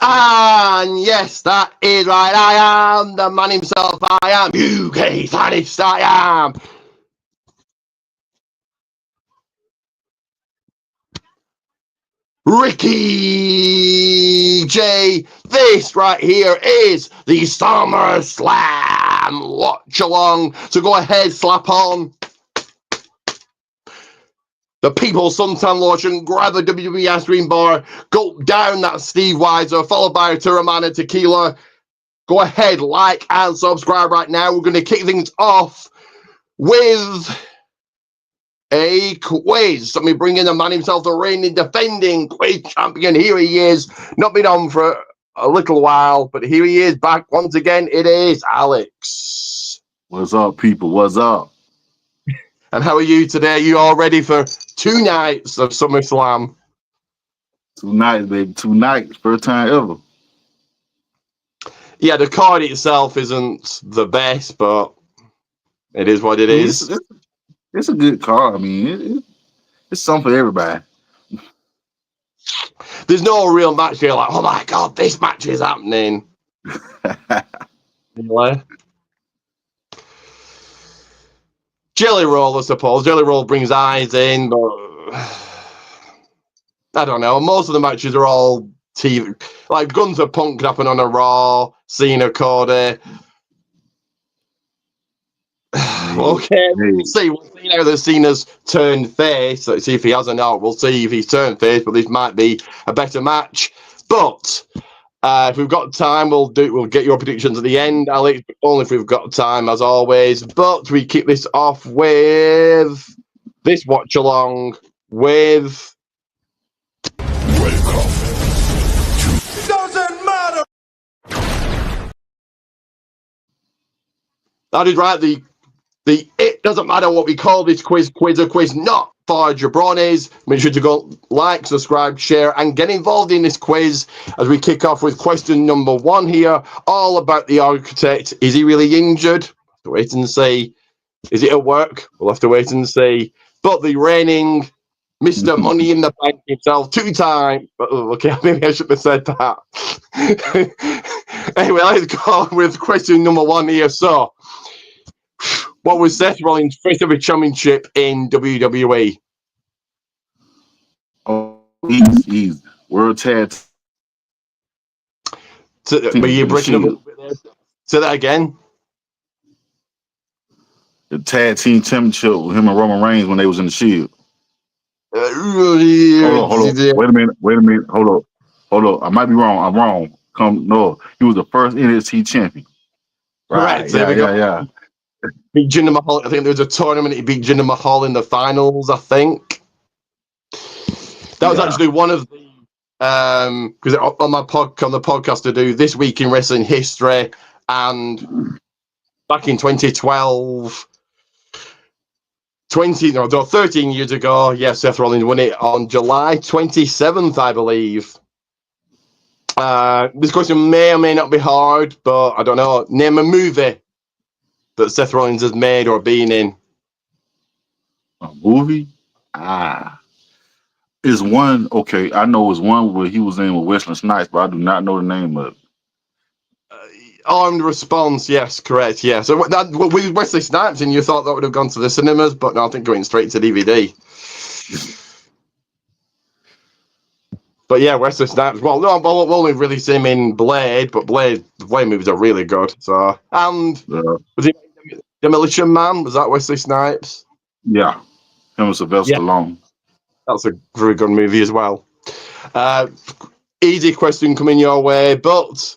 And yes, that is right. I am the man himself. I am UK finest. I am Ricky J. This right here is the SummerSlam watch along. So go ahead, slap on the People's Suntan Lotion, grab a WWE ice cream bar, gulp down that Steve Weiser, followed by a Terramana Tequila. Go ahead, like and subscribe right now. We're going to kick things off with a quiz. Let me bring in the man himself, the reigning defending quiz champion. Here he is. Not been on for a little while, but here he is back once again. It is Alex. What's up, people? What's up? And how are you today? Are you all ready for 2 nights of SummerSlam? 2 nights, baby. 2 nights. First time ever. Yeah, the card itself isn't the best, but it is what it is. It's a good card. I mean, it's something for everybody. There's no real match here like, oh my God, this match is happening. Anyway. Jelly Roll, I suppose. Jelly Roll brings eyes in, but I don't know. Most of the matches are all TV. Like Gunther Punk happened on a Raw, Cena, Cody. Okay, we'll see. We'll see now that Cena's turned face. Let's see if he has or not. We'll see if he's turned face, but this might be a better match. But if we've got time, we'll get your predictions at the end, Alex. Only if we've got time, as always. But we kick this off with this watch along with. Welcome. It doesn't matter. That is right. The it doesn't matter what we call this quiz not for jabronis. Make sure to go like, subscribe, share, and get involved in this quiz as we kick off with question number 1 here, all about the Architect. Is he really injured? We'll have to wait and see. Is it at work? We'll have to wait and see. But the reigning Mr. Money in the Bank himself, 2-time. Okay, maybe I shouldn't have said that. Anyway, let's go with question number 1 here. So, what was Seth Rollins' first ever championship in WWE? Oh, easy. World Tag. Were you breaking up a little bit there? Say that again. The Tag Team Championship with him and Roman Reigns when they was in the Shield. Hold on. Wait a minute. Hold up. I might be wrong. I'm wrong. He was the first NXT champion. Right. Yeah. Beat Jinder Mahal. I think there was a tournament. He beat Jinder Mahal in the finals. I think that was actually one of the because on the podcast to do This Week in Wrestling History, and back in 2012. 13 years ago, Seth Rollins won it on July 27th, I believe. This question may or may not be hard, but I don't know. Name a movie that Seth Rollins has made or been in. A movie? Is one, okay, I know it's one where he was in with Wesley Snipes, but I do not know the name of it. Armed Response, yes, correct, yeah. So with Wesley Snipes, and you thought that would have gone to the cinemas, but no, I think going straight to DVD. But yeah, Wesley Snipes. Well, no, we'll only really see him in Blade, but the Blade movies are really good. So, and was it Demolition Man? Was that Wesley Snipes? Yeah, him and Sylvester Stallone. That's a very good movie as well. Easy question coming your way, but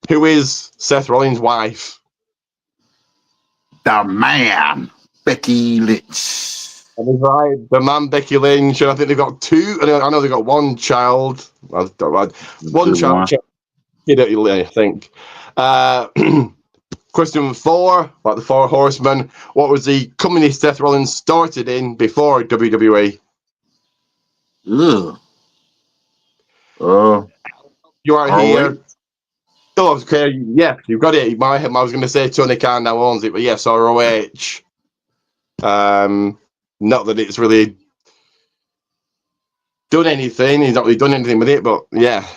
who is Seth Rollins' wife? The man, Becky Lynch. That is right. The man, Becky Lynch. And I think they've got 2. I know they've got 1 child. One child. I think. Question 4, like the 4 horsemen. What was the company Seth Rollins started in before WWE? You are here. Oh, okay. Yeah, you've got it. I was going to say Tony Khan now owns it, but yes, ROH. Not that it's really done anything. He's not really done anything with it, but yeah.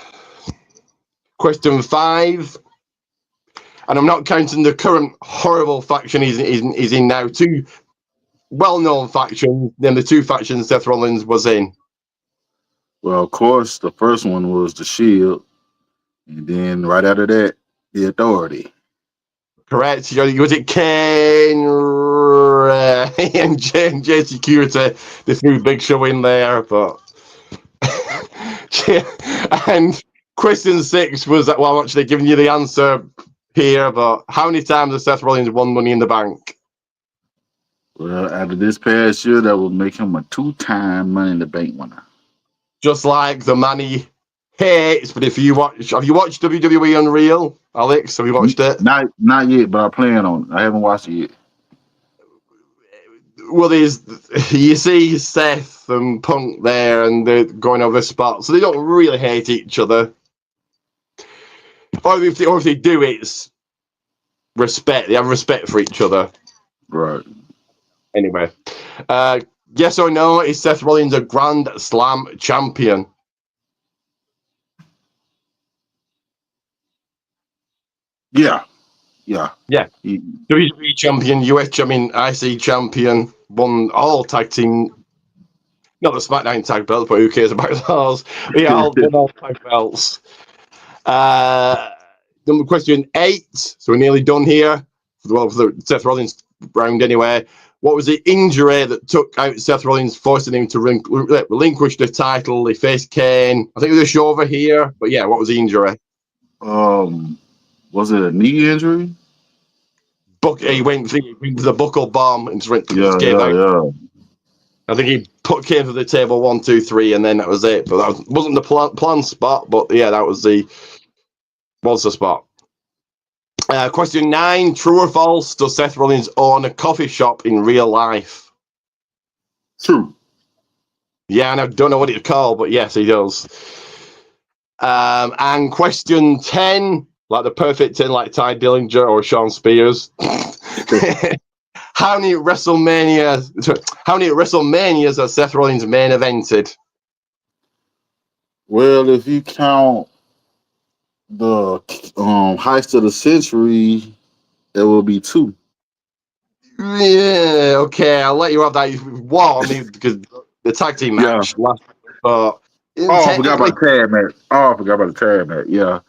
Question 5. And I'm not counting the current horrible faction he's in now. 2 well-known factions, then the 2 factions Seth Rollins was in. Well, of course, the first one was the Shield, and then right after that, the Authority. Correct. Was it Kane and J Security? They threw Big Show in there, but and question 6 was that. Well, I'm actually giving you the answer here, but how many times has Seth Rollins won Money in the Bank? Well, after this past year, that would make him a 2-time Money in the Bank winner. Just like the man he hates. But have you watched WWE Unreal, Alex? Have you watched it? Not yet, but I plan on it. I haven't watched it yet. Well, you see Seth and Punk there, and they're going over spots, so they don't really hate each other. Or if they do, it's respect. They have respect for each other. Right. Anyway, yes or no? Is Seth Rollins a Grand Slam champion? Yeah. WWE champion, US champion, IC champion, won all tag team. Not the SmackDown tag belts, but who cares about those? Yeah, won all tag belts. Question 8. So we're nearly done here. Well, for the Seth Rollins round anyway. What was the injury that took out Seth Rollins, forcing him to relinquish the title? He faced Kane. I think it was a show over here, but yeah, what was the injury? Was it a knee injury? He went for the buckle bomb and just gave out. Yeah. I think he came to the table 1, 2, 3, and then that was it. But that wasn't the plan spot. But yeah, that was the spot. Question 9: True or false? Does Seth Rollins own a coffee shop in real life? True. Yeah, and I don't know what it's called, but yes, he does. And question 10, like the perfect 10, like Ty Dillinger or Sean Spears. How many WrestleManias has Seth Rollins main evented? Well, if you count the heist of the century, it will be 2. Yeah, okay, I'll let you have that. What? I mean, because the tag team match last. I forgot about the tag match. Yeah,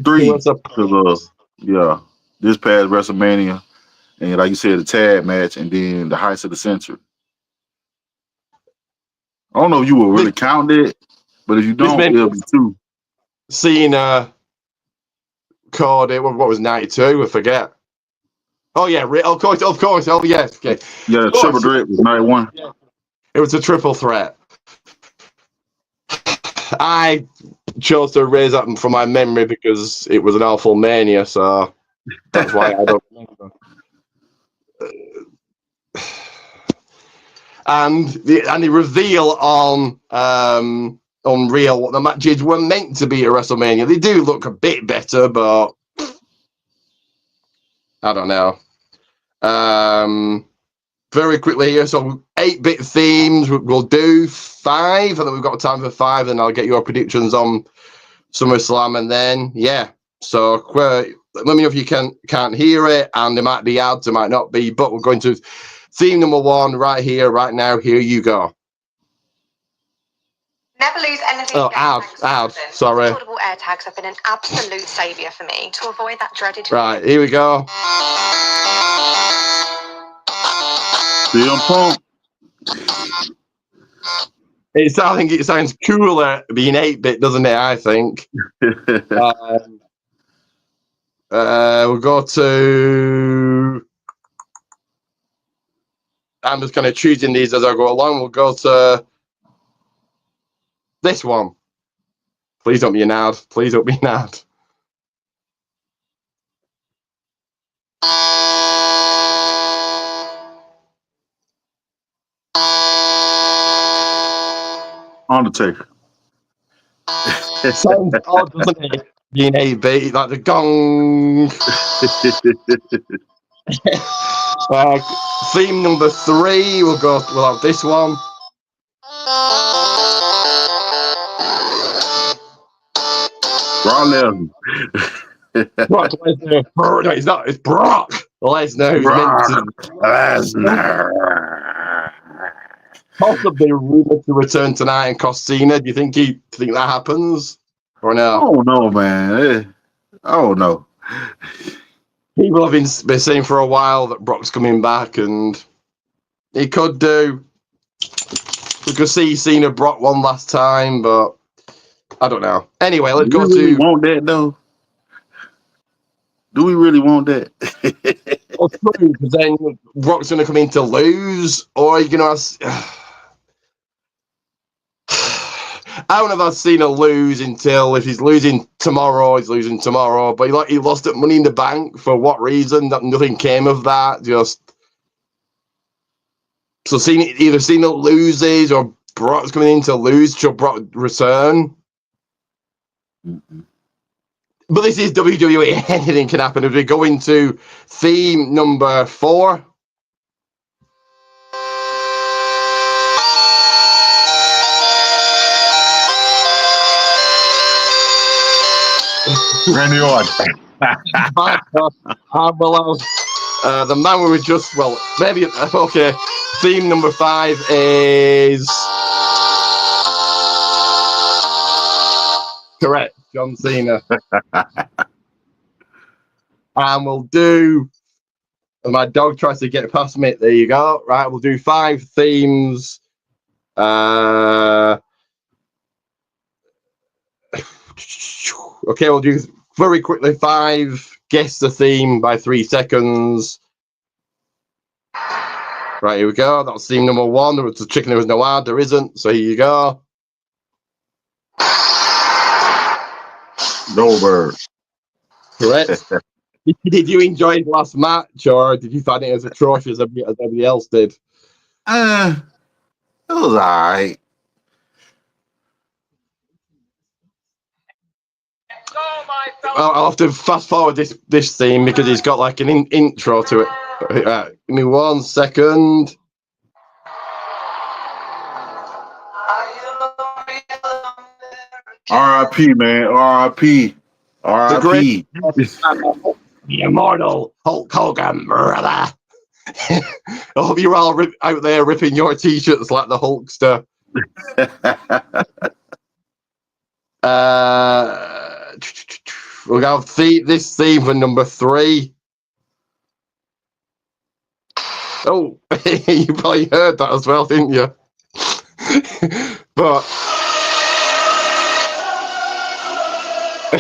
3. This past WrestleMania, and like you said, the tag match, and then the heist of the century. I don't know if you will really count it, but if you don't, it'll be 2. Cena called it. What was 92? I forget. Oh yeah, of course. Oh yes, okay. Yeah, triple threat was 91. Yeah. It was a triple threat. I chose to erase that from my memory because it was an awful mania, so that's why I don't remember. And the reveal on Unreal what the matches were meant to be at WrestleMania. They do look a bit better, but I don't know. Very quickly here, so 8-bit themes. We'll do 5, and then we've got time for 5, and I'll get your predictions on SummerSlam, and then So let me know if you can't hear it, and there might be ads, there might not be, but we're going to theme number 1 right here, right now. Here you go. Never lose anything. Ad. Sorry. Affordable air tags have been an absolute saviour for me to avoid that dreaded. Right, here we go. CM Punk. I think it sounds cooler being 8-bit, doesn't it? I think. We'll go to. I'm just kind of choosing these as I go along. We'll go to this one. Please don't be an ad. Please don't be an ad. Undertaker. It sounds odd, doesn't it? Being 8-bit, like the gong. Theme number 3, we'll have this one. Lesnar. Brock Lesnar. No, it's not. It's Brock Lesnar who's meant to Lesnar. possibly rumored to return tonight and cost Cena. Do you think that happens or no? Oh no, man. Oh no. People have been saying for a while that Brock's coming back, and he could do. We could see Cena Brock one last time, but I don't know. Anyway, let's go really to. Want that though? Do we really want that? Well, true, because then Brock's going to come in to lose, or are you going to ask? I don't know if I've seen a lose until if he's losing tomorrow, he's losing tomorrow. But he lost at Money in the Bank for what reason? That nothing came of that. Just so either Cena loses or Brock's coming in to lose. Should Brock return? Mm-mm. But this is WWE. Anything can happen. As we go into theme number 4. Randy Orton. The man we were just, maybe, okay. Theme number 5 is... Correct, John Cena. And we'll do... My dog tries to get past me. There you go. Right, we'll do 5 themes. Okay, we'll do very quickly 5. Guess the theme by 3 seconds. Right, here we go. That's theme number 1. There was the chicken, there was no ad. There isn't. So here you go. Goldberg. Correct. Did you enjoy the last match, or did you find it as atrocious as everybody else did? It was all right. I'll have to fast forward this theme because it's got like an intro to it. Give me 1 second. R.I.P. man. R.I.P. R.I.P. The immortal Hulk Hogan, brother. I hope you're all out there ripping your t-shirts like the Hulkster. We'll have this theme for number 3. Oh, you probably heard that as well, didn't you? But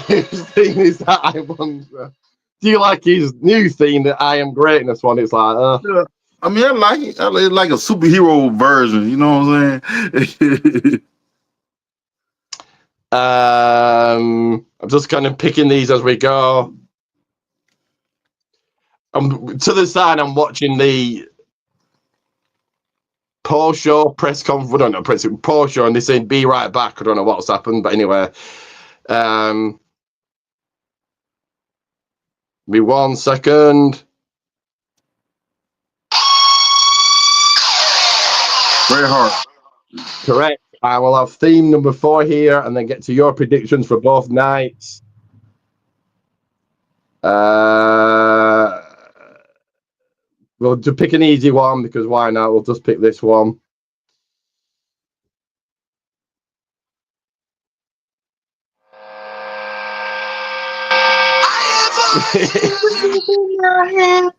his theme is that I wonder. Do you like his new theme, that I Am Greatness one? It's like, Yeah. I mean, I like it. I like a superhero version. You know what I'm saying? I'm just kind of picking these as we go. To the side, I'm watching the post-show press conference. I don't know, post-show, and they're saying be right back. I don't know what's happened, but anyway. Be 1 second. Bret Hart. Correct. I will have theme number 4 here, and then get to your predictions for both nights. We'll just pick an easy one because why not? We'll just pick this one.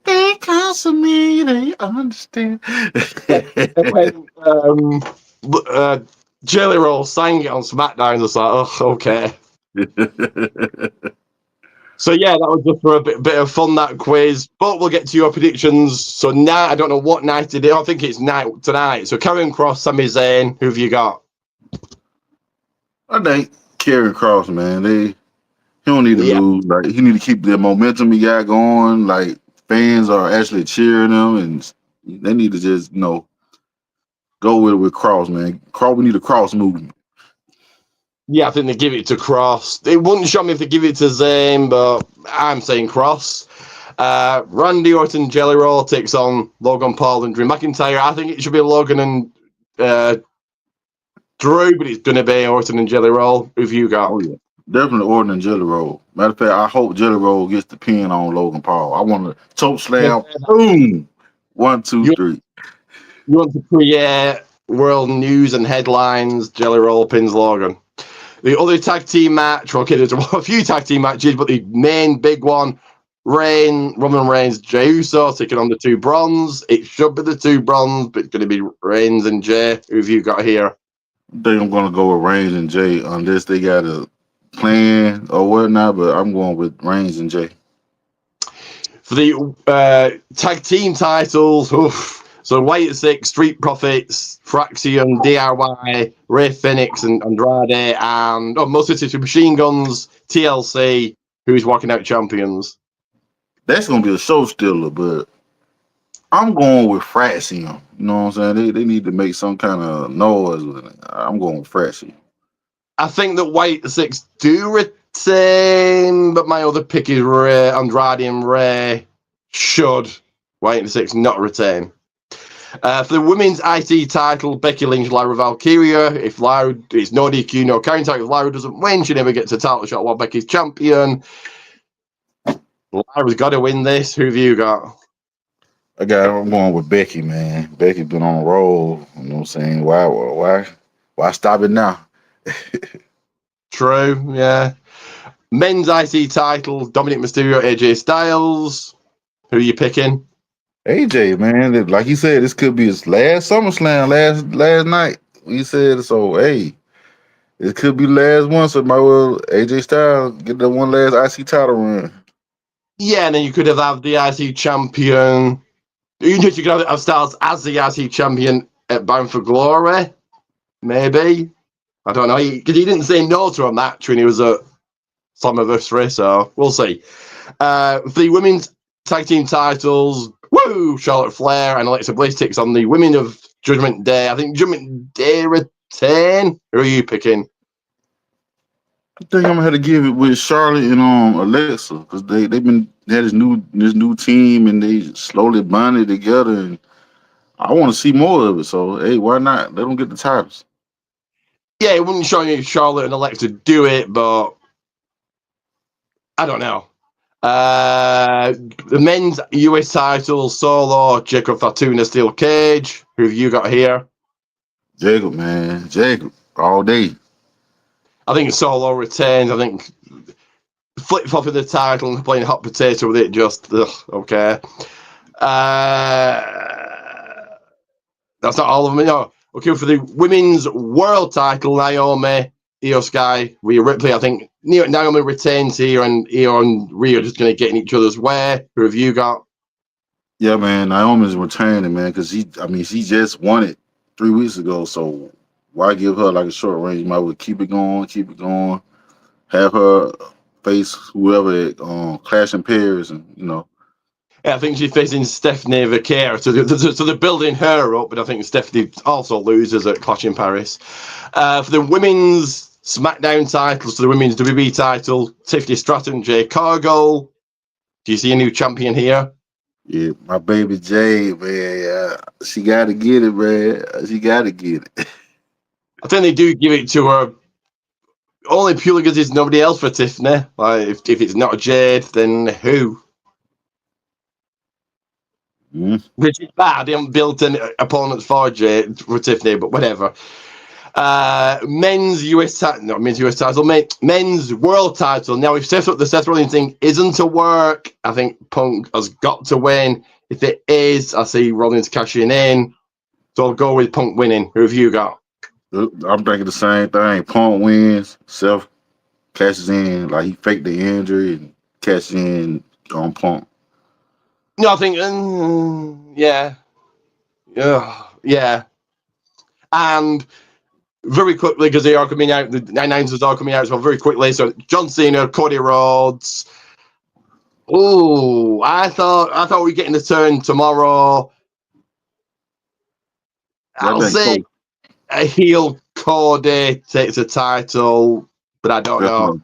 Because of me, they understand. When Jelly Roll sang it on SmackDown, I was like, oh, okay. So yeah, that was just for a bit of fun, that quiz. But we'll get to your predictions. So now I don't know what night it is. I think it's tonight. So Karrion Kross, Sami Zayn, who have you got? I think Karrion Kross, man. He don't need to lose. Like, he need to keep the momentum he got going. Like, fans are actually cheering him, and they need to just, go with Kross, man. We need a Kross movement. Yeah, I think they give it to Kross. It wouldn't shock me if they give it to Zayn, but I'm saying Kross. Randy Orton Jelly Roll takes on Logan Paul and Drew McIntyre. I think it should be Logan and Drew, but it's going to be Orton and Jelly Roll. Who've you got? Oh, yeah. Definitely ordering Jelly Roll. Matter of fact, I hope Jelly Roll gets the pin on Logan Paul. I want to choke slam. Boom. 1, 2, You, 3. you want to create world news and headlines, Jelly Roll pins Logan. The other tag team match, okay, there's a few tag team matches, but the main big one, Roman Reigns, Jey Uso taking on the 2 bronze. It should be the 2 bronze, but it's going to be Reigns and Jey. Who have you got here? I think I'm going to go with Reigns and Jey unless they got a plan or whatnot, but I'm going with Reigns and Jey. For the tag team titles, so White at 6, Street Profits, Fraxion, DIY, Ray Phoenix and Andrade, and Mustard City Machine Guns, TLC, who's walking out champions. That's going to be a show stealer, but I'm going with Fraxion. You know what I'm saying? They need to make some kind of noise with it. I'm going with Fraxion. I think that White at 6 do retain, but my other pick is Ray, Andrade and Ray should White at 6 not retain. For the women's IC title, Becky Lynch, Lyra Valkyria. If Lyra, it's no DQ, no counting title. If Lyra doesn't win, she never gets a title shot while Becky's champion. Lyra's got to win this. Who have you got? I'm going with Becky, man. Becky been on a roll. You know what I'm saying? Why stop it now? True, yeah. Men's IC title, Dominic Mysterio, AJ Styles. Who are you picking? AJ, man, like you said, this could be his last SummerSlam, last night. We said so. Hey, it could be last one. So might well AJ Styles get that one last IC title run. Yeah, and then you could have the IC champion. You could have Styles as the IC champion at Bound for Glory. Maybe. I don't know. Because he didn't say no to a match when he was at Slammiversary, so we'll see. For the women's tag team titles, Charlotte Flair and Alexa Bliss takes on the women of Judgment Day. I think Judgment Day retain. Who are you picking? I think I'm gonna have to give it with Charlotte and Alexa because they had this new team and they slowly bonded together and I want to see more of it. So hey, why not? Let them get the titles. Yeah, it wouldn't show you Charlotte and Alexa do it, but I don't know. The men's US title, Solo, Jacob Fortuna, Steel Cage. Who have you got here? Jacob, man. Jacob, all day. I think Solo retains. I think flip-flopping the title and playing hot potato with it, just, okay. That's not all of them, no. Okay, for the women's world title, Naomi, Io Sky, Rhea Ripley. I think Naomi retains here, and Io and Rhea are just going to get in each other's way. Who have you got? Yeah, man, Naomi's returning, man, because she just won it 3 weeks ago. So why give her like a short range? You might well keep it going, have her face whoever at Clash in Paris, and Yeah, I think she's facing Stephanie Vaquer, so they're building her up, but I think Stephanie also loses at Clash in Paris. For the women's SmackDown titles, for the women's WWE title, Tiffany Stratton, Jay Cargill. Do you see a new champion here? Yeah, my baby Jay, man, she got to get it, man. She got to get it. I think they do give it to her only purely because there's nobody else for Tiffany. Like, if it's not Jade, then who? Which is bad. They haven't built an opponent for Tiffany, but whatever. Men's US title, men's world title. Now, if the Seth Rollins thing isn't to work, I think Punk has got to win. If it is, I see Rollins cashing in. So I'll go with Punk winning. Who have you got? I'm thinking the same thing. Punk wins, Seth cashes in, like he faked the injury and cashes in on Punk. No, I think, yeah. And very quickly, because they are coming out, the announcers are coming out as well very quickly. So John Cena, Cody Rhodes. Oh, I thought we were getting the turn tomorrow. I'll say a heel Cody takes a title, but I don't know.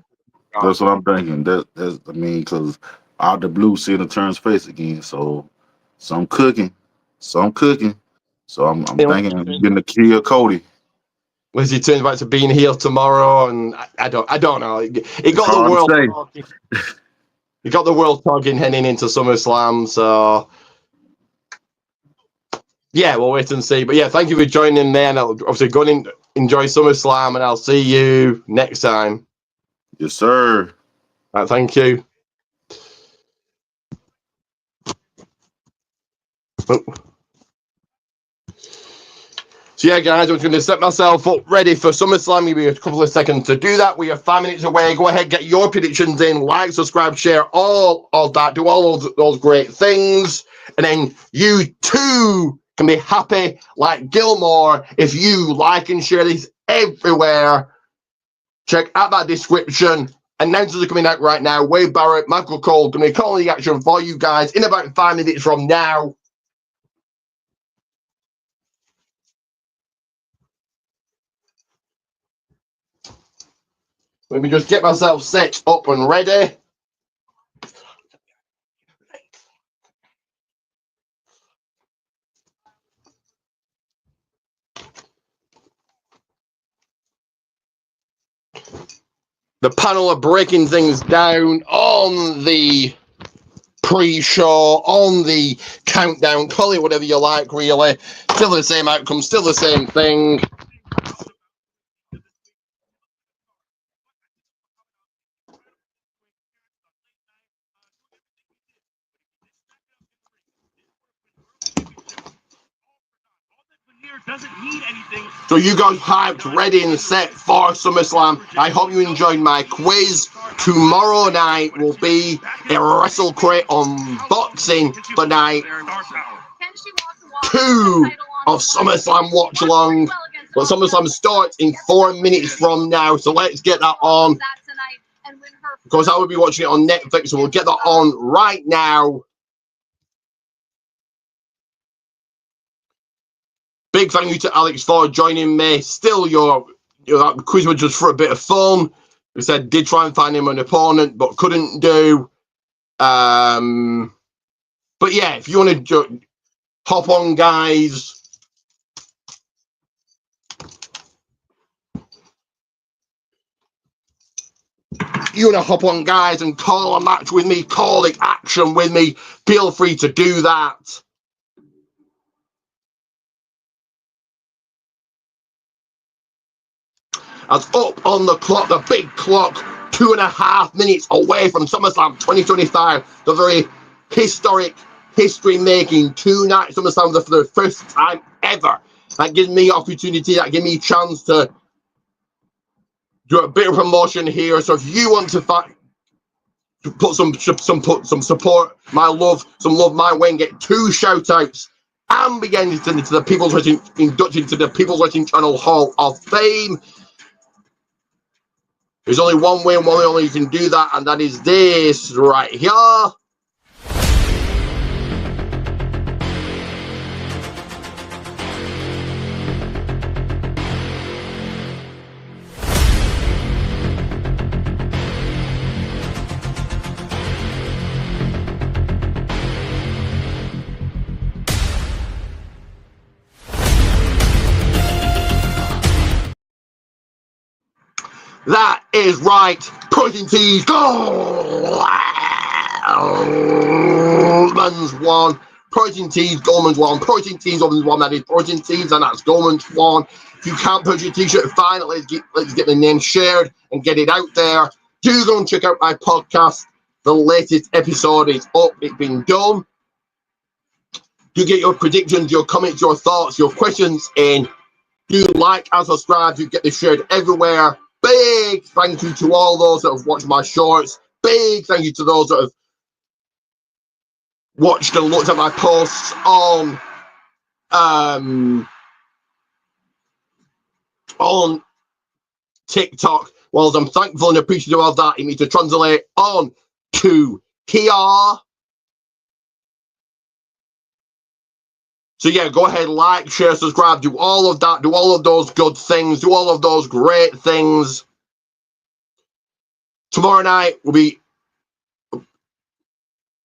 That's what I'm thinking. That's because out the blue, Cena turns face again. So I'm cooking. So I'm thinking getting the kill Cody. Lizzie turns back to being heel tomorrow, and I don't know. It got the world talking. It got the world talking heading into SummerSlam. So yeah, we'll wait and see. But yeah, thank you for joining me, and I'll obviously go and enjoy SummerSlam, and I'll see you next time. Yes, sir. All right, thank you. Oh. So yeah, guys, I'm going to set myself up ready for SummerSlam. Give me a couple of seconds to do that. We are 5 minutes away. Go ahead, get your predictions in. Like, subscribe, share, all that. Do all those great things. And then you too can be happy like Gilmore if you like and share this everywhere. Check out that description. Announcers are coming out right now. Wade Barrett, Michael Cole, going to be calling the action for you guys in about 5 minutes from now. Let me just get myself set up and ready. The panel are breaking things down on the pre-show, on the countdown, call it whatever you like, really. Still the same outcome, still the same thing. So you guys hyped, ready and set for SummerSlam. I hope you enjoyed my quiz. Tomorrow night will be a Wrestle Crate unboxing for night 2 of SummerSlam Watch Along. But SummerSlam starts in 4 minutes from now, so let's get that on. Because I will be watching it on Netflix, so we'll get that on right now. Big thank you to Alex for joining me. Still, your quiz was just for a bit of fun. We said did try and find him an opponent, but couldn't do. But yeah, if you want to hop on, guys. You want to hop on, guys, and call a match with me, call it action with me. Feel free to do that. As up on the clock, the big clock, 2.5 minutes away from SummerSlam 2025, the very historic, history-making 2-night SummerSlam for the first time ever. That gives me opportunity, that gives me a chance to do a bit of promotion here. So if you want to put some support, my love, some love my way, and get 2 shout-outs and begin into the People's Wrestling, induction to the People's Wrestling Channel Hall of Fame. There's only one way and one way only you can do that, and that is this right here. That is right. Protein Teas Goldman's one. Protein Teas Goldman's one. Protein Teas Goldman's one. That is Protein Teas, and that's Goldman's one. If you can't purchase your t-shirt, fine. Let's get the name shared and get it out there. Do go and check out my podcast. The latest episode is up. It's been done. Do get your predictions, your comments, your thoughts, your questions in. Do like and subscribe. Do get this shared everywhere. Big thank you to all those that have watched my shorts. Big thank you to those that have watched and looked at my posts on TikTok. Well, I'm thankful and appreciative of that. It needs to translate on to here. So yeah, go ahead, like, share, subscribe, do all of that, do all of those good things, do all of those great things. Tomorrow night will be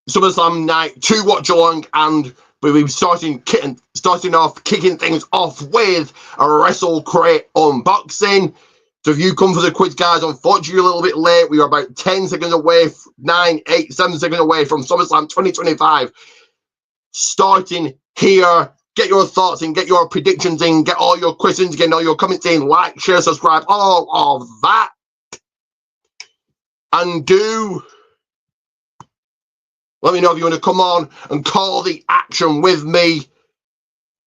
SummerSlam night 2 watch along, and we've starting off kicking things off with a Wrestle Crate unboxing. So if you come for the quiz, guys, unfortunately you're a little bit late. We are about 10 seconds away, 9, 8, 7 seconds away from SummerSlam 2025 starting here. Get your thoughts in, get your predictions in, get all your questions, get all your comments in, like, share, subscribe, all of that. And do let me know if you want to come on and call the action with me.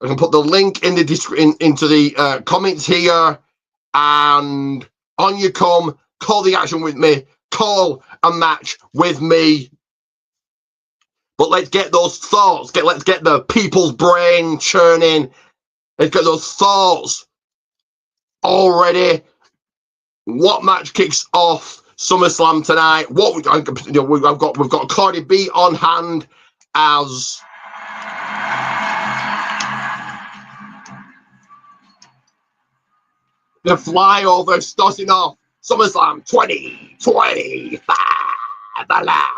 I can put the link in the into the comments here, and on you come. Call the action with me. Call a match with me. But let's get those thoughts. Let's get the people's brain churning. Let's get those thoughts already. What match kicks off SummerSlam tonight? We've got Cardi B on hand as the flyover starting off SummerSlam 2025. The last.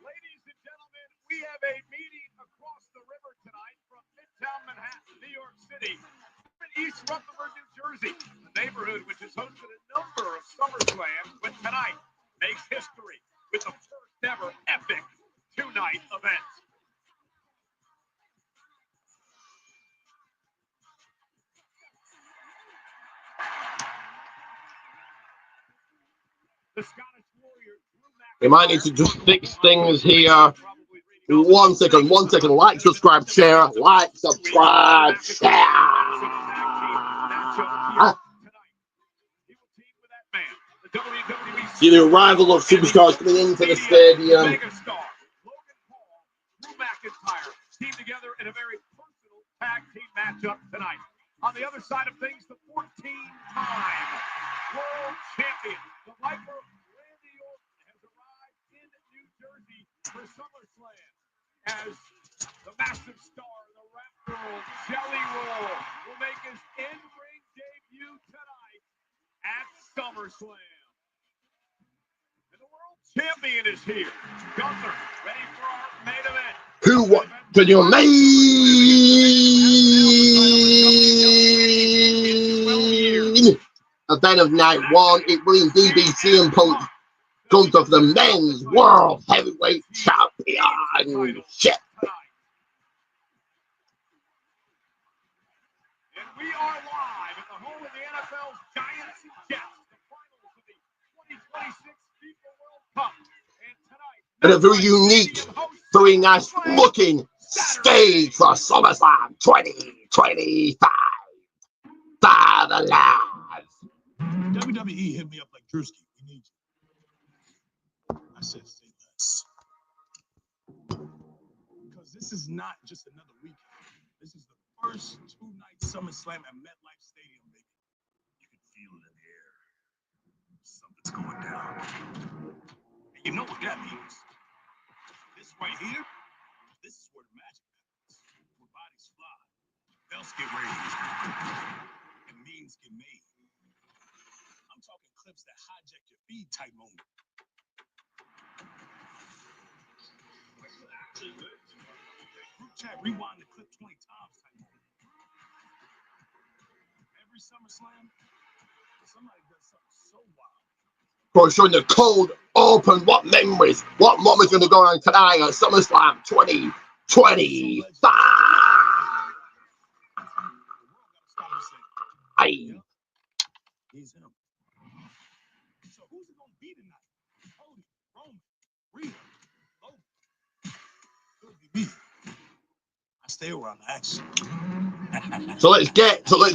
Ladies and gentlemen, we have a meeting across the river tonight from Midtown Manhattan, New York City, East Rutherford, New Jersey, the neighborhood which has hosted a number of SummerSlams, but tonight makes history with the first ever epic two-night event. The Scottish Warrior, We might need to just fix things here. 1 second. Like, subscribe, share. Like, subscribe, share. See the arrival of superstars coming into the stadium. Team together in a very personal tag team matchup tonight. On the other side of things, the 14-time world champion, the Viper Randy Orton, has arrived in New Jersey for SummerSlam as the massive star, the rap girl, Jelly Roll, will make his in-ring debut tonight at SummerSlam. And the world champion is here. Gunther, ready for our main event. Who what can you main event of night one? It will indeed be CM Punk, Gunther for the men's world heavyweight championship. And we are live at the home of the NFL's Giants and Jets, the finals of the 2026 FIFA World Cup. And tonight, And a very unique, very nice looking stage for SummerSlam 2025. Father Live. WWE hit me up like, Drewski, we need you. I said, say less. Because this is not just another weekend. This is the first two-night SummerSlam at MetLife Stadium, baby. You can feel it in the air. Something's going down. And you know what that means. This right here, this is where the magic happens. Where bodies fly, belts get raised, and memes get made. I'm talking clips that hijack your feed type moment. Group chat rewind the clip 20 times type moment. Every SummerSlam, somebody does something so wild. For showing the cold open, what memories, what moments going to go on tonight at SummerSlam 2025. Aye. He's him. So who's it gonna be tonight? Cody, Roman, Rhea, Logan. It'll be me. I stay around the action. So let's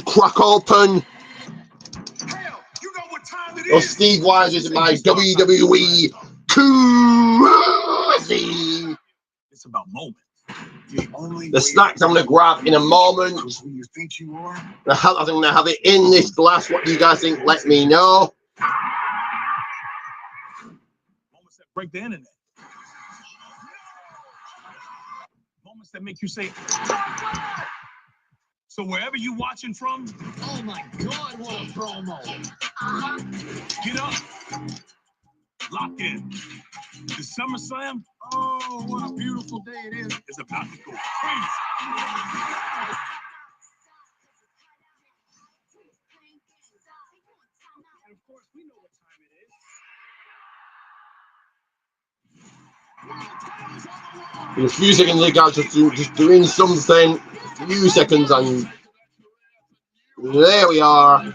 crack open. hell, you know what time it Oh, is. Steve Wise is my WWE koozie. It's about moments. The snacks I'm going to grab in a moment. Who you think you are? I'm going to have it in this glass. What do you guys think? Let me know. Moments that break the internet. Moments that make you say, so wherever you watching from, oh my God, what a promo. Get up. Lock in. The SummerSlam, oh, what a beautiful day it is about to go crazy. And of course, we know what time it is. In a few seconds, they got just doing something. A few seconds, and there we are.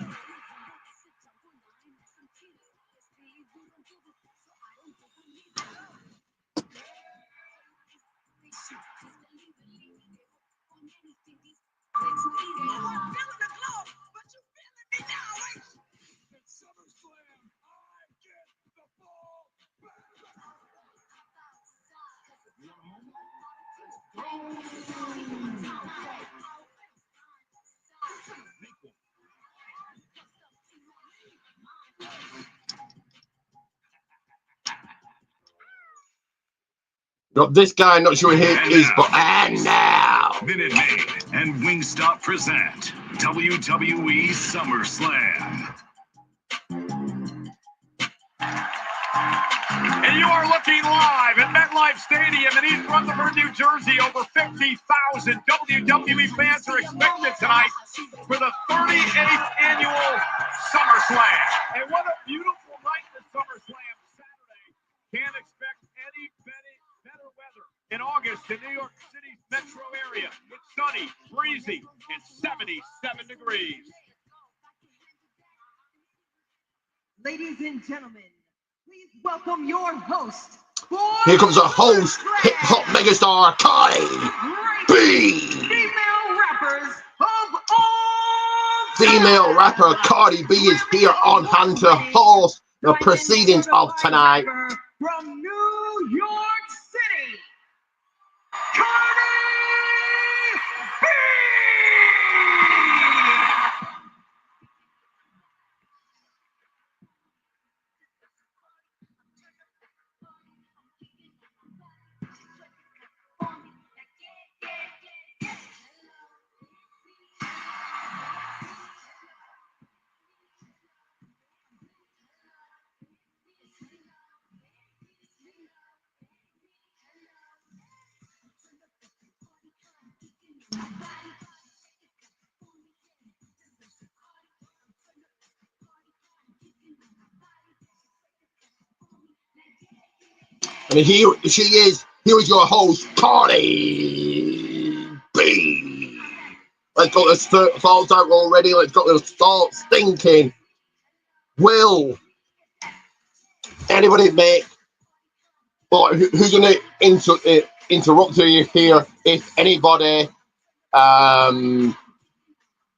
Got this guy, not sure who he is, but and now Minute Maid and Wingstop present WWE SummerSlam. And you are looking live at MetLife Stadium in East Rutherford, New Jersey. Over 50,000 WWE fans are expected tonight for the 38th annual SummerSlam. And what a beautiful night for SummerSlam Saturday. Can't expect any better weather in August in New York City's metro area. It's sunny, breezy, and 77 degrees. Ladies and gentlemen, please welcome your host. here comes a host, hip hop megastar Cardi B. Female rappers of all Female rapper Cardi B is here on hand to host the proceedings of tonight. From New York City, Cardi B. And here she is. Here is your host, Cardi B. Let's got the thoughts out already. Let's got the thoughts thinking. Will anybody make? Well, who's going to interrupt you here? If anybody,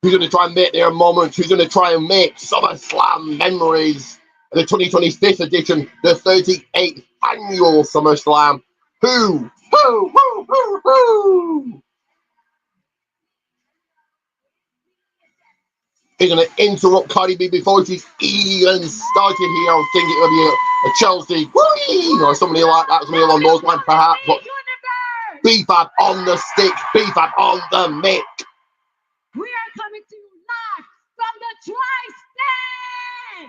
who's going to try and make their moment? Who's going to try and make SummerSlam memories? The 2025th edition, the 38th annual SummerSlam. Who? He's going to interrupt Cardi B before she's even started here. I think it would be a Chelsea or somebody like that, somebody along those lines perhaps. But B-Fab on the stick, B-Fab on the mic. We are coming to you live from the Tri-State.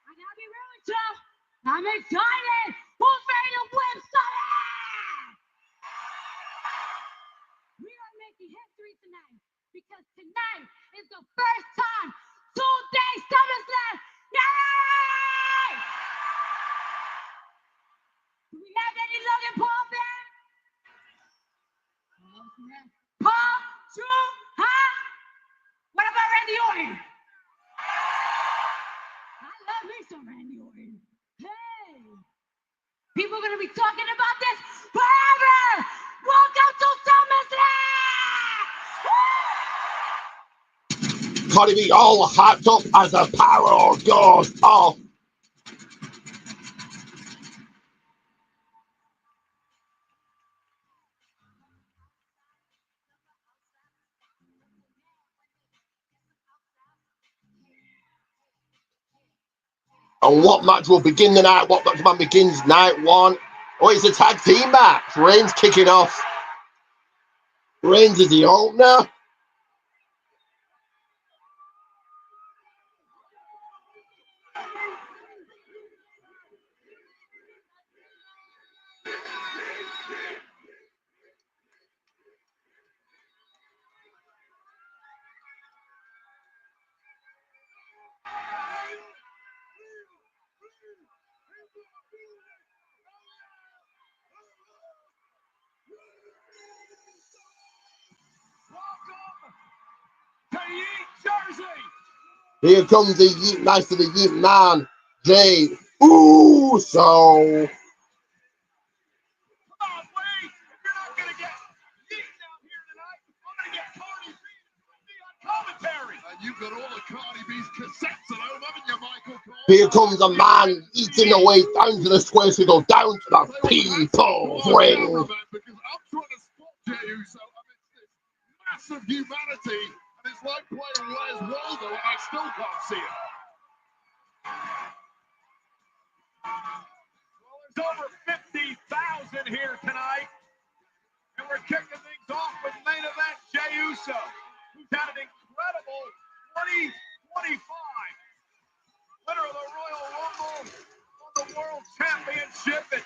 I gotta be real with you. I'm excited. Who's ready to win something? We are making history tonight because tonight is the first time 2-day SummerSlam. Yay! Do we have any Logan Paul fans? Paul, Drew, huh? What about Randy Orton? I love me some Randy Orton. Hey, people are gonna be talking about this forever. Welcome to SummerSlam. Cardi B all hyped up as the power goes off. And what match will begin the night? What match begins night one? Oh, it's a tag team match. Reigns kicking off. Reigns is the opener. Here comes the Yeet Nice to the Yeet Man, Jey Uso. You've got all the Cardi B's cassettes at home, haven't you, Michael? Here comes a man eating the way down to the square circle, down to the people's ring. Because I'm trying to spot Jey Uso amidst this massive humanity, and it's like playing Where's Waldo, and I still can't see it. Well, there's over 50,000 here tonight, and we're kicking things off with main event Jey Uso, who's had an incredible 2025. Winner of the Royal Rumble, won the World Championship at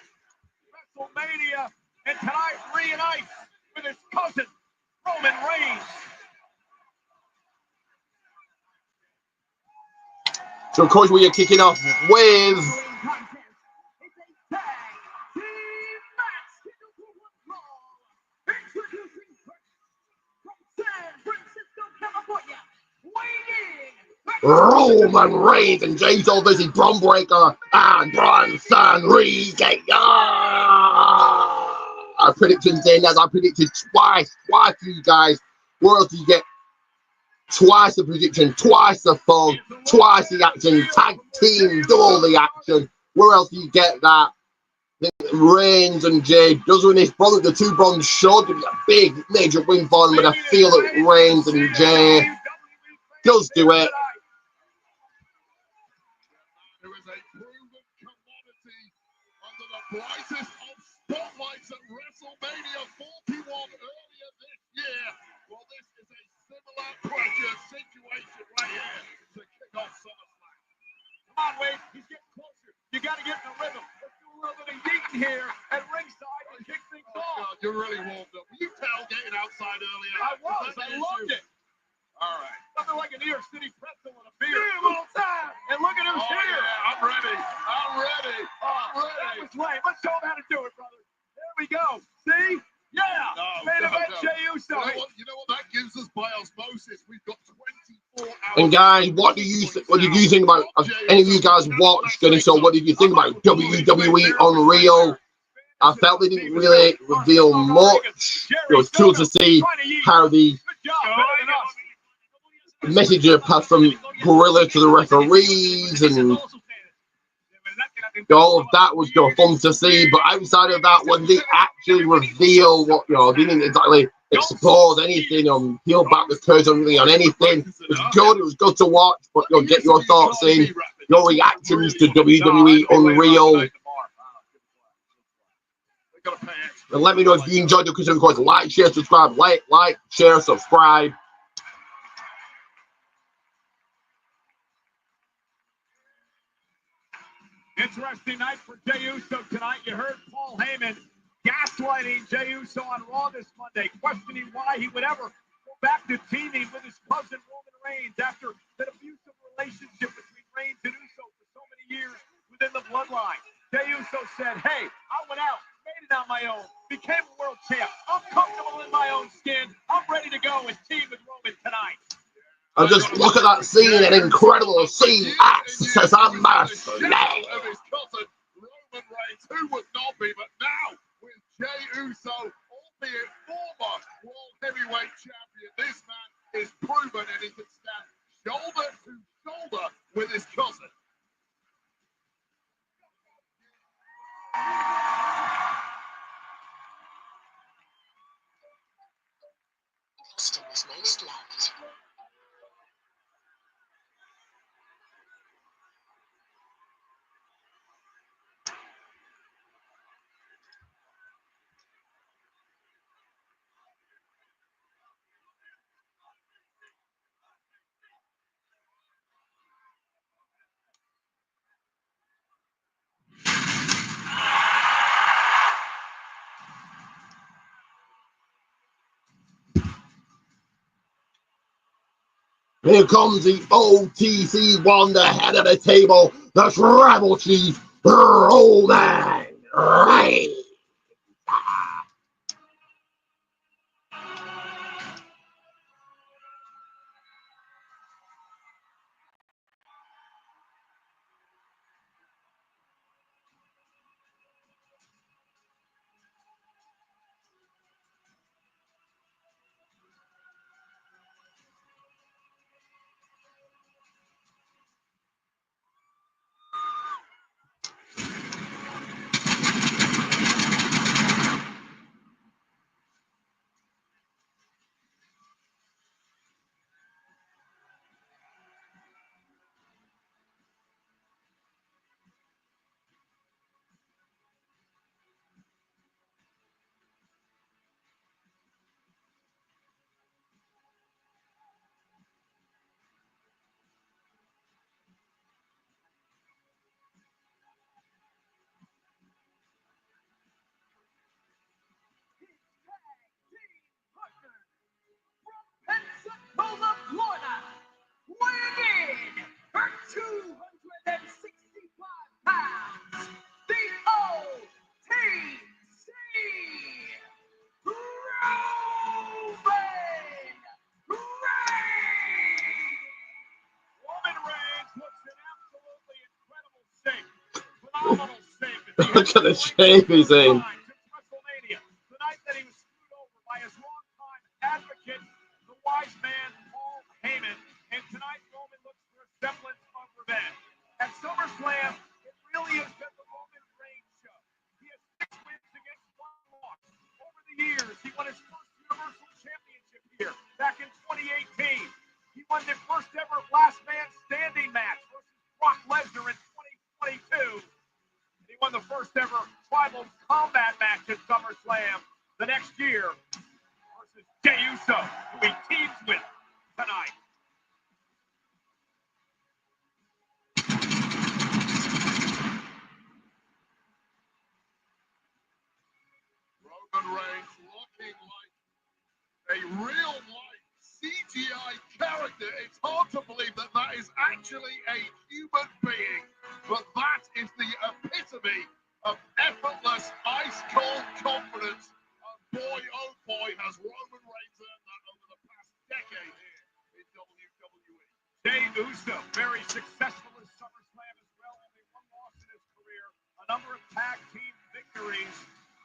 WrestleMania, and tonight reunites with his cousin, Roman Reigns. So, of course, we are kicking off with Roman Reigns and Jey Uso versus Bron Breakker and Bronson Reed. Our predictions in, as I predicted twice for you guys. Where else do you get twice the prediction, twice the fun, twice the action, tag team, double the action? Where else do you get that? Reigns and Jey does win this. Probably the two Brons should be a big major win for them, but I feel that Reigns and Jey does do it. Brightest of spotlights at WrestleMania 41 earlier this year. Well, this is a similar pressure situation right here to kick off SummerSlam. Come on, Wade, he's getting closer. You got to get in the rhythm. Let's do a little bit of yeeting here at ringside and kick things off. God, you're really warmed up. Were you tailgating outside earlier? I was. I loved it. All right. Nothing like a New York City pretzel and a beer. All time. And look at who's here. Yeah, I'm ready. I'm ready. That was right. Let's show them how to do it, brother. There we go. See? Yeah. Main event Jey Uso. You know what that gives us by osmosis? We've got 24 hours. And guys, what did you think about? Any of you guys watched it? So what did you think about WWE Unreal? I felt they didn't really reveal much. It was cool to see how the messenger passed from Gorilla to the referees, and all of that was fun to see. But outside of that, when they actually reveal what, they didn't exactly expose anything or peel back the curtain really on anything. It was good. It was good to watch. But get your thoughts in, your reactions to WWE Unreal. And let me know if you enjoyed the content. Of course, like, share, subscribe. Like, share, subscribe. Interesting night for Jey Uso tonight. You heard Paul Heyman gaslighting Jey Uso on Raw this Monday, questioning why he would ever go back to teaming with his cousin Roman Reigns after that abusive relationship between Reigns and Uso for so many years within the bloodline. Jey Uso said, hey, I went out, made it on my own, became a world champ. I'm comfortable in my own skin. I'm ready to go and team with Roman tonight. And just look at that scene, an incredible scene at SummerSlam. Roman Reigns, who would not be, but now with Jey Uso, albeit former World Heavyweight Champion, this man is proven and he can stand shoulder to shoulder with his cousin. Austin was most loved. Here comes the OTC one, the head of the table, the Tribal Chief, Roman Reigns. Look at the shape he's in. WrestleMania, the night that he was screwed over by his longtime advocate, the wise man Paul Heyman, and tonight Roman looks for a semblance of revenge. At SummerSlam, it really has been the Roman Reigns show. He has 6 wins against 1 loss. Over the years, he won his first Universal Championship here back in 2018. He won the first ever last man standing match versus Brock Lesnar in 2022. He won the first ever tribal combat match at SummerSlam the next year versus Jey Uso, who he teams with tonight. Roman Reigns looking like a real-life CGI character. It's hard to believe that that is actually a human being, but that is the epitome of effortless, ice-cold confidence. And boy, oh boy, has Roman Reigns earned that over the past decade here in WWE. Jey Uso, very successful at SummerSlam as well, only 1 loss in his career, a number of tag team victories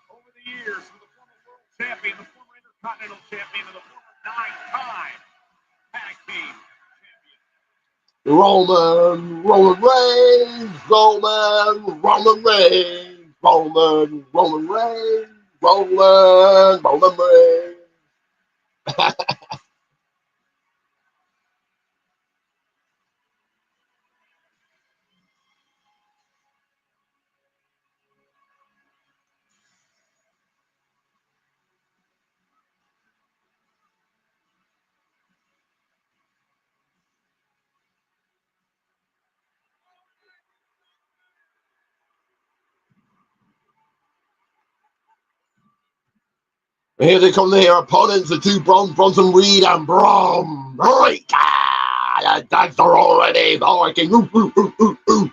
over the years with the former world champion, the former intercontinental champion, and the former 9-time tag team champion. Roman Reigns, Roman Reigns, Roman Reigns. Here they come, their opponents, the two Bronson Reed and Brom Breakker. That's already barking. Ooh.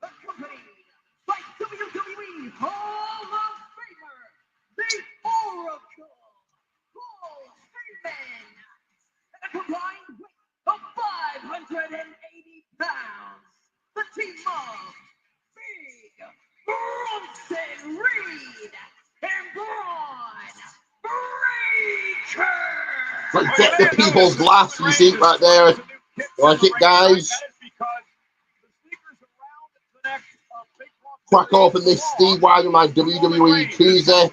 Accompanied by WWE Hall of Famer, the Oracle, Paul Heyman, at a combined weight of 580 pounds, the team of Big Bronson Reed and Braun Breakker. Get the people's glass, you see right there. Like it, guys? Crack open this Steve Wilder, my WWE koozie.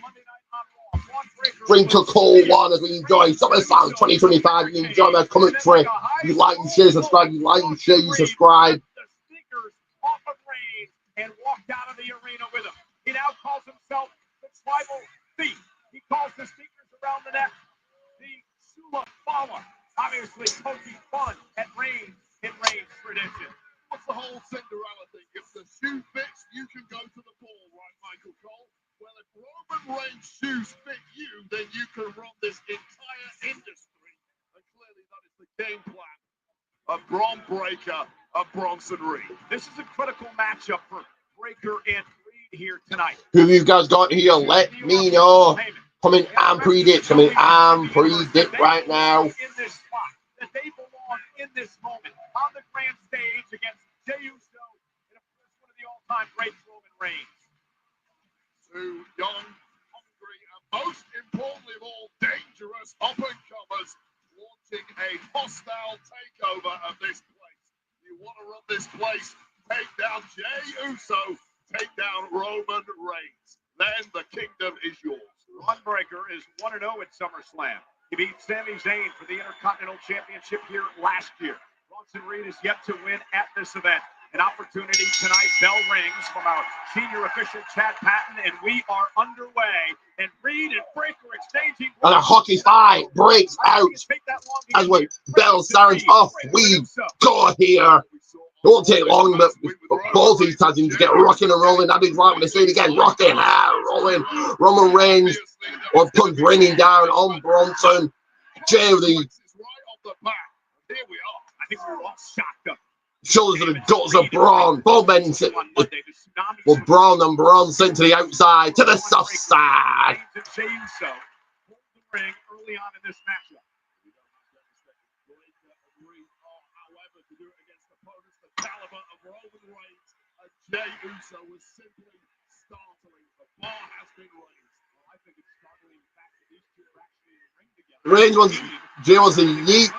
Drink a cold one as we enjoy SummerSlam 2025. You enjoy my commentary. You like, you share, subscribe. You like, you share, you subscribe. The sneakers off of Reigns and walked out of the arena with him. He now calls himself the Tribal Thief. He calls the sneakers around the neck the Sula Fala. Obviously, poking fun at Reigns in Reigns tradition. What's the whole Cinderella thing? If the shoe fits, you can go to the ball, right, Michael Cole? Well, if Roman Reigns' shoes fit you, then you can run this entire industry. And clearly that is the game plan of Bron Breakker of Bronson Reed. This is a critical matchup for Breakker and Reed here tonight. Who you guys got here? Let me know. Comment and predict. Right now. In this spot, that they belong in this moment on the grand stage against Jey Uso and of course one of the all-time greats, Roman Reigns. Two young, hungry, and most importantly of all, dangerous up-and-comers launching a hostile takeover of this place. You want to run this place, take down Jey Uso, take down Roman Reigns. Then the kingdom is yours. Bron Breakker is 1-0 at SummerSlam. He beat Sami Zayn for the Intercontinental Championship here last year. Bronson Reed is yet to win at this event. An opportunity tonight. Bell rings from our senior official, Chad Patton, and we are underway. And Reed and Breakker exchanging. And a hockey fight breaks out as when bell sounds off. We go here. It won't take long, but both these tag teams get rocking and rolling. That is right when they say it again, rocking, rolling. Roman Reigns or punch raining down on Bronson. Jey, Right off the bat. Here we are. A think we were all shocked up. Shoulders to the guts of Braun. Both men well, Braun and Braun sent to the outside, to the soft side. Jey Uso pulled the ring early on in this matchup. However, to do it against opponents the caliber of Roman Reigns, Jey Uso was simply startling. The bar has been raised. Well, I think it's startling the fact that these two are actually in the ring together. Reigns wants, Jey wants to yeet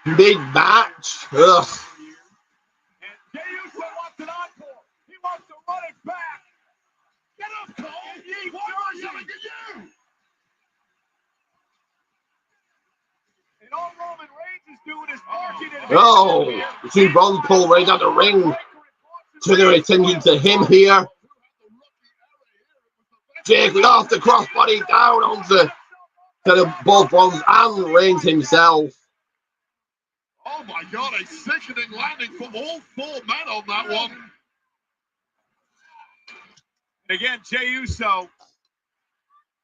mid-match. Ugh. Jey Uso wants an encore. He wants to run it back. Get up, Cole. Why am I yelling at you? And all Roman Reigns is doing is barking at him. Oh, you see Braun pull Reigns out the ring. Turn their attention to him here. Jey with off the crossbody down onto both Braun and Reigns himself. Oh my God, a sickening landing from all four men on that one. And again, Jey Uso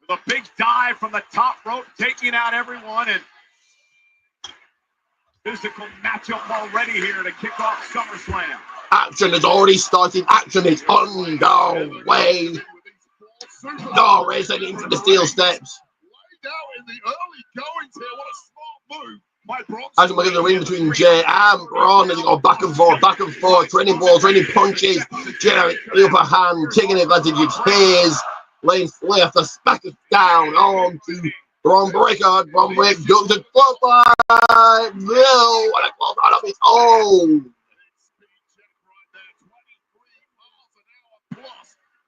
with a big dive from the top rope, taking out everyone, and physical matchup already here to kick off SummerSlam. Action has already started. Action is underway. No, racing into the steel steps. Laid out in the early goings here. What a smart move. As we look at the ring between Jey and Braun, as they go back and forth, training balls, training punches. Jey, the upper hand, taking advantage of his, laying left, the smack it down on to Braun Breaker. Braun Breaker goes to clothesline. No, and a clothesline of his own.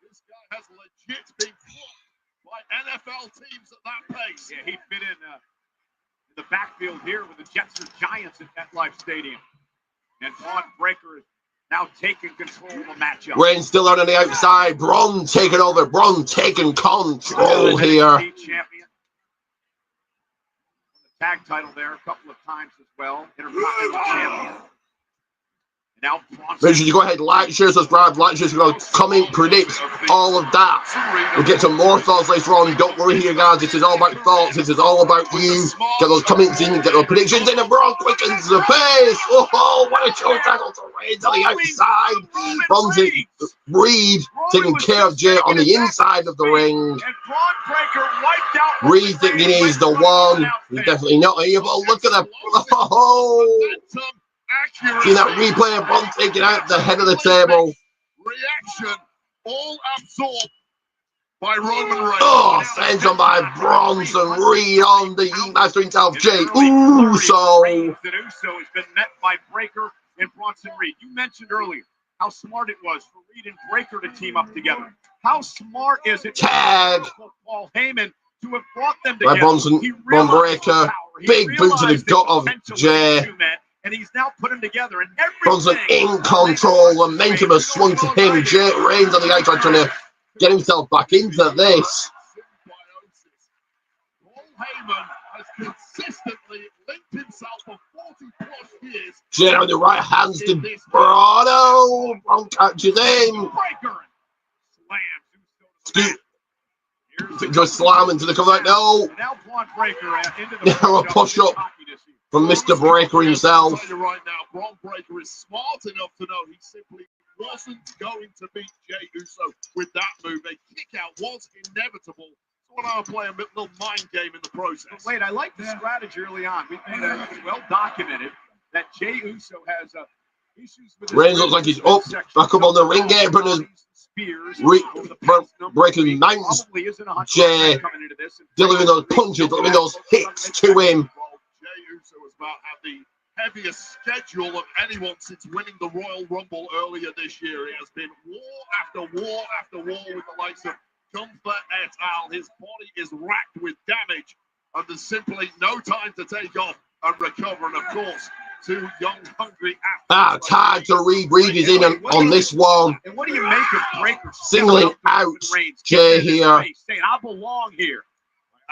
This guy has legit been clocked by NFL teams at that pace. Yeah, he fit in the backfield here with the Jets or Giants at MetLife Stadium. And Braun Breaker is now taking control of the matchup. Reigns still out on the outside. Braun taking over. Braun taking control here. Champion. The tag title there a couple of times as well. Intercontinental champion. Now, make sure you go ahead, like, share, subscribe, like, share, comment, predict all of that. We'll get to more thoughts later on. Don't worry here, guys. This is all about thoughts. This is all about you. Get those comments in, get those predictions in, and Braun quickens the pace. Oh, what a choke tackle to Reigns on the outside. Braun's Reed taking care of Jey on the inside of the ring. Reed thinking he's the one. He's definitely not here, but look at the. Oh. See that replay of Braun taking out the head of the table. Reaction all absorbed by Roman Reigns. Oh, sent on by Bronson Reed on the Master himself, Jey Uso. Uso has been met by Breaker and Bronson Reed. You mentioned earlier how smart it was for Reed and Breaker to team up together. How smart is it Tag for Paul Heyman to have brought them together? By Braun Breaker, big boot to the gut of Jey. And he's now put them together. And Bronson in control. Momentum has swung to him. Jey Reigns on the outside trying to get himself back into this. Paul Heyman has consistently linked himself for 40+ years. Jey on the right hands to Braun. Oh, Braun catches him. Just slam into the cover. No. Now Braun Breaker into the now a push up from Mr. Breaker himself. Right now, Braun Breaker is smart enough to know he simply wasn't going to beat Jey Uso with that move. A kick out was inevitable. So I'll play a little mind game in the process. But wait, I like the strategy early on. We think that it's well documented that Jey Uso has issues with his Reigns looks like he's up, back up on the ring apron. Breaker mounts Jey, delivering those punches, delivering those hits to him. Jey Uso has about had the heaviest schedule of anyone since winning the Royal Rumble earlier this year. It has been war after war after war with the likes of Gunther et al. His body is racked with damage, and there's simply no time to take off and recover. And of course, two young, hungry athletes. Tied to Reed. Reed is in on this one. And what do you make of Breaker singling out Jey here? Saying, I belong here.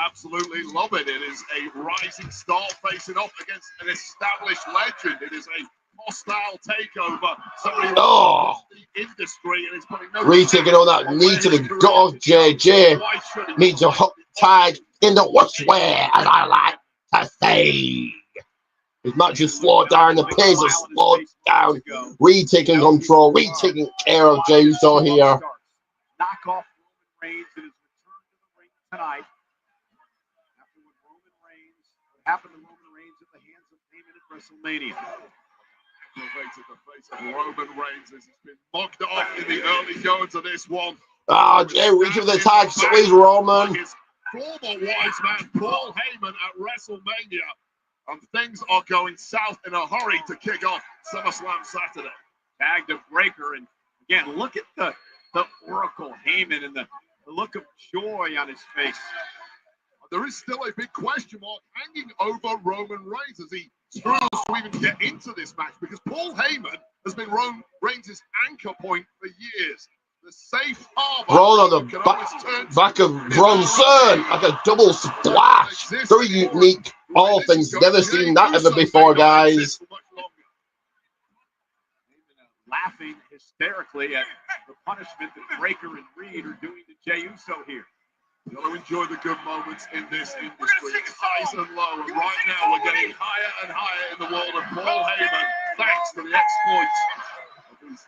Absolutely love it. It is a rising star facing off against an established legend. It is a hostile takeover. Somebody who loves the industry and is putting no. Reed taking on that knee to the gut of Jey. Jey needs a hook tag in the worst way, as I like to say. His match is slowed down. The pace is slowed down. Reed taking control. Reed taking care of Jey Uso here. Knock off Roman Reigns in his return to the ring tonight. After what happened to Roman Reigns at the hands of Heyman at WrestleMania. Elevated the face of Roman Reigns as he's been mocked off in the early goings of this one. Jey reaching for the tag. So is Roman. His former wise man Paul Heyman at WrestleMania. And things are going south in a hurry to kick off SummerSlam Saturday. Tag to Breaker, and again, look at the Oracle Heyman and the look of joy on his face. There is still a big question mark hanging over Roman Reigns as he struggles to even get into this match, because Paul Heyman has been Roman Reigns' anchor point for years. The safe harbor. Roll on the back of Bronson, like a double splash. Very unique offense. Never seen that ever before, guys. Laughing hysterically at the punishment that Breaker and Reed are doing to Jey Uso here. You got to enjoy the good moments in this industry. It's highs and lows, and right now we're getting higher and higher in the world of Paul Heyman, thanks to the exploits of these.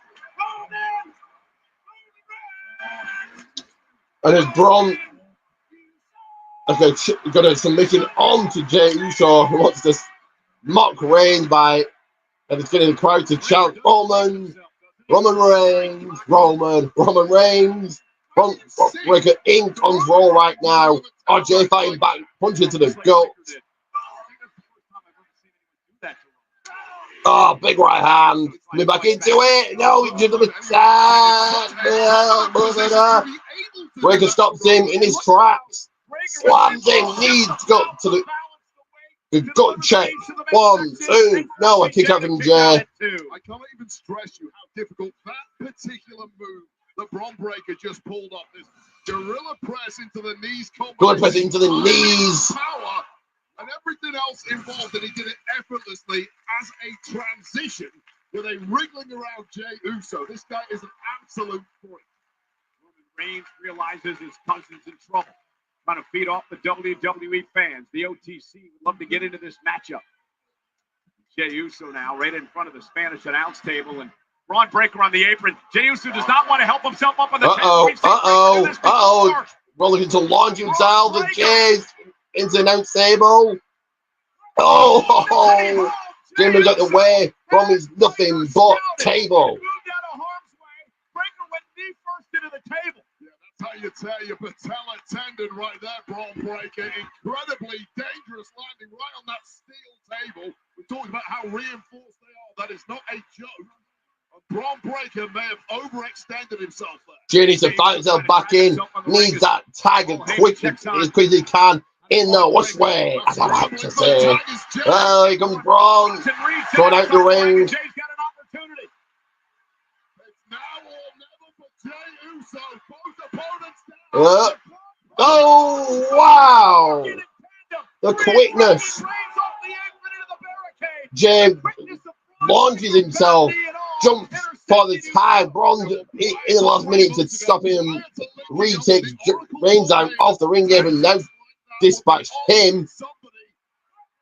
And as Braun got a submission on to Jey Uso, who wants to mock Reigns by, and it's getting the crowd to chant Roman Reigns, Roman Reigns. Breaker in control right now. RJ fighting back, punching to the gut. Oh, big right hand. Coming back into it. No, he just attack. Breaker stops him in his tracks. Slams him. Needs to go to the gut check. 1, 2. No, a kick out from Jey. I can't even stress you how difficult that particular move that Bron Breaker just pulled off. This gorilla press into the knees. Gorilla press into the knees. Power and everything else involved, and he did it effortlessly as a transition with a wriggling around Jey Uso. This guy is an absolute freak. Roman Reigns realizes his cousin's in trouble. Trying to feed off the WWE fans. The OTC would love to get into this matchup. Jey Uso now right in front of the Spanish announce table, and Bron Breaker on the apron. Jey Uso does not want to help himself up on the table. We're looking to launch himself. The Jey's into the announce table. Jey moves out the way. Bron is nothing but table. Breaker went knee first into the table. How you tear your patella tendon right there, Bron Breaker. Incredibly dangerous landing right on that steel table. We talked about how reinforced they are. That is not a joke. Bron Breaker may have overextended himself there. Jey needs to fight himself back in. Needs that tag as quickly as he can. In the worst way, as I like to say. Oh, here comes Bron. Going out the ring. Jey's got an opportunity. It's now or never for Jey Uso. Both opponents down. Oh, wow. The quickness. Jey launches himself, jumps for the tag. Bron in the last minute to stop him. Retakes Reigns out off the ring apron. Now dispatched him.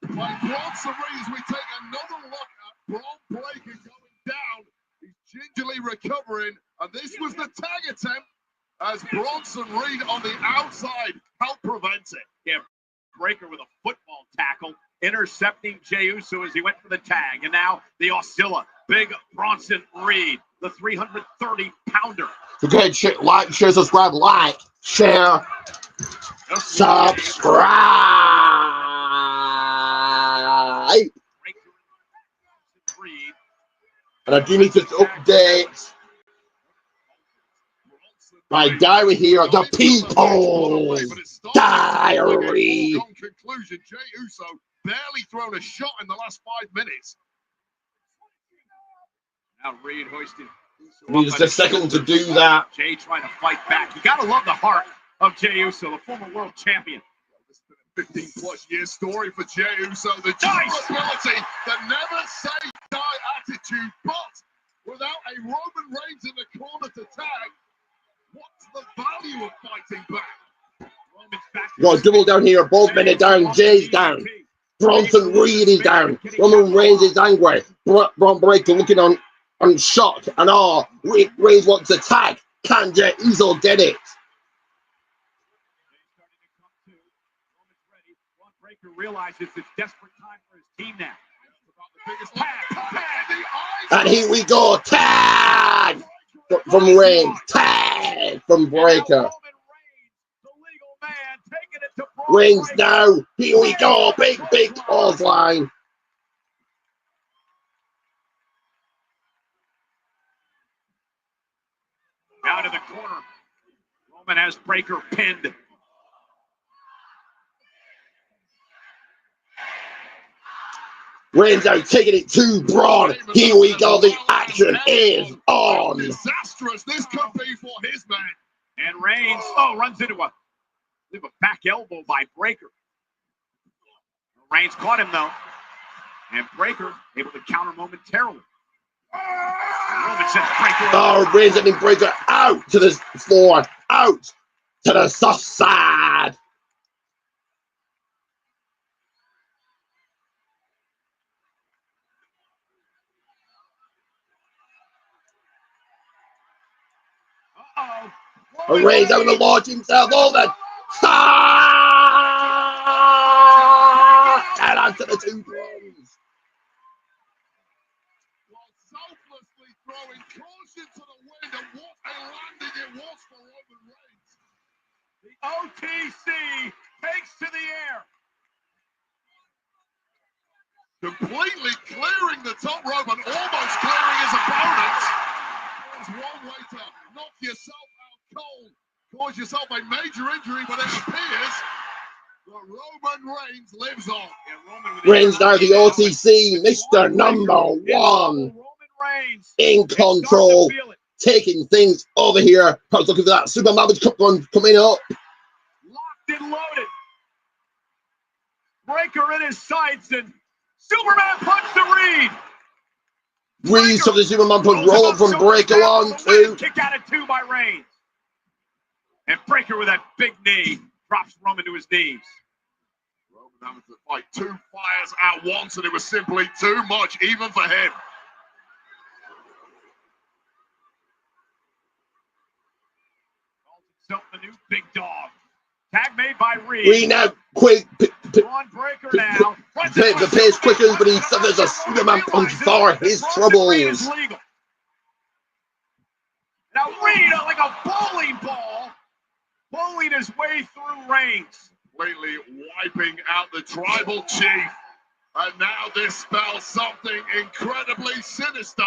By Bronson Reed, we take another look at Bron Breaker going down. He's gingerly recovering, and this was the tag attempt as Bronson Reed on the outside helped prevent it. Yeah, Breaker with a football tackle, intercepting Jey Uso as he went for the tag. And now the Oscilla, big Bronson Reed, the 330-pounder. Forget shit, like, share, subscribe, like, share, subscribe. And I do need to update my diary here, the People's Diary. Conclusion, Jey Uso barely thrown a shot in the last 5 minutes. Now Reed hoisted. Needs a second to do that. Jey trying to fight back. You gotta love the heart of Jey Uso, the former world champion. This has been a 15-plus-year story for Jey Uso. The durability, the never say die attitude, but without a Roman Reigns in the corner to tag, what's the value of fighting back? Well, double down here, both men are down, Jey's down. Bronson Reed is down. Roman Reigns is angry. Braun Breaker looking on shock and awe. Reigns wants to tag. Can Jey Uso get it? Breaker realizes it's desperate time for his team now. And here we go. Tag from Reigns. Tag from Breaker. Reigns now. Here we go. Big clothesline. Down to the corner. Roman has Breaker pinned. Reigns out taking it to Braun. Here we go. The action is on. Disastrous this could be for his man. And Reigns, runs into a back elbow by Breaker. Reigns caught him though. And Breaker able to counter momentarily. Roman sends Breaker. Reigns sending Breaker out to the floor. Out to the soft side. Reigns having to launch himself over. And onto the two throws. Selflessly throwing caution to the wind, and what a landing it was for Roman Reigns. The OTC takes to the air. Completely clearing the top rope and almost clearing his opponent. There's one way to knock yourself out cold, cause yourself a major injury, but it appears that Roman Reigns lives on. Reigns now the OTC, Mr. Number One, in control, taking things over here. Perhaps looking for that Super Marvel Cup one coming up. Locked and loaded. Breaker in his sights, and Superman punch to Reed. Reed from the Superman punch, roll up from Breaker 1, 2. Kick out of 2 by Reigns. And Breaker with that big knee drops Roman to his knees. Roman having to fight 2 fires at once, and it was simply too much, even for him. Calls himself the new big dog. Tag made by Reed. Reed now, quick. On Breaker now. The pace quickens, but he suffers a Superman punch for his troubles. Now Reed, like a bowling ball, bowling his way through Reigns. Completely wiping out the tribal chief. And now this spells something incredibly sinister.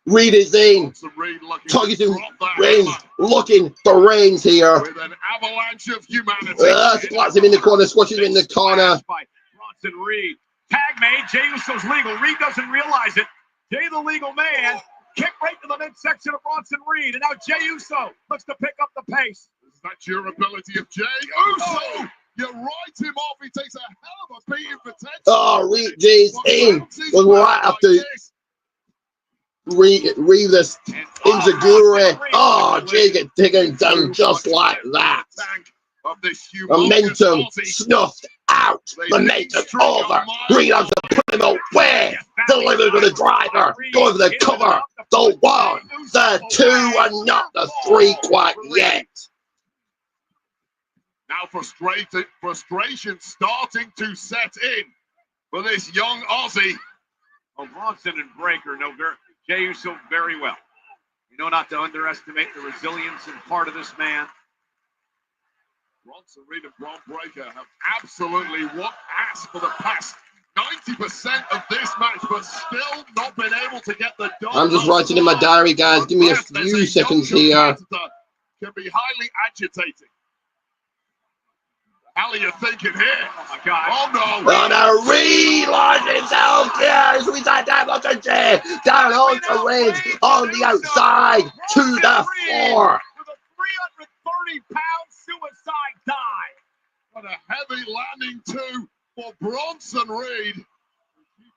Reed is in. Targeting Reigns, looking for Reigns here. With an avalanche of humanity. Splats him in the corner, squashes him in the corner. By Bronson Reed. Tag made, Jey Uso's legal. Reed doesn't realize it. Jey the legal man. Kick right to the midsection of Bronson Reed. And now Jey Uso looks to pick up the pace. Is that durability of Jey Uso? You write him off. He takes a hell of a beating for 10. Reed Jey's in. Was right after Reed this Inzaguri. Jey get taken down just like that. Momentum snuffed out. Momentum over. Reed has to put him away. Delivered with the driver. Going for the cover. The 1, the 2, and not the 3 quite yet. Now frustration starting to set in for this young Aussie. Bronson and Breaker know Jey Uso very well. You know not to underestimate the resilience and part of this man. Bronson Reed and Braun Breaker have absolutely whooped ass for the past 90% of this match, but still not been able to get the done. I'm just writing in my diary, guys. Give me a few seconds here. Can be highly agitating. The hell are you thinking here? Oh my God! Oh no! Oh no! Reed launches himself. Yeah, suicide dive onto Jey. Down onto Reigns on the outside to the floor. With a 330-pound suicide dive. What a heavy landing too for Bronson Reed. Keep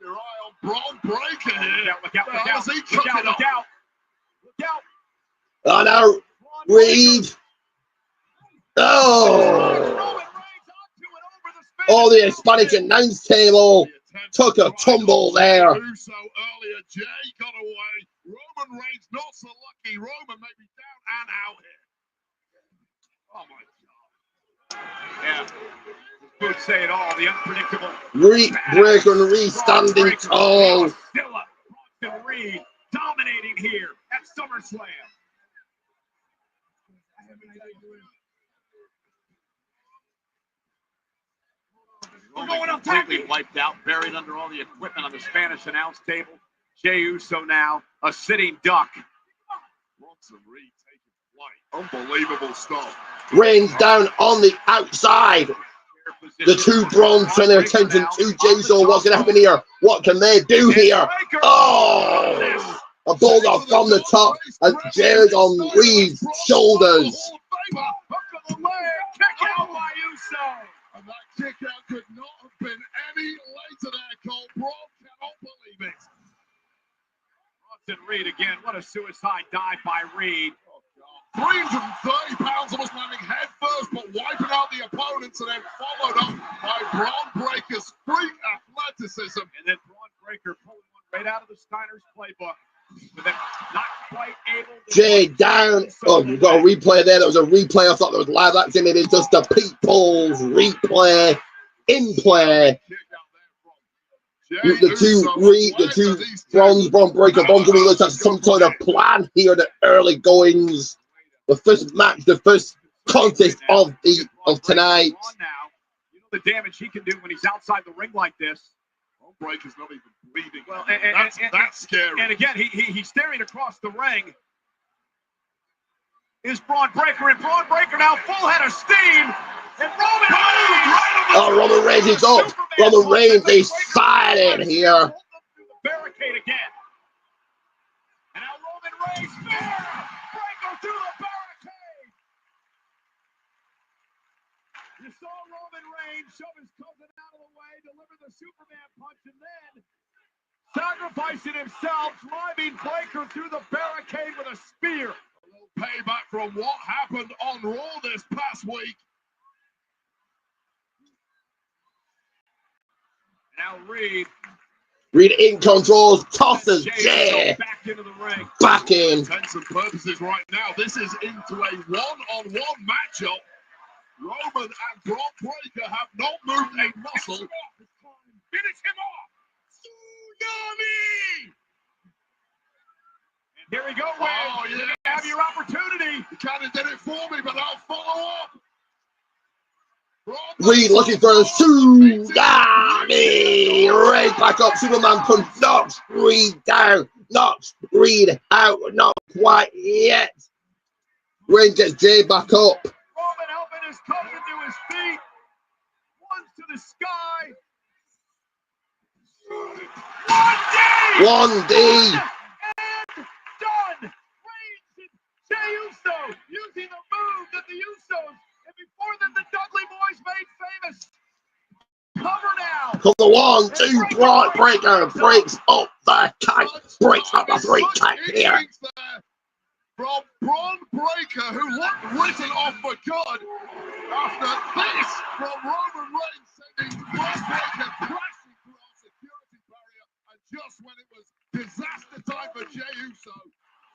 your eye on Braun Breaker here. Look out! As he took it off. Look out! Oh no! Reed. Oh! Oh, the Hispanic announce table took a tumble there. So earlier, Jay got away. Roman Reigns not so lucky. Roman may be down and out here. Oh my God. Yeah. Could say it all. The unpredictable. Reed Breaker and Reed standing tall. Still Reed dominating here at SummerSlam. We're going up completely wiped out, buried under all the equipment on the Spanish announce table. Jey Uso now a sitting duck. Bronson Reed taking flight. Unbelievable stuff. Reigns down on the outside. The two Brawns turn their attention to Jey Uso. What's going to happen here? What can they do here? Oh! A bulldog from the top and Jey's on Reed's shoulders. Kick out by Uso. And that kick out could not have been any later there, Cole. Braun cannot believe it. Bronson Reed again. What a suicide dive by Reed. 330 pounds almost landing head first, but wiping out the opponents and then followed up by Braun Breaker's freak athleticism. And then Braun Breaker pulling one right out of the Steiner's playbook. But then not quite able to Jey down. Oh, you got a replay there. That was a replay. I thought that was live action. It is just a people's replay in play. The two Braun Breaker, Braun looks at some sort of plan here. The early goings, the first match, the first contest of tonight. You know the damage he can do when he's outside the ring like this. Breaker's not even bleeding. Well, that's scary. And again, he's staring across the ring. Is Braun Breaker, and Braun Breaker now full head of steam. And Roman Reigns! Oh, Roman Reigns is up. Roman Reigns is fighting here. Barricade again. And now Roman Reigns, Breaker through the barricade. You saw Roman Reigns shove his cousin out of the way, deliver the Superman punch, and then sacrificing himself, driving Breaker through the barricade with a spear. A little payback from what happened on Raw this past week. Now Reed in control, tosses Jey back into the ring. Back in. Intents and purposes right now. This is into a one-on-one matchup. Roman and Braun Breaker have not moved a muscle. Finish him off. Tsunami. And here we go, Wade. Oh, yeah. You have your opportunity. You kind of did it for me, but I'll follow up. Reed looking for a tsunami. Right back up. Superman punch knocks Reed down. Knocks Reed out. Not quite yet. Reed gets Jey back up. Roman helping his cousin to his feet. One's to the sky. 1D. And done. Reigns and Jey Uso using the move that the Usos and before them the Dudley boys made famous. Cover now. From the 1, 2, Braun Breaker breaks up the count. Breaks up the 3 count here. From Braun Breaker, who looked written off for good after this from Roman Reigns sending Braun Breaker crashing through our security barrier, and just when it was disaster time for Jey Uso,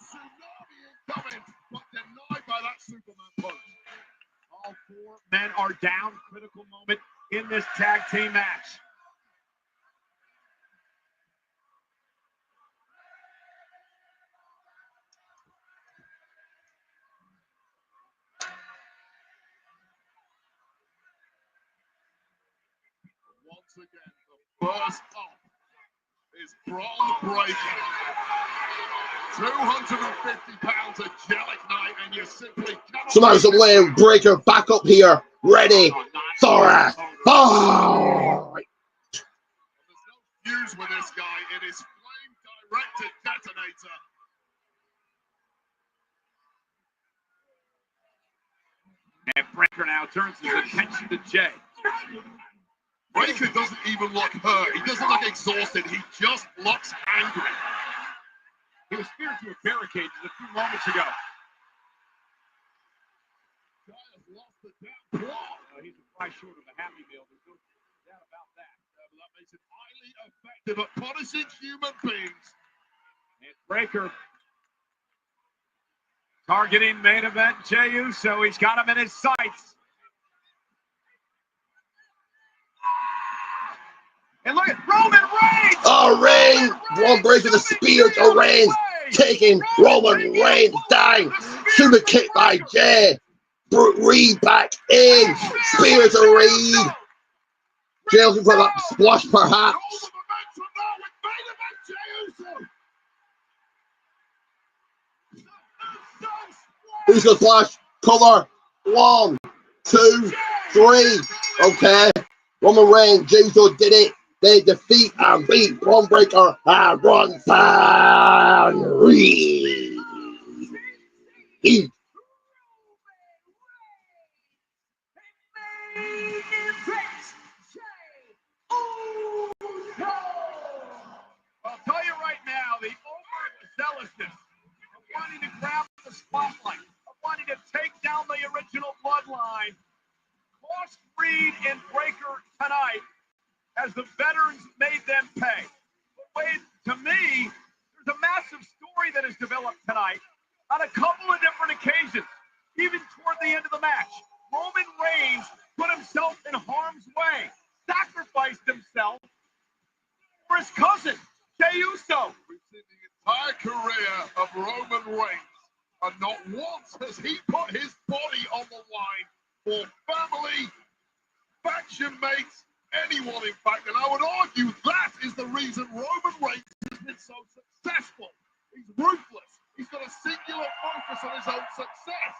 tsunami incoming, but denied by that Superman punch. All 4 men are down. Critical moment in this tag team match. Once again, the first up is Braun Breaker. 250 pounds angelic night, and you simply cannot. SummerSlam Breaker back up here. Ready for a fight. There's no fuse with this guy. It is flame-directed detonator. And Breaker now turns his attention to Jey. Breaker doesn't even look hurt. He doesn't look exhausted. He just looks angry. He was speared through a barricade just a few moments ago. Guy has lost the damn plot. He's a price short of a Happy Meal. There's no doubt about that. That makes it highly effective at punishing human beings. And Breaker targeting main event Jey Uso. He's got him in his sights. And look at Roman Reigns! Oh, Reigns! Braun Breaker the spear to Reigns, taking Roman Reigns down. Super kick by Jey. Reed back in. Spear to Reed. Jey looking for that splash, perhaps. Uso splash. Cover. 1, 2, 3. Okay. Roman Reigns, Jey Uso did it. They defeat and beat Braun Breaker and Bronson Reed. I'll tell you right now, the overzealousness of wanting to grab the spotlight, of wanting to take down the original bloodline, cost Reed and Breaker tonight as the veterans made them pay. But wait, to me, there's a massive story that has developed tonight on a couple of different occasions, even toward the end of the match. Roman Reigns put himself in harm's way, sacrificed himself for his cousin, Jey Uso. We've seen the entire career of Roman Reigns, and not once has he put his body on the line for family, faction mates, anyone, in fact. And I would argue that is the reason Roman Reigns has been so successful. He's ruthless. He's got a singular focus on his own success.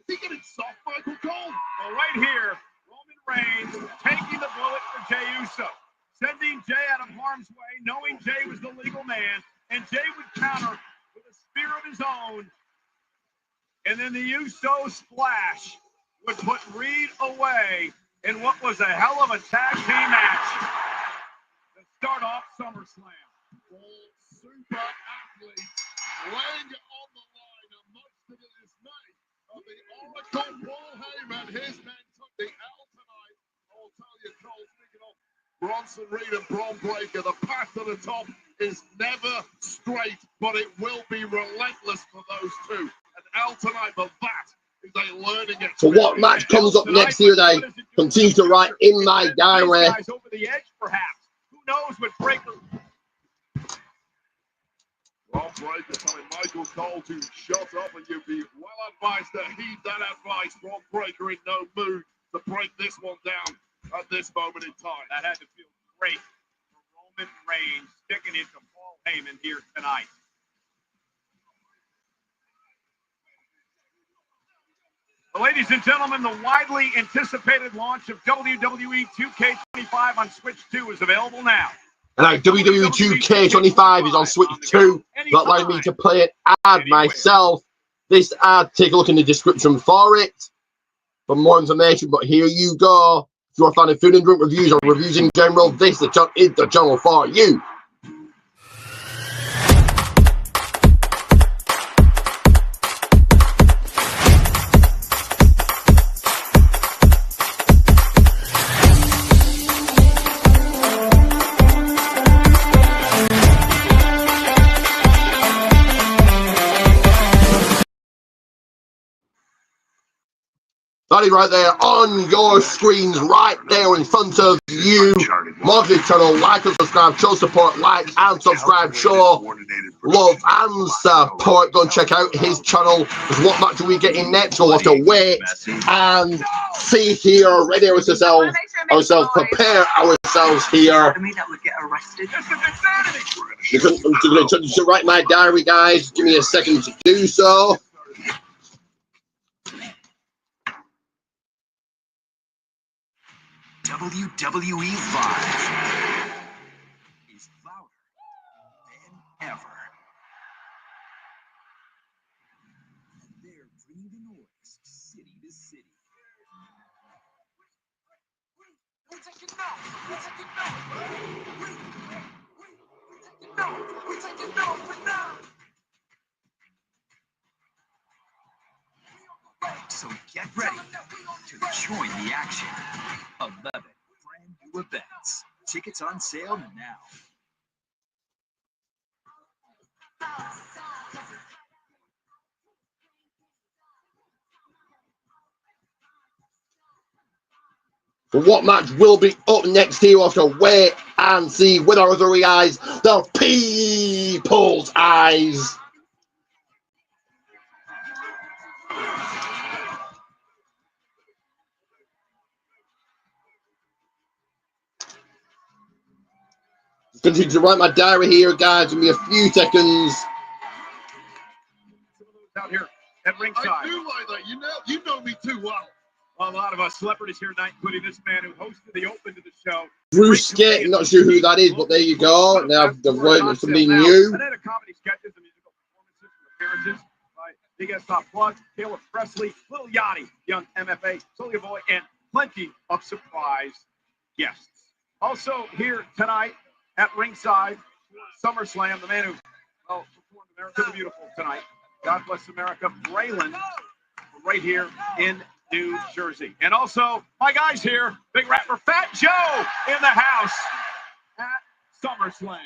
Is he getting soft, Michael Cole? Well, right here, Roman Reigns taking the bullet for Jey Uso, sending Jey out of harm's way, knowing Jey was the legal man, and Jey would counter with a spear of his own, and then the Uso splash would put Reed away in what was a hell of a tag team match to start off SummerSlam. All super athletes laying it on the line, and much to the dismay of the Oracle Paul Heyman, his men took the L tonight. I'll tell you, Cole, speaking of Bronson Reed and Braun Breaker, the path to the top is never straight, but it will be relentless for those two. An L tonight, but that is a learning experience. So what match comes up next year, they continue to write in my diary. Over the edge, perhaps. Who knows what Breaker... Braun Breaker telling Michael Cole to shut up, and you'd be well advised to heed that advice. Braun Breaker in no mood to break this one down at this moment in time. That had to feel great for Roman Reigns sticking it to Paul Heyman here tonight. Well, ladies and gentlemen, the widely anticipated launch of WWE 2K25 on Switch 2 is available now. And now WWE 2K25 is on Switch 2. Not allowing me to play an ad myself. This ad, take a look in the description for it for more information. But here you go. If you're a fan of food and drink reviews or reviews in general, this is the channel for you. That is right there on your screens, right there in front of you. MARKCUS channel, like and subscribe, show support, like and subscribe, show love and support. Go and check out his channel. What match are we getting next? We'll have to wait and see here. Ready ourselves, prepare ourselves here. You can write my diary, guys. Give me a second to do so. WWE Live is louder than ever. They're bringing the noise city to city. We're taking now. So get ready to join the action. 11 brand events. Tickets on sale now. But what match will be up next here? We'll have to wait and see with our other eyes, the people's eyes. Continue to write my diary here, guys. Give me a few seconds. Out here at ringside. I do like that. You know me too well. Well, a lot of us celebrities here tonight, including this man who hosted the open to the show. Bruce Skate, not sure who that is, but there you go. Now they've worked with somebody new. And then a comedy sketches and musical performances and appearances by Big S Top Plug, Caleb Presley, Lil Yachty, Young MFA, Soulja Boy, and plenty of surprise guests. Also here tonight at ringside, SummerSlam, the man who performed America the Beautiful tonight. God bless America, Braylon, right here in New Jersey. And also, my guys here, big rapper Fat Joe in the house at SummerSlam.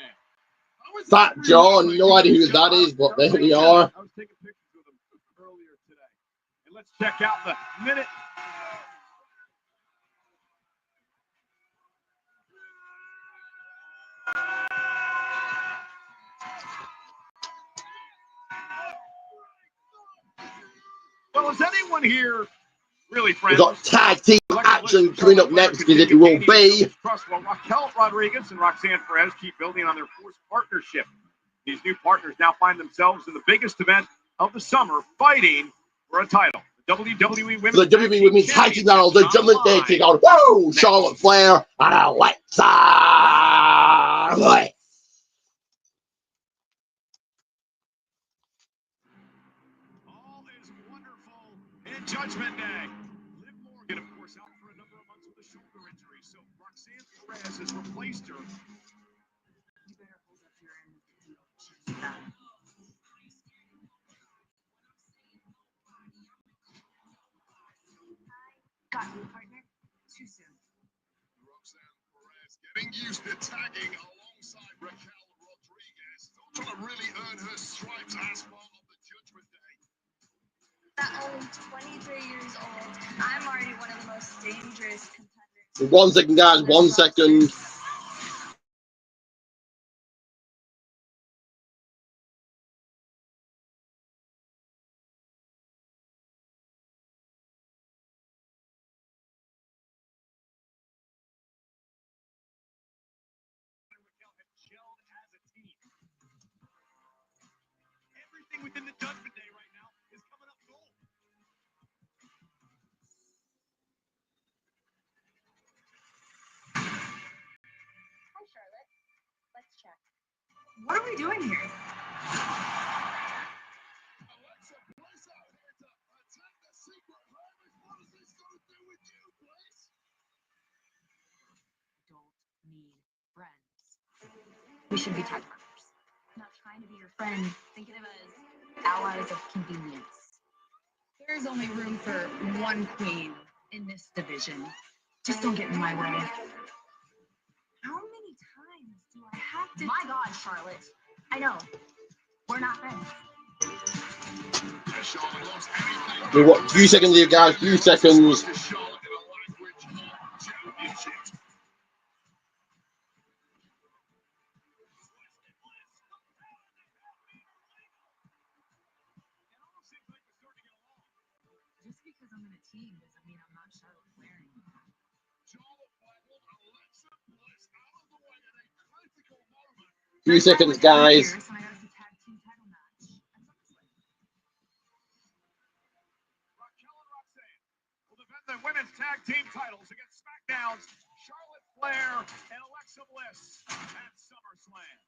Fat Joe, no idea who that is, but there we are. I was taking pictures with him earlier today. And let's check out the minute. Well, is anyone here really friends? We've got tag team action coming up next, because it will be. Well, Raquel Rodriguez and Roxanne Perez keep building on their forced partnership. These new partners now find themselves in the biggest event of the summer, fighting for a title. The WWE Women's The WWE Women's Tag Team Battle, the Judgment Day take on, whoa, Charlotte Flair and Alexa Bliss. All is wonderful in Judgment Day. Liv Morgan, of course, out for a number of months with a shoulder injury, so Roxanne Perez has replaced her. You better hold up your end of the deal. She's done. Got you, partner. Too soon. Roxanne Perez getting used to tagging alongside Raquel Rodriguez. Still trying to really earn her stripes as part of the Judgment Day. At only 23 years old, I'm already one of the most dangerous competitors. 1 second, guys, 1 second. Everything within the Judgment Day right now is coming up gold. Hi, Charlotte. Let's check. What are we doing here? Alexa Bliss out here to attack the secret harvest. What is this going to do with you, Bliss? Don't need friends. We should be tag partners. I'm not trying to be your friend. Think of it as allies of convenience. There's only room for one queen in this division. Just don't get in my way. How many times do I have to? My God, Charlotte. I know. We're not friends. Charlotte lost anything. We what? Few seconds here, guys. Few seconds. To Charlotte in a language of championships. Just because I'm in a team doesn't mean I'm not Charlotte Flair anymore. Charlotte battled Alexa Bliss out of the way at a critical moment. Few seconds, guys. So I got a tag team title match. Raquel and Roxanne will defend the women's tag team titles against SmackDown's Charlotte Flair and Alexa Bliss at SummerSlam.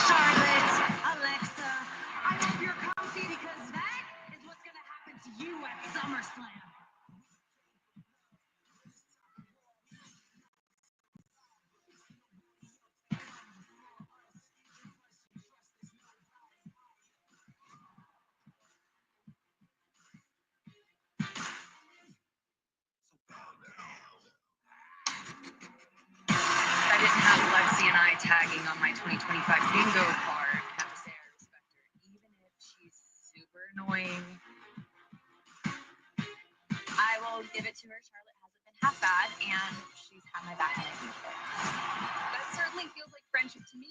Charlotte, Alexa, I hope you're comfy because that is what's going to happen to you at SummerSlam. tagging on my 2025 bingo card. I have to say I respect her, even if she's super annoying. I will give it to her. Charlotte hasn't been half bad, and she's had my back in it before. That certainly feels like friendship to me.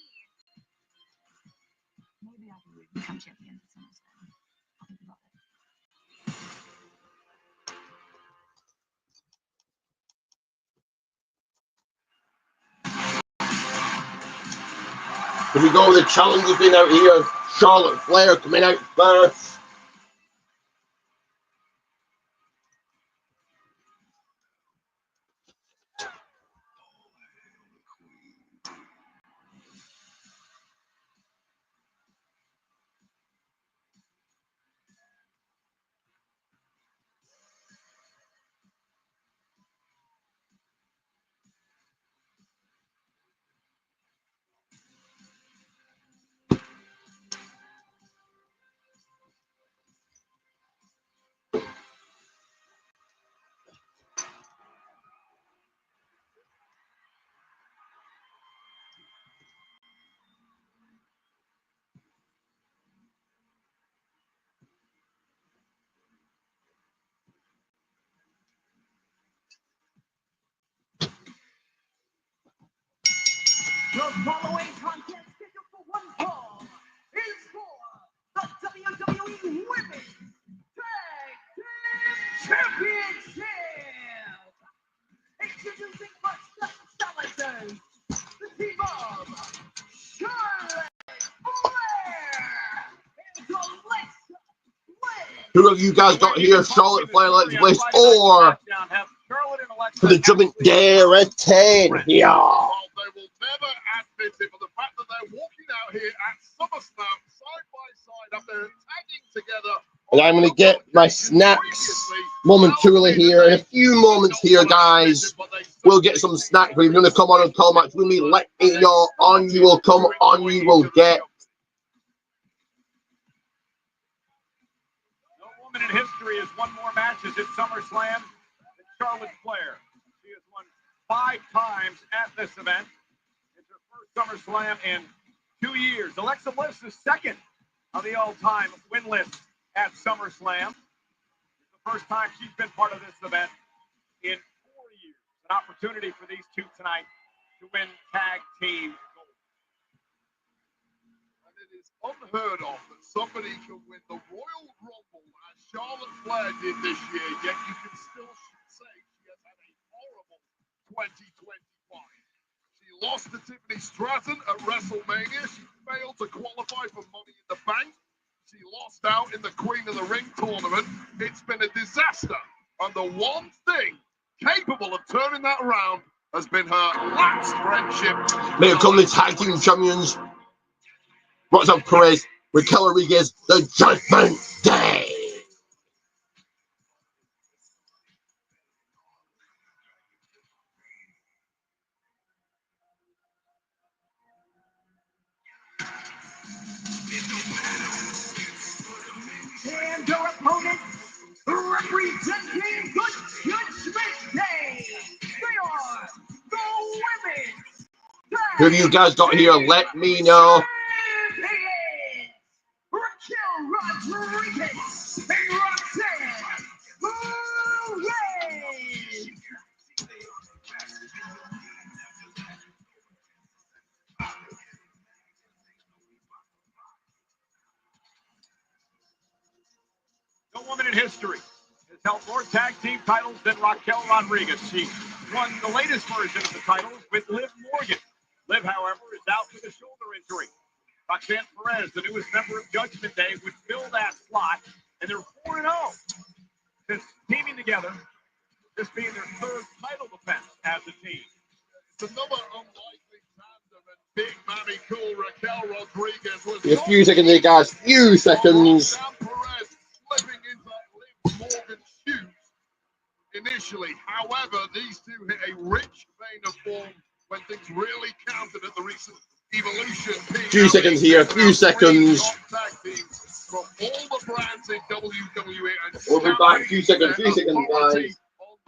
Maybe I can become champion at SummerSlam. I'll think about it. Here we go. The challenge has been out here. Charlotte Flair coming out first. The following contest scheduled for one fall is for the WWE Women's Tag Team Championship. Introducing first Summerslam, the team of Charlotte Flair and Alexa Bliss. Who have you guys got here? Charlotte Flair, Alexa Bliss, or for the Judgment Day retain here? They will never admit it, but the fact that they're walking out here at SummerSlam side by side after tagging together. And I'm going to get my snacks momentarily here. In a few moments here, guys, we'll get some snacks. We're going to come on and call match with me. Let me know. On you will come, on you will get. No woman in history has won more matches at SummerSlam than Charlotte Flair. She has won 5 times at this event. It's her first SummerSlam in 2 years. Alexa Bliss is second on the all-time win list at SummerSlam. It's the first time she's been part of this event in 4 years. An opportunity for these two tonight to win tag team gold. And it is unheard of that somebody can win the Royal Rumble as Charlotte Flair did this year, yet you can still say she has had a horrible 2025. She lost to Tiffany Stratton at WrestleMania. She failed to qualify for Money in the Bank. She lost out in the Queen of the Ring tournament. It's been a disaster. And the one thing capable of turning that around has been her last friendship. May it come the tag team champions. What's up, Perez? Raquel Rodriguez, the Judgment Day. And your opponent, representing the Judgment Day, they are the Women's Who have you guys got here? Let me know. Champions, Raquel Rodriguez and Roxanne Perez. No woman in history has held more tag team titles than Raquel Rodriguez. She won the latest version of the titles with Liv Morgan. Liv, however, is out with a shoulder injury. Roxanne Perez, the newest member of Judgment Day, would fill that slot, and they're 4-0 since teaming together, this being their third title defense as a team. It's another unlikely tandem, and big Mammy Cool Raquel Rodriguez was A few seconds here, guys. Few seconds. Roxanne Perez slipping into Liv Morgan's shoes initially. However, these two hit a rich vein of form when things really counted at the recent Evolution. Few seconds here. Few seconds. Tag teams from all the brands in WWE. And We'll be back. Few seconds, guys.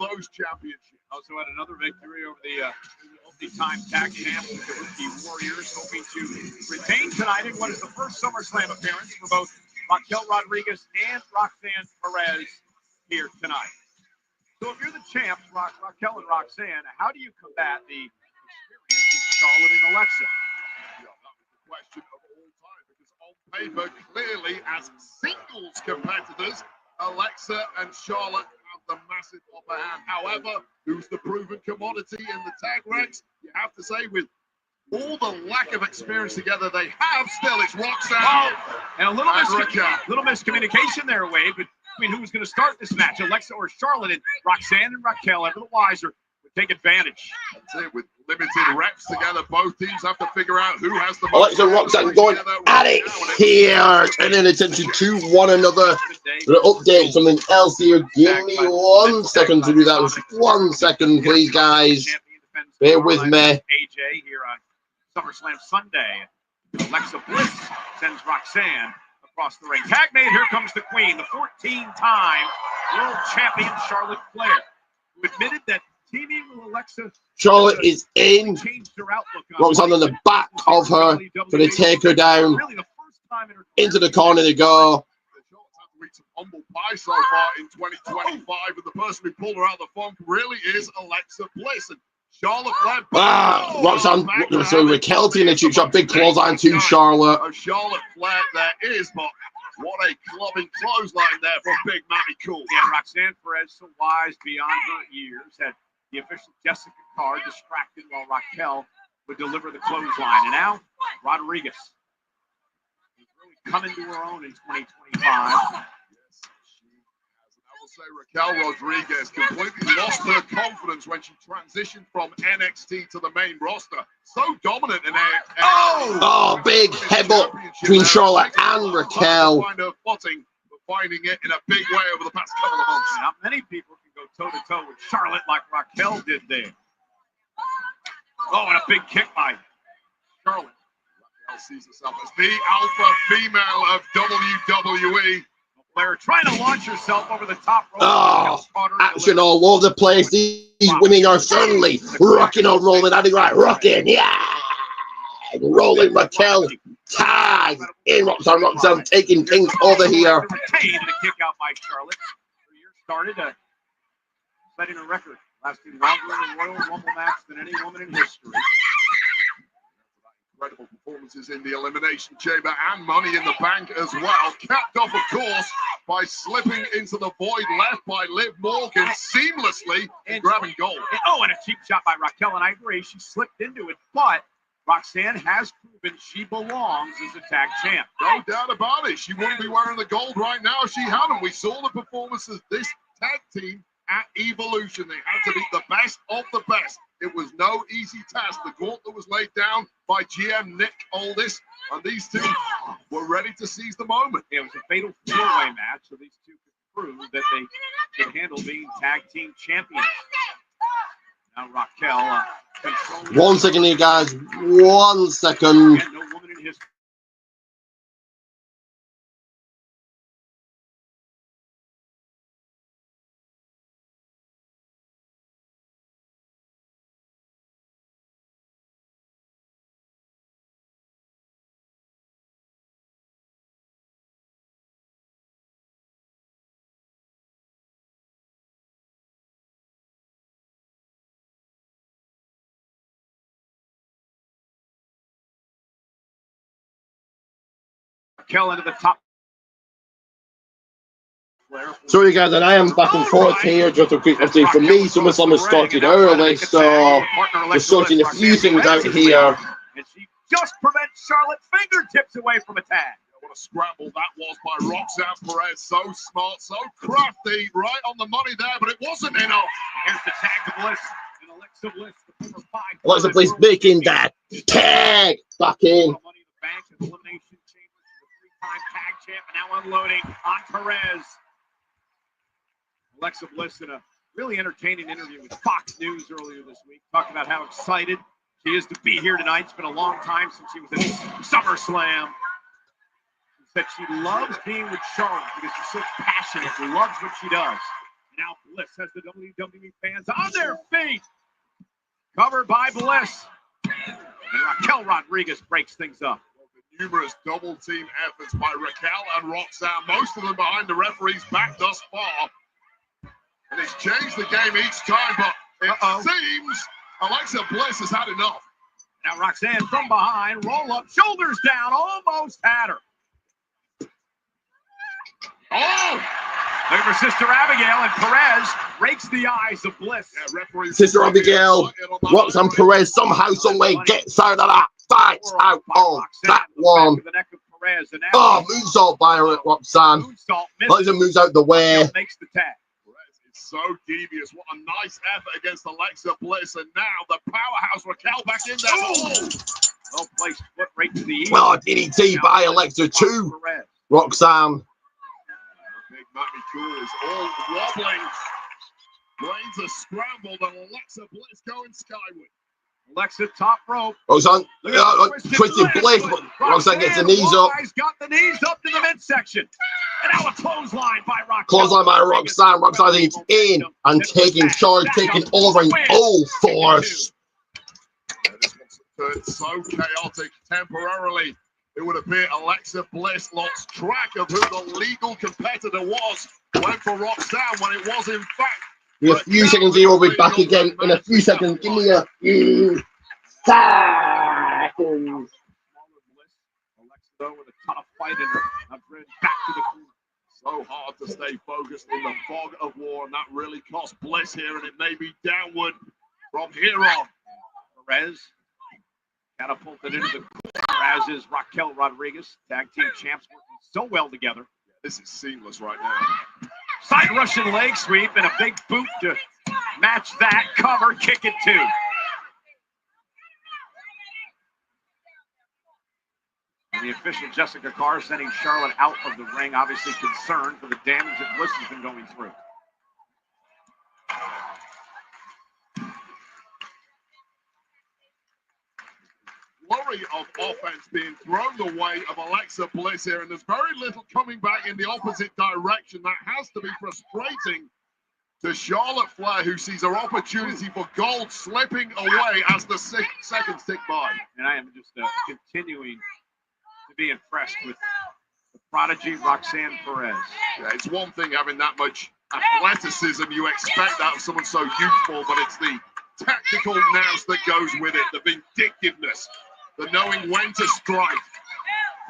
on those championships. Also had another victory over the multi-time tag champs, the Rookie Warriors, hoping to retain tonight in what is the first SummerSlam appearance for both Raquel Rodriguez and Roxanne Perez here tonight. So if you're the champs, Raquel and Roxanne, how do you combat the experience of Charlotte and Alexa? Yeah, that was the question of all time, because on paper, clearly, as singles competitors, Alexa and Charlotte have the massive upper hand. However, who's the proven commodity in the tag ranks? You have to say, with all the lack of experience together they have, still it's Roxanne and a little miscommunication there, Wade, between who was going to start this match, Alexa or Charlotte, and Roxanne and Raquel, ever the wiser, would take advantage. That's it. With limited reps together, both teams have to figure out who has the Alexa and Roxanne going at it here, turning attention to one another. To update something else here. Give me 1 second to do that. Just 1 second, please, guys. Bear with me. AJ here on SummerSlam Sunday. Alexa Bliss sends Roxanne across the ring. Tag made. Here comes the Queen, the 14-time world champion Charlotte Flair, who admitted that teaming with Alexa. Charlotte is in. Roxanne on the back of her, going to take her down. Into the corner they go. Some humble pie so far in 2025, and the person who pulled her out of the funk really is Alexa Bliss. And Charlotte Flair. Roxanne, so Raquel in a cheap shot, big clothesline to Charlotte. Charlotte Flair there is, but what a clubbing clothesline there from Big Matty Cool. Yeah, Roxanne Perez, so wise beyond her years, had the official Jessica Carr distracted while Raquel would deliver the clothesline. And now, Rodriguez is really coming to her own in 2025. Say Raquel Rodriguez completely lost her confidence when she transitioned from NXT to the main roster. So dominant in NXT. Oh, big headbutt between Charlotte and Raquel. Find her footing, but finding it in a big way over the past couple of months. Not many people can go toe-to-toe with Charlotte like Raquel did there. Oh, and a big kick by Charlotte. Raquel sees herself as the alpha female of WWE. Flair trying to launch herself over the top rope. Oh, action all over the place. These women are certainly rocking on rolling. I think right, rocking, yeah. Rolling Raquel. Tag in Roxanne taking things over here. Retained and a kick out by Charlotte. Her year started setting a record, lasting longer in a Royal Rumble match than any woman in history. Incredible performances in the Elimination Chamber and Money in the Bank as well. Capped off, of course, by slipping into the void left by Liv Morgan seamlessly and grabbing gold. And a cheap shot by Raquel, and I agree, she slipped into it, but Roxanne has proven she belongs as a tag champ. No doubt about it. She wouldn't be wearing the gold right now if she hadn't. We saw the performances this tag team at Evolution. They had to be the best of the best. It was no easy task. The gauntlet was laid down by GM Nick Aldis, and these two were ready to seize the moment. It was a fatal four-way match, so these two could prove that they can handle being tag team champions. Now Raquel controlling. 1 second here, guys. 1 second. No woman in history. Raquel into the top. Sorry guys, and I am back and forth here. Just a quick update from me. SummerSlam has started early, so just sorting a few things out here. And she just prevents Charlotte fingertips away from a tag. What a scramble that was by Roxanne Perez. So smart, so crafty, right on the money there, but it wasn't enough. Here's the tag to Bliss. And Alexa Bliss, the former five. Alexa Bliss making that tag back in. Money in the Bank, Elimination Chamber, the three-time tag champ, and now unloading on Perez. Alexa Bliss in a really entertaining interview with Fox News earlier this week, talking about how excited she is to be here tonight. It's been a long time since she was at SummerSlam. She said she loves being with Charlotte because she's so passionate, loves what she does. Now Bliss has the WWE fans on their feet. Covered by Bliss. And Raquel Rodriguez breaks things up. Numerous double team efforts by Raquel and Roxanne, most of them behind the referee's back thus far. And it's changed the game each time, but it seems Alexa Bliss has had enough. Now Roxanne from behind, roll up, shoulders down, almost had her. Oh! Look at her sister Abigail, and Perez rakes the eyes of Bliss. Yeah, referee Sister Abigail, Roxanne Perez somehow, someway gets out of that fight, out of that one. Oh, moonsault by Roxanne. Roxanne moves out the way. Makes the tag. It's so devious. What a nice effort against Alexa Bliss. And now the powerhouse Raquel back in there. Oh! Well placed foot right to the ear. Well, DDT by Alexa too. Roxanne. Big Matty Cool is all wobbling. Brains are scrambled and Alexa Bliss going skyward. Alexa top rope. Roxanne twisted Bliss, but Roxanne gets the knees up. Got the knees up to the midsection. And now a clothesline by Roxanne. Clothesline by Roxanne. Roxanne is in and taking charge, taking over in full force. This one's turned so chaotic temporarily. It would appear Alexa Bliss lost track of who the legal competitor was. Went for Roxanne when it was in fact. In a few seconds, he will be back again. In a few seconds, give me a few seconds. Alexa, though, with a ton of fight in her. Back to the corner. So hard to stay focused in the fog of war, and that really cost Bliss here, and it may be downward from here on. Perez catapulted into the corner, as is Raquel Rodriguez. Tag team champs working so well together. Yeah, this is seamless right now. Side Russian leg sweep and a big boot to match that. Cover, kick it too. And the official Jessica Carr sending Charlotte out of the ring, obviously concerned for the damage that Bliss has been going through. Flurry of offense being thrown the way of Alexa Bliss here, and there's very little coming back in the opposite direction. That has to be frustrating to Charlotte Flair, who sees her opportunity for gold slipping away as the seconds tick by. And I am just continuing to be impressed with the prodigy Roxanne Perez. Yeah, it's one thing having that much athleticism. You expect that of someone so youthful, but it's the tactical nous that goes with it, the vindictiveness, the knowing when to strike.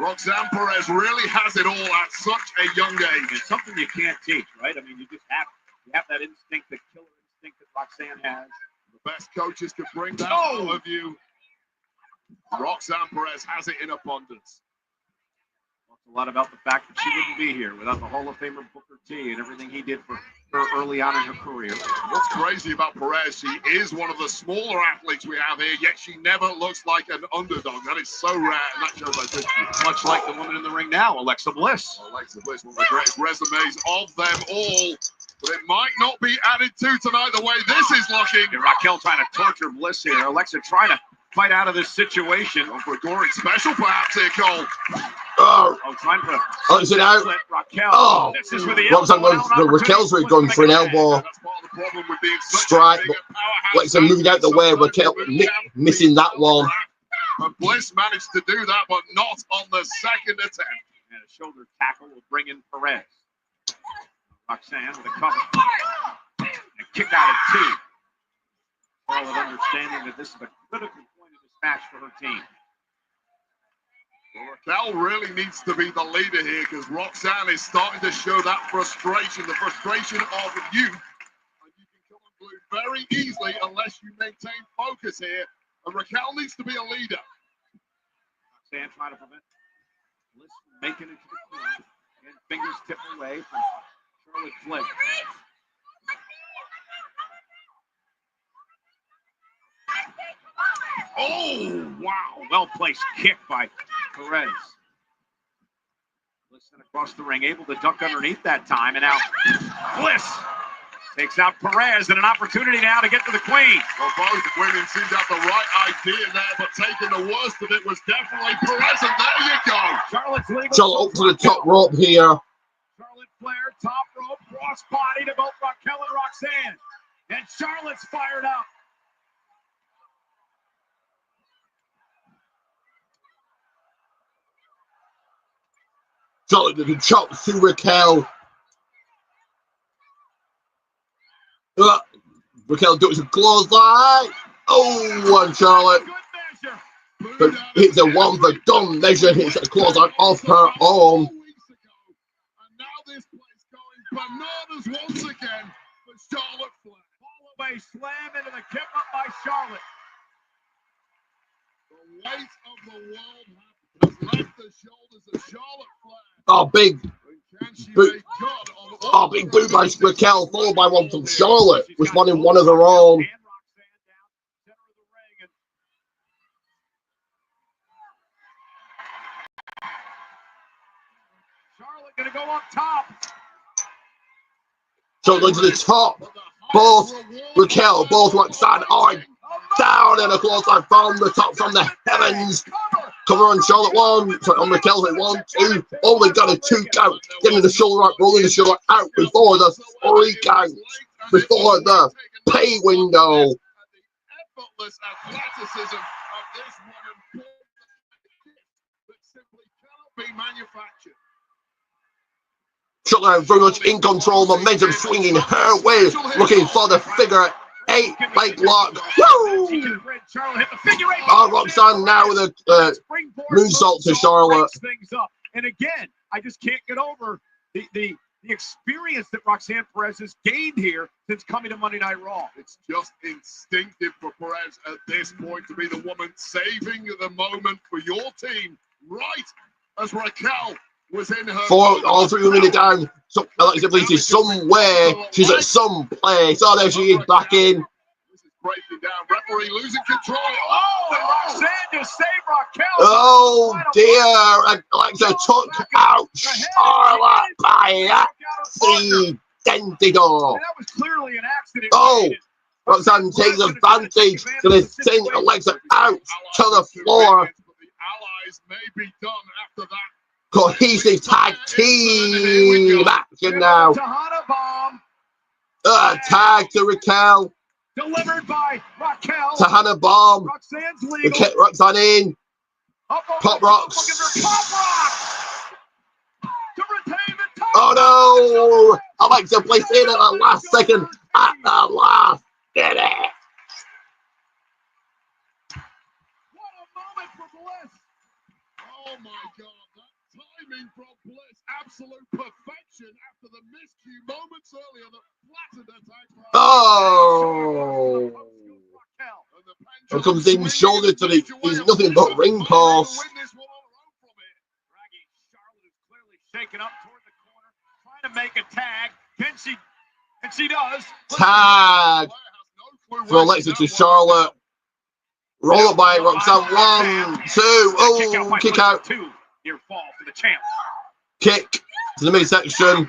Roxanne Perez really has it all at such a young age. It's something you can't teach, right? I mean, you just have that instinct, the killer instinct that Roxanne has. The best coaches can bring that out of you. Roxanne Perez has it in abundance. Talks a lot about the fact that she wouldn't be here without the Hall of Famer Booker T and everything he did for her early on in her career. What's crazy about Perez, she is one of the smaller athletes we have here, yet she never looks like an underdog. That is so rare, and that shows like this. Much like the woman in the ring now, Alexa Bliss. Alexa Bliss, one of the greatest resumes of them all. But it might not be added to tonight the way this is looking. And Raquel trying to torture Bliss here. Alexa trying to fight out of this situation. For a Goring special, perhaps here, Cole. Trying to Alexa now. Raquel. This is where the Raquel's going for an elbow. That's part of the problem with being such Strike, a big powerhouse. Alexa moving out the way. Raquel missing that one. And Bliss managed to do that, but not on the second attempt. And a shoulder tackle will bring in Perez. Roxanne with a cover. And kick out at two. Charlotte understanding that this is a critical point of this match for her team. Well, Raquel really needs to be the leader here because Roxanne is starting to show that frustration, the frustration of youth. And you can come unglued very easily unless you maintain focus here. And Raquel needs to be a leader. Roxanne trying to prevent Bliss from making it to the corner. And fingers tip away from Charlotte Flair. Oh, wow. Well-placed kick by Perez. Bliss sent across the ring, able to duck underneath that time. And now Bliss takes out Perez and an opportunity now to get to the queen. Well, both women seem to have the right idea there, but taking the worst of it was definitely Perez. And there you go. Charlotte's legal. Charlotte up to the top rope here. Charlotte Flair, top rope, cross body to both Raquel and Roxanne. And Charlotte's fired up. Charlotte did a chop to Raquel. Raquel does a clothesline. Oh, and Charlotte hits a one for done measure, hits a clothesline off her arm. And now this place going bananas once again for Charlotte Flair. Wwe slam into the kick up by Charlotte. The weight of the world has left the shoulders of Charlotte Flair. Oh, big Can she boot. make good on Oh, big boot by Raquel, followed by one from Charlotte, responding one of her own. Charlotte gonna go up top. Charlotte to the top. Both Raquel, both Roxanne are down in a clothesline from the top, from the heavens. Cover on Charlotte one, sorry, on Raquel's at 1, 2. Only got a 2 count. Getting the shoulder up, rolling the shoulder out before the 3 count. Before the pay window. effortless athleticism of this woman that simply cannot be manufactured. Charlotte very much in control, momentum swinging her way, looking for the figure 8 leg lock. Woo! Oh, Roxanne now with a moonsault to Charlotte. And again, I just can't get over the experience that Roxanne Perez has gained here since coming to Monday Night Raw. It's just instinctive for Perez at this point to be the woman saving the moment for your team, right as Raquel was in her. All 3 women are down. So Alexa Bliss is somewhere. She's at some place. Oh, there she is back in. This is breaking down. Referee losing control. Oh, and Roxanne just saved Raquel. Oh dear. Alexa took out Charlotte by accident. That was clearly an accident. Oh, Roxanne takes advantage. Gonna send Alexa out to the floor. The allies may be done after that. Cohesive tag team action now. Tag to Raquel. Delivered by Raquel. Tahana bomb. Roxanne's legal. Roxanne in. Pop rocks. To retain the title. Oh no! Alexa Bliss in at the last second. At the last minute. What a moment for Bliss. Oh my God. Timing from Bliss, absolute perfection after the miscue moments earlier that flattened attack. Oh! Here comes in shoulder to the. He's nothing but ring post. Charlotte is clearly shaken up toward the corner, trying to make a tag. Can she? And she does. Tag for Alexa to Charlotte. Roll up by Roxanne. 1, 2. Oh, kick out. Near fall for the champ. Kick to the midsection.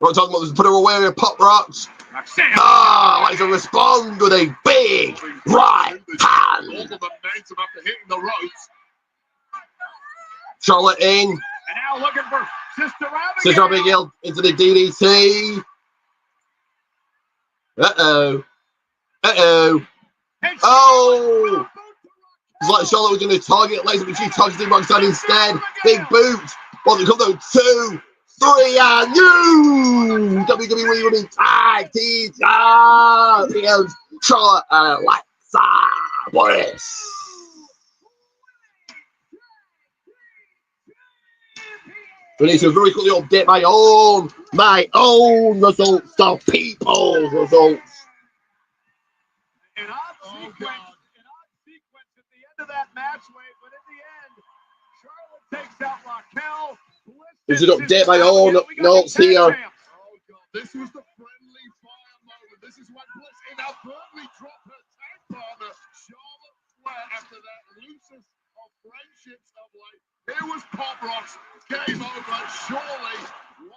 Roxanne wants to put her away with pop rocks. Alexa respond with a big right hand. All the momentum after hitting the ropes. Charlotte in. And now looking for Sister Abigail. Sister Abigail into the DDT. Uh-oh. Uh-oh. Oh! It's like Charlotte was going to target Alexa, but she targeted Roxanne instead. Big boot. Well, they come though 2, 3, and new WWE Women's Tag Team Champions, Charlotte and Alexa Bliss. We need to very quickly update my own results, the people's results. An odd sequence at the end of that match wave, but in the end, Charlotte takes out Raquel. We should update my own notes here. Oh God, this was the friendly fire moment. This is when Bliss inadvertently dropped her tag partner, Charlotte Flair, after that loosest of friendships of late. Here was Pop Rocks. Game over. Surely 1,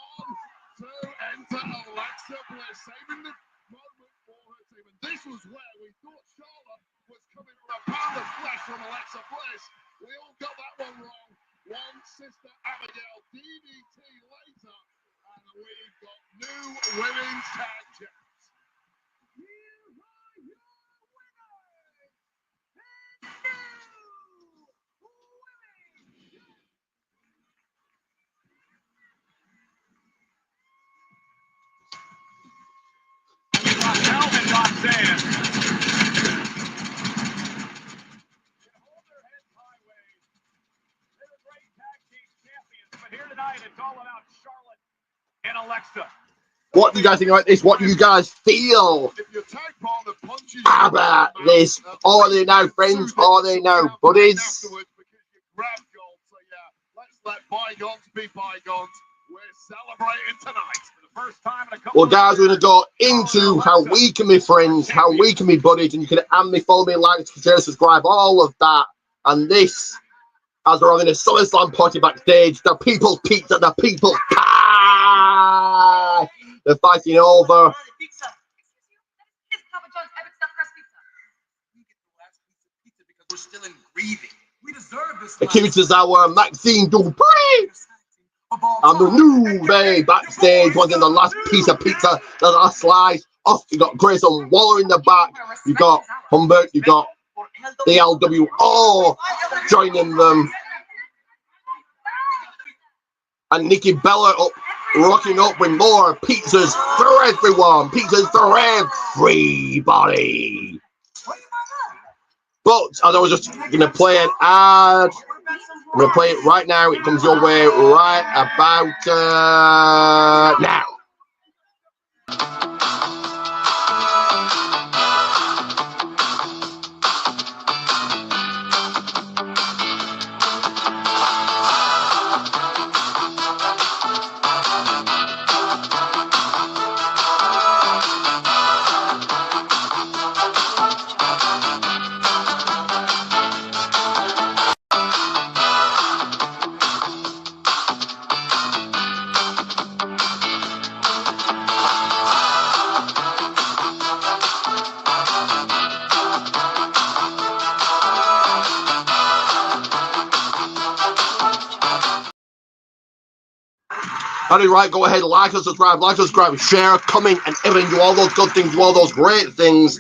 2, enter Alexa Bliss, saving the moment for her team. And this was where we thought Charlotte was coming for a pound of flesh from Alexa Bliss. We all got that one wrong. One Sister Abigail DDT later, and we've got new women's tag champs. Here are your winners, and new women's sand. They're great tag team champions, but here tonight it's all about Charlotte and Alexa. What do you guys think about this? What do you guys feel about this? Are they now friends? Are they now buddies? Let's let bygones be bygones. We're celebrating tonight for the first time in a couple. Well, guys, we're going to go into how we can be friends, how we can be buddies, and you can add me, follow me, like, share, subscribe, all of that. And this, as we're having a SummerSlam party backstage, the people's pizza, the people's pie. They're fighting over. We're still in grieving. We deserve this. Akira Tozawa, Maxine Dupree, and the new Bay backstage wanting the last piece of pizza, the last slice. Off, you got Grayson Waller in the back. You got Humbert. You got the LWO joining them, and Nikki Bella up, rocking up with more pizzas for everyone. Pizzas for everybody. But as I was just going to play an ad, I'm going to play it right now. It comes your way right about now. All right, go ahead, like and subscribe, share, comment, and everything. Do all those good things, do all those great things.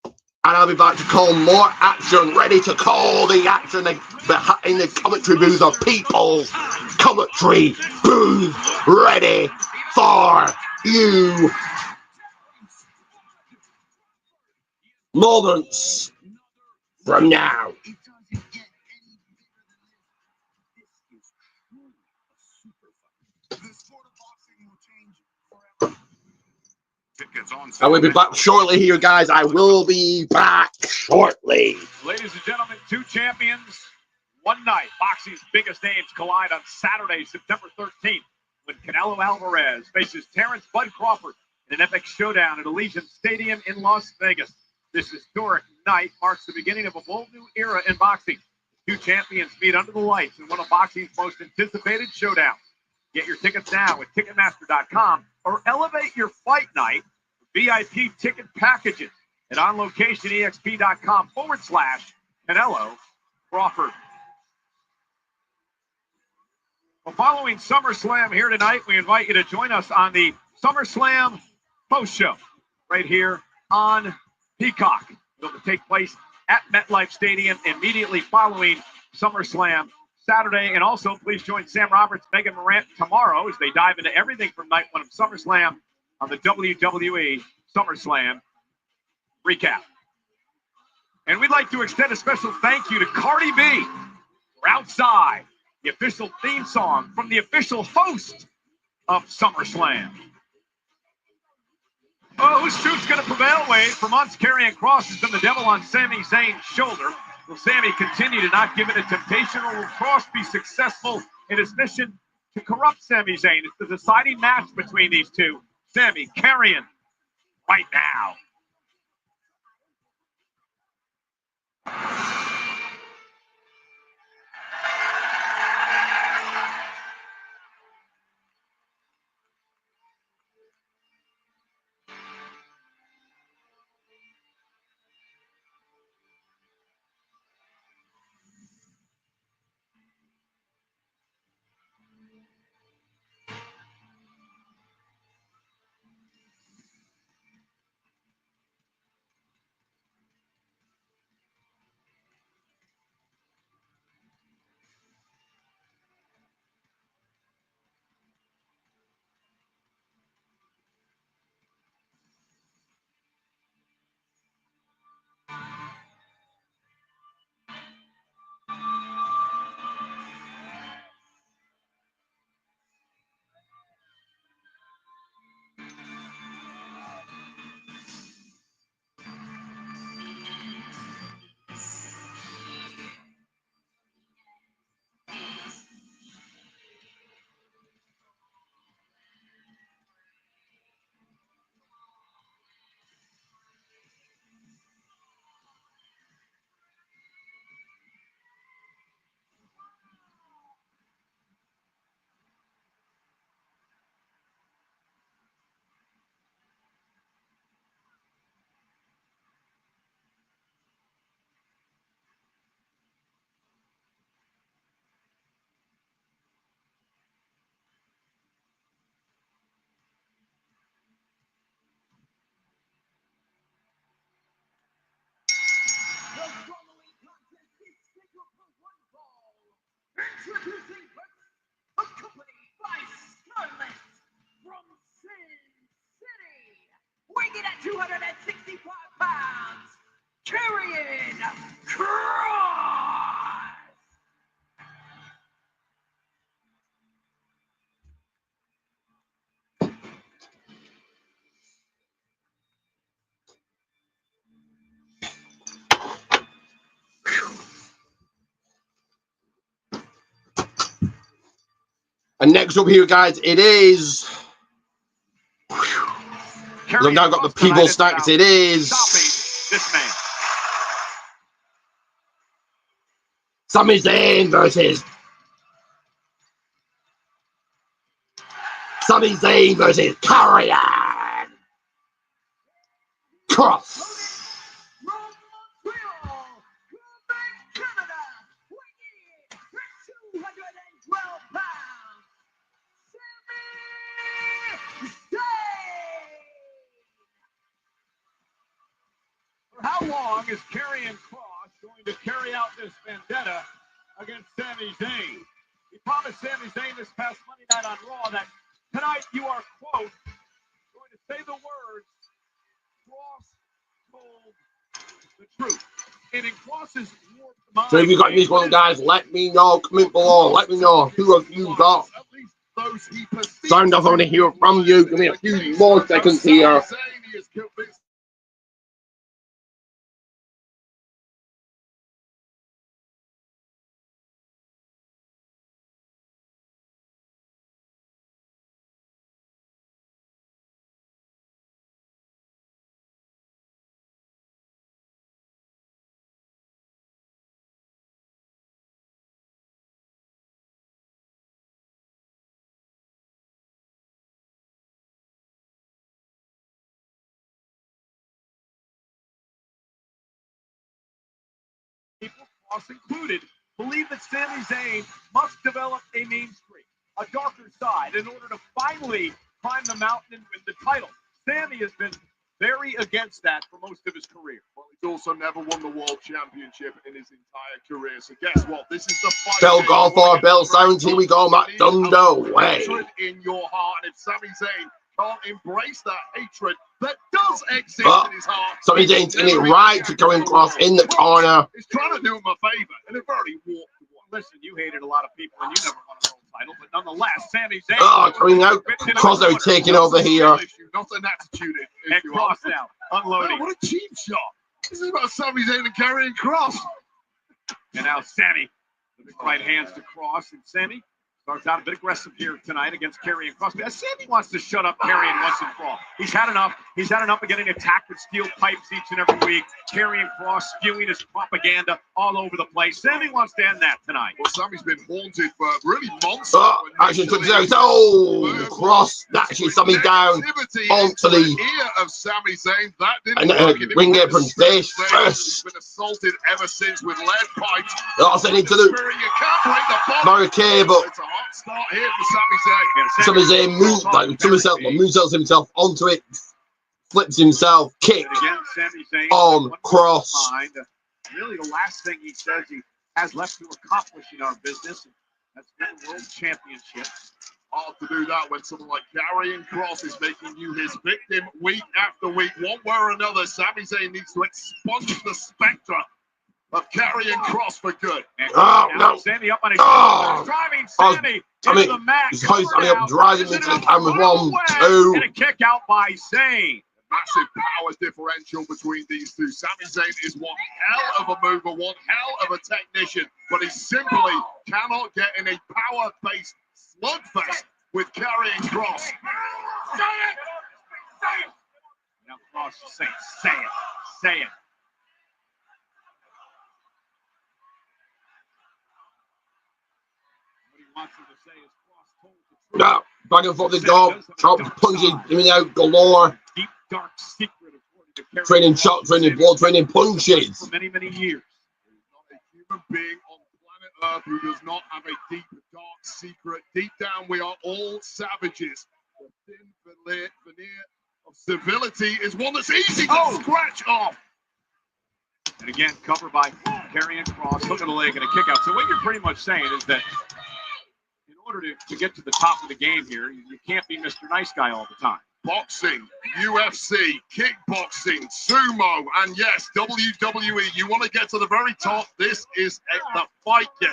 And I'll be back to call more action, ready to call the action in the commentary booth of people's commentary booth, ready for you. Moments from now. I will be back shortly here, guys. I will be back shortly. Ladies and gentlemen, two champions, one night. Boxing's biggest names collide on Saturday, September 13th, when Canelo Alvarez faces Terrence Bud Crawford in an epic showdown at Allegiant Stadium in Las Vegas. This historic night marks the beginning of a bold new era in boxing. Two champions meet under the lights in one of boxing's most anticipated showdowns. Get your tickets now at Ticketmaster.com or elevate your fight night with VIP ticket packages at OnLocationEXP.com/Canelo Crawford. Well, following SummerSlam here tonight, we invite you to join us on the SummerSlam post show right here on Peacock. It'll take place at MetLife Stadium immediately following SummerSlam Saturday. And also, please join Sam Roberts, Megan Morant tomorrow as they dive into everything from night one of SummerSlam on the WWE SummerSlam recap. And we'd like to extend a special thank you to Cardi B for Outside, the official theme song from the official host of SummerSlam. Oh, whose truth's going to prevail, Wade? For months, Karrion Kross has been the devil on Sami Zayn's shoulder. Will Sami continue to not give in to temptation, or will Kross be successful in his mission to corrupt Sami Zayn? It's the deciding match between these two. Sami, Karrion, right now. 265 pounds, Karrion Kross. And next up here, guys, it is. I've now got the people stacks. It is This man. Sami Zayn versus Karrion Kross. For how long is Karrion Kross going to carry out this vendetta against Sami Zayn? He promised Sami Zayn this past Monday night on Raw that tonight you are, quote, going to say the words, Kross told the truth. And in Kross's warped mind, So if you got these one, guys, let me know. Comment below. Let me know who have you got. Sound off, I want to hear from you. Give me a few more seconds here. people, Kross included, believe that Sami Zayn must develop a mean streak, a darker side, in order to finally climb the mountain and win the title. Sami has been very against that for most of his career. Well, he's also never won the World Championship in his entire career. So guess what? This is the fight. Bell golf or bell sounds. Here we go, Matt Thunder way. In your heart, and if Sami Zayn can't embrace that hatred that does exist in his heart, Sami Zayn's in it right to Karrion Kross in the corner. He's trying to do him a favor, and they've already walked away. Listen, you hated a lot of people, and you never won a world title, but nonetheless, Sami Zayn. Coming out. Kross now taking over here. Not an attitude issue. And Kross now unloading. Oh, what a cheap shot! This is about Sami Zayn and Karrion Kross. And now Sami, the big right hands to Kross, and Sami starts out a bit aggressive here tonight against Karrion Kross. Sami wants to shut up Karrion once and for all. He's had enough. He's had enough of getting attacked with steel pipes each and every week. Karrion Kross spewing his propaganda all over the place. Sami wants to end that tonight. Well, Sami's been haunted for really months. Actually comes out. Oh, Kross. Actually, Sami down onto the ear of Sami Zayn. That didn't work. Ring apron stage first. He's been assaulted ever since with lead pipes. That's it into the You can't break the bottom. barricade, but It's a hot start here for Sami Zayn moves like himself onto it, flips himself, kick Again, Sami Zayn on Kross. Really, the last thing he says he has left to accomplish in our business, that's been the world championship. Hard to do that when someone like Karrion Kross is making you his victim week after week. One way or another, Sami Zayn needs to expunge the spectre of Karrion Kross for good. And no. Sami up on his driving Sami into the mat. Sami up, driving into the camera. 1, 2. And a kick out by Zayn. Massive power differential between these two. Sami Zayn is one hell of a mover, one hell of a technician, but he simply cannot get in a power-based slugfest with Karrion Kross. Say it! Now Kross is saying, say it, say it. What he wants him to say is Kross told the truth. No, back and forth they go. Chop punches, giving out galore. Deep, dark secret of Training shots, training blood, training punches. for many, many years. There's not a human being on planet Earth who does not have a deep, dark secret. Deep down, we are all savages. The thin veneer of civility is one that's easy to scratch off. And again, covered by Karrion Kross, hook of the leg and a kick out. So what you're pretty much saying is that in order to get to the top of the game here, you can't be Mr. Nice Guy all the time. boxing, UFC, kickboxing, sumo, and yes, WWE. You want to get to the very top, this is the fight game.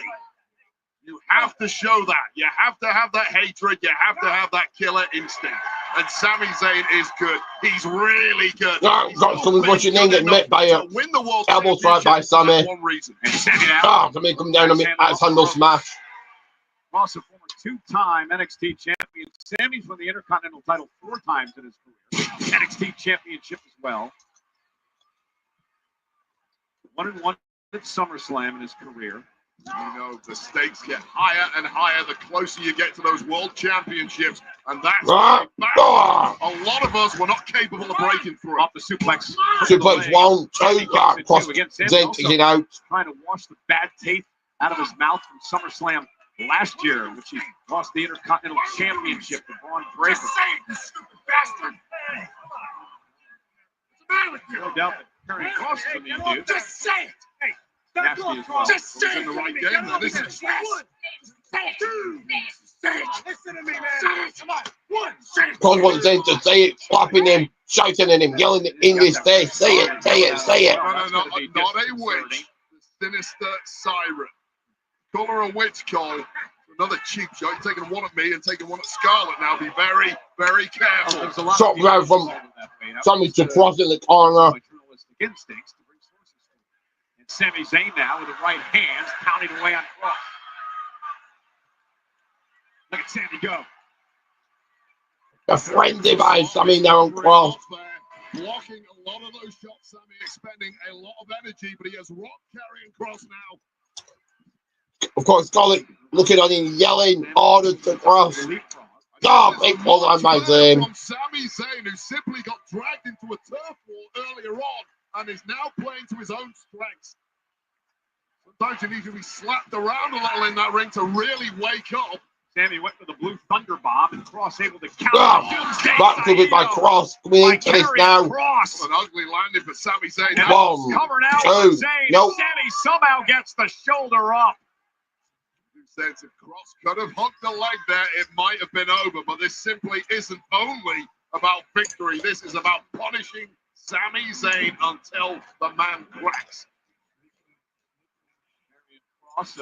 You have to show that. You have to have that hatred. You have to have that killer instinct. And Sami Zayn is good. He's really good. Got someone rushing in, getting met by a elbow strike by Sami. One reason. And Sami now. Ah, Sami come down on me. That's handle smash. Also former two-time NXT champion. Sami's won the Intercontinental title 4 times in his career. NXT championship as well. 1-1 at SummerSlam in his career. You know, the stakes get higher and higher the closer you get to those world championships. And that's back. A lot of us were not capable of breaking through. Off the suplex. Suplex 1, 2, cross. Zayn kicking out. Trying to wash the bad taste out of his mouth from SummerSlam last year, which he lost the Intercontinental Championship to Braun Breaker. You stupid bastard! What's the matter with you? No doubt that carrying costs to me, dude. Just say it! Hey! Nasty as well. Just say it! In the right game, now. This is... Say it! Listen to me, man! Say it! Come on! One! Say it! Cause wants Zayn to say it, slapping him, shouting at him, yelling in his face. Say it, say it, say it. No, not a witch. The sinister siren. Call her a witch, Cole. Another cheap shot. You're taking one at me and taking one at Scarlett now. Be very, very careful. Shot round from Sami to cross in the corner. Journalistic instincts to bring sources to. And Sami Zayn now with the right hands pounding away on Cross. Look at Sami go. A frenzy by Sami now on Cross. Blocking a lot of those shots, Sami expending a lot of energy, but he has Rock carrying Cross now. Of course, Scarlett looking on him, yelling, ordered to Cross. Oh, big pull on by Zayn. From Sami Zayn, who simply got dragged into a turf war earlier on and is now playing to his own strengths. Sometimes you need to be slapped around a little in that ring to really wake up. Sami went for the blue thunder bomb and Cross able to counter. Back to it by Cross. Coming into this now. Cross. An ugly landing for Sami Zayn. Covered out by Zayn. Nope. Sami somehow gets the shoulder up. Sense if Cross could have hooked the leg there, it might have been over. But this simply isn't only about victory. This is about punishing Sami Zayn until the man cracks. Cross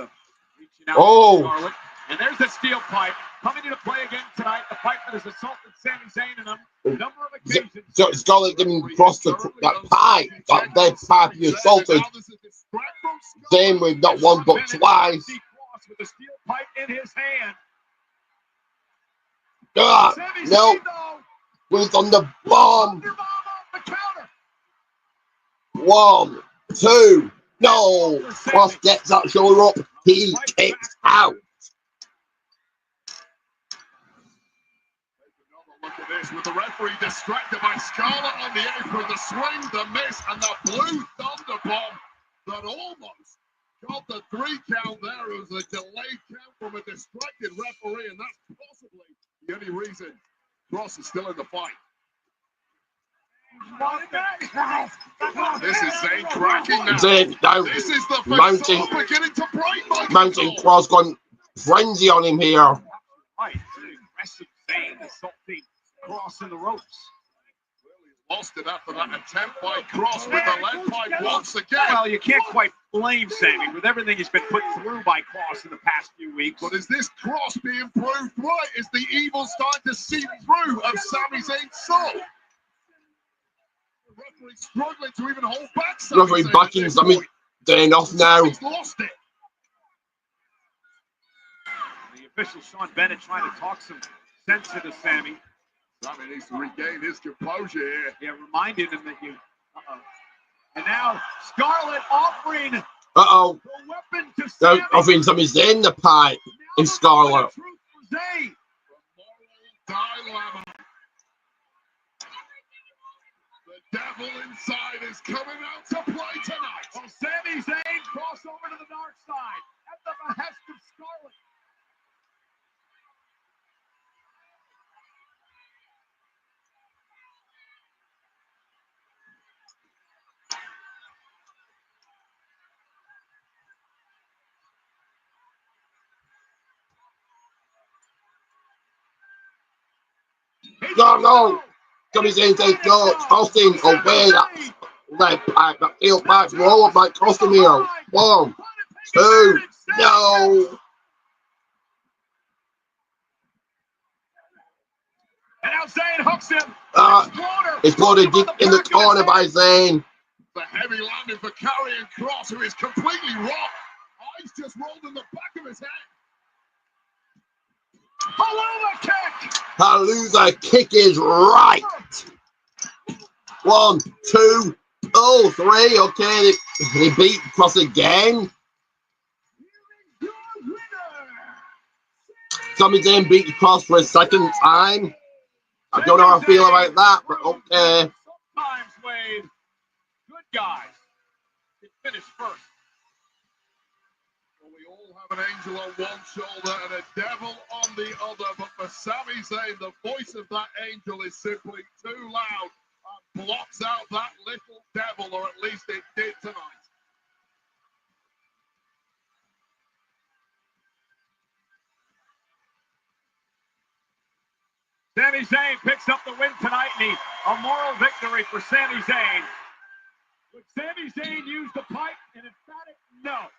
reaching out Oh. to Scarlett. And there's the steel pipe coming into play again tonight. The pipe that has assaulted Sami Zayn in a number of occasions. Scarlett giving Cross that pipe. That dead pipe he assaulted. Zayn with not one but twice. With the steel pipe in his hand. No. With on the bomb. 1, 2. No. Cross gets that shoulder up. He kicks out. Look at this, with the referee distracted by Scarlett on the apron, the swing, the miss, and the blue thunder bomb that almost got the 3 count there. It was a delayed count from a distracted referee, and that's possibly the only reason Cross is still in the fight. This is Zayn cracking now. Zayn down. This is the Mounting. beginning to break. Mounting Cross gone frenzy on him here. Right, aggressive Zayn assaulting Cross in the ropes. Lost it after that attempt by Cross with the lead pipe once again. Well, you can't quite blame Sami with everything he's been put through by Cross in the past few weeks. But is this Cross being proved right? Is the evil starting to seep through of Sami Zayn's soul? The referee struggling to even hold back Sami Referee Zayn backing Sami Zayn off now. He's lost it. The official Sean Bennett trying to talk some sense into Sami. Sami needs to regain his composure here. Yeah, reminding him that you. And now Scarlett offering the weapon to Sami. Offering Sami Zayn the pipe in Scarlett. Zayn. Dilemma. The devil inside is coming out to play tonight. Well, Sami Zayn cross over to the dark side at the behest of Scarlett. No. Sami Zayn takes no, Austin away. That pipe, that field pipe, roll up might cost him here. 1, 2, no. And now Zayn hooks him. Exploded deep in the corner by Zayn. The heavy landing for Karrion Kross, who is completely wrong. Eyes just rolled in the back of his head. Haluva kick. Haluva kick is right. 1, 2, 3. Okay, they beat Kross again. Sami Zayn beat Kross for a second time. I don't know how I feel about that, but okay. Sometimes, Wade, good guys can finish first. Well, we all have an angel on one shoulder and a devil on the other, but for Sami Zayn, the voice of that angel is simply too loud and blocks out that little devil, or at least it did tonight. Sami Zayn picks up the win tonight, and a moral victory for Sami Zayn. Would Sami Zayn use the pipe? An emphatic no.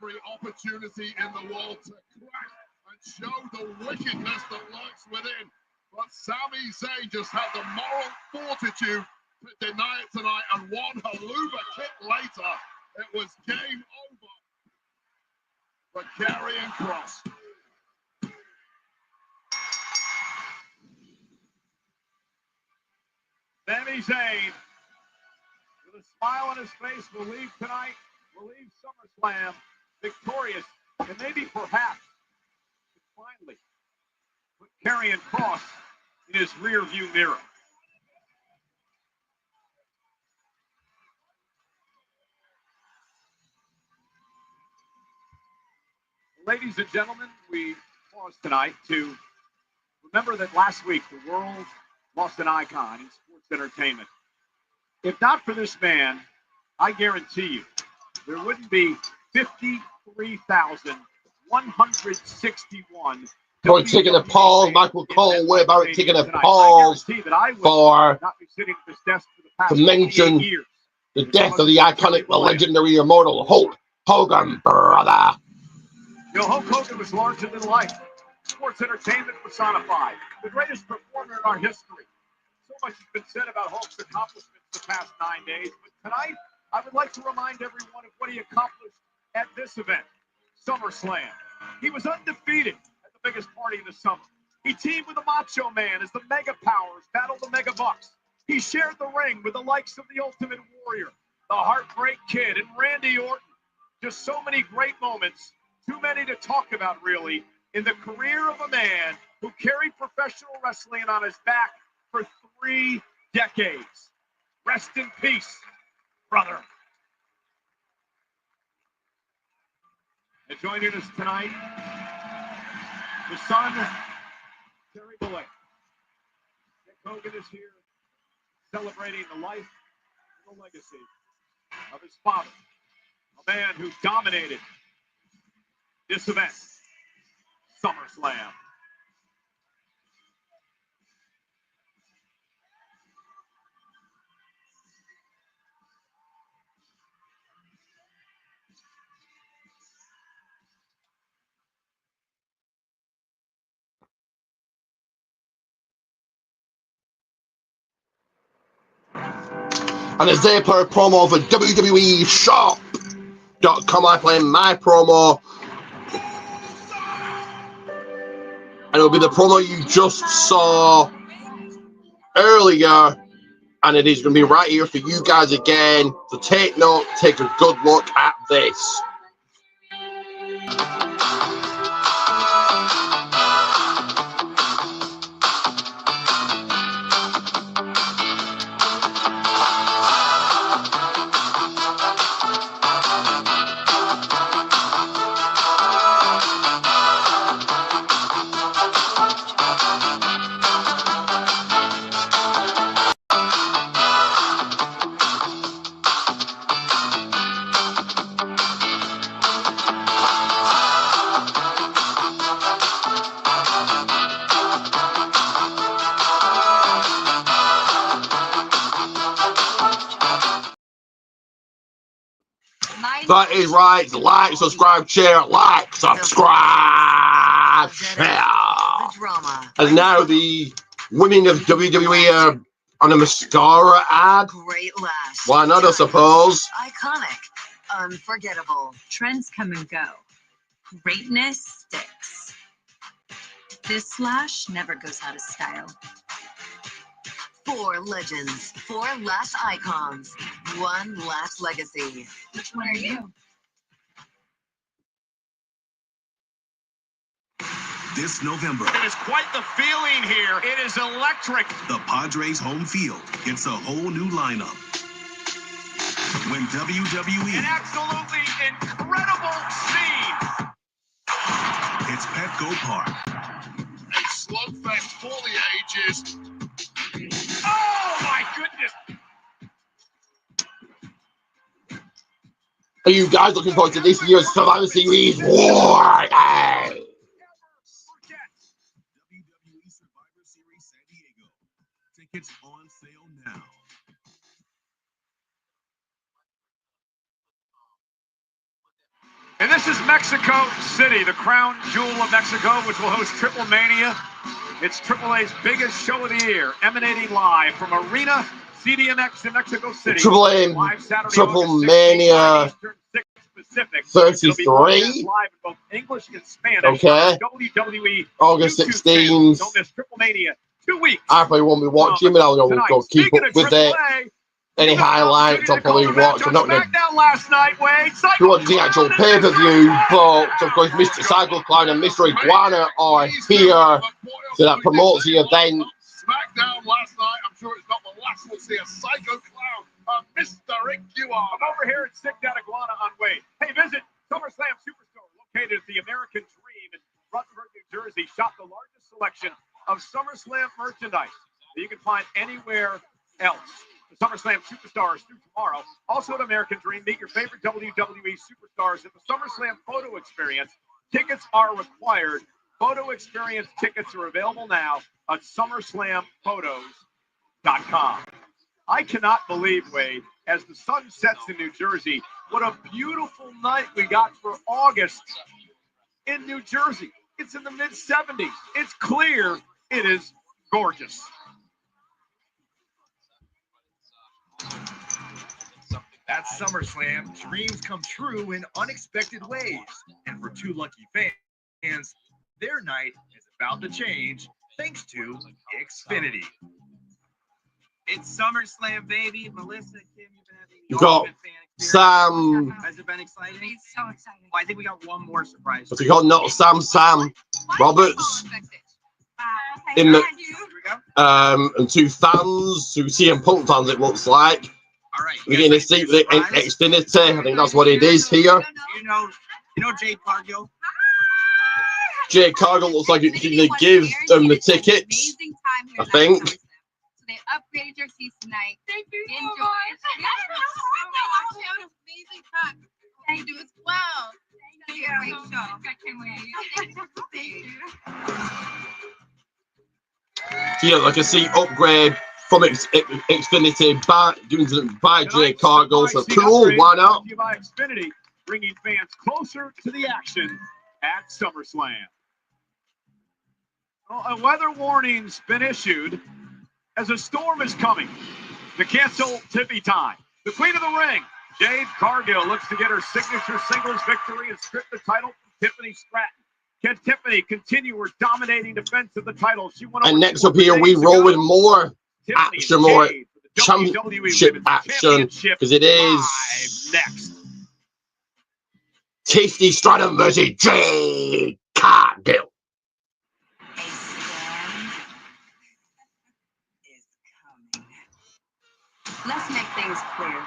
Every opportunity in the world to crack and show the wickedness that lurks within. But Sami Zayn just had the moral fortitude to deny it tonight, and one haluva kick later, it was game over for Karrion Kross. Sami Zayn, with a smile on his face, will leave tonight, will leave SummerSlam victorious, and maybe perhaps finally put Karrion Kross in his rearview mirror. Ladies and gentlemen, we pause tonight to remember that last week the world lost an icon in sports entertainment. If not for this man, I guarantee you, there wouldn't be 53,161. We're taking a pause. Michael Cole, we're about taking a pause to mention the death of the iconic, the legendary, immortal Hulk Hogan, brother. You know, Hulk Hogan was larger than life. Sports entertainment personified. The greatest performer in our history. So much has been said about Hulk's accomplishments the past 9 days, but tonight I would like to remind everyone of what he accomplished at this event, SummerSlam. He was undefeated at the biggest party of the summer. He teamed with the Macho Man as the Mega Powers battled the Mega Bucks. He shared the ring with the likes of the Ultimate Warrior, the Heartbreak Kid, and Randy Orton. Just so many great moments, too many to talk about really, in the career of a man who carried professional wrestling on his back for 3 decades. Rest in peace, brother. And joining us tonight, the son, Terry Bollea. Nick Hogan is here celebrating the life and the legacy of his father, a man who dominated this event, SummerSlam. And as they play a promo for WWE Shop.com, I play my promo. And it'll be the promo you just saw earlier. And it is going to be right here for you guys again. So take note, take a good look at this. That is right. Like, subscribe, share. Like, subscribe, share. And now the women of WWE are on a mascara ad. Great lash. Why not, I suppose? Iconic. Unforgettable. Trends come and go. Greatness sticks. This slash never goes out of style. 4 legends, 4 lash icons, 1 lash legacy. Which one are you? This November, It is quite the feeling here. It is electric. the Padres home field gets a whole new lineup. When An WWE absolutely incredible scene. hits Petco Park, A slugfest for the ages. Oh my goodness. Are you guys looking forward to this year's Survivor Series War? WWE Survivor Series San Diego. Tickets on sale now. And this is Mexico City, the crown jewel of Mexico, which will host Triple Mania. It's AAA's biggest show of the year, emanating live from Arena CDMX in Mexico City. Triple M, Live Saturday, Triple August 16th, Mania Eastern, 6 Pacific. 33. It'll be broadcast live in both English and Spanish. Okay. WWE August YouTube 16th. channel. Don't miss Triple Mania. 2 weeks. I probably won't be watching, but I'll go keep up with it. Any highlights I'll probably watch. I'm not going to last night, Wade. watch the actual pay-per-view, but of course Mr. Cycle Clown and Mr. Iguana are here, so that promotes the event. SmackDown last night. I'm sure it's not the last we'll see a Psycho Clown, Mr. Iguana. I'm over here at Sick Dad Iguana on Wade. Hey, visit SummerSlam Superstore, located at the American Dream in Rutherford, New Jersey. Shop the largest selection of SummerSlam merchandise that you can find anywhere else. The SummerSlam Superstars through tomorrow. Also at American Dream, meet your favorite WWE superstars at the SummerSlam Photo Experience. Tickets are required. Photo Experience tickets are available now at SummerSlamPhotos.com. I cannot believe, Wade, as the sun sets in New Jersey, what a beautiful night we got for August in New Jersey. It's in the mid-70s. It's clear. It is gorgeous. At SummerSlam, dreams come true in unexpected ways. And for 2 lucky fans, their night is about to change thanks to Xfinity. It's SummerSlam, baby. Melissa, Kim, you've been having You got Sam. Has it been exciting? It's so exciting. Well, I think we got one more surprise. What's he called? Not Sam Roberts. In the and 2 fans, 2 CM Punk fans, it looks like. All right. We're getting to see the Xfinity. I think that's what it is here. You know Jade Cargill? Jade Cargill looks like they give them the tickets. I think. So they upgraded your seats tonight. Thank you so much. Amazing talk. Thank you as well. Thank you. Great show. I can't wait. Thank you. Yeah, like a seat upgrade from Xfinity by Jade Cargill. So cool, why not? By Xfinity, bringing fans closer to the action at SummerSlam. Well, a weather warning's been issued as a storm is coming to cancel Tippy time. The Queen of the Ring, Jade Cargill, looks to get her signature singles victory and strip the title from Tiffany Stratton. Can Tiffany continue her dominating defense of the title? And next up here, we roll with more action, more championship action, because it is next. Tasty Stratton versus Jade Cargill. Let's make things clear.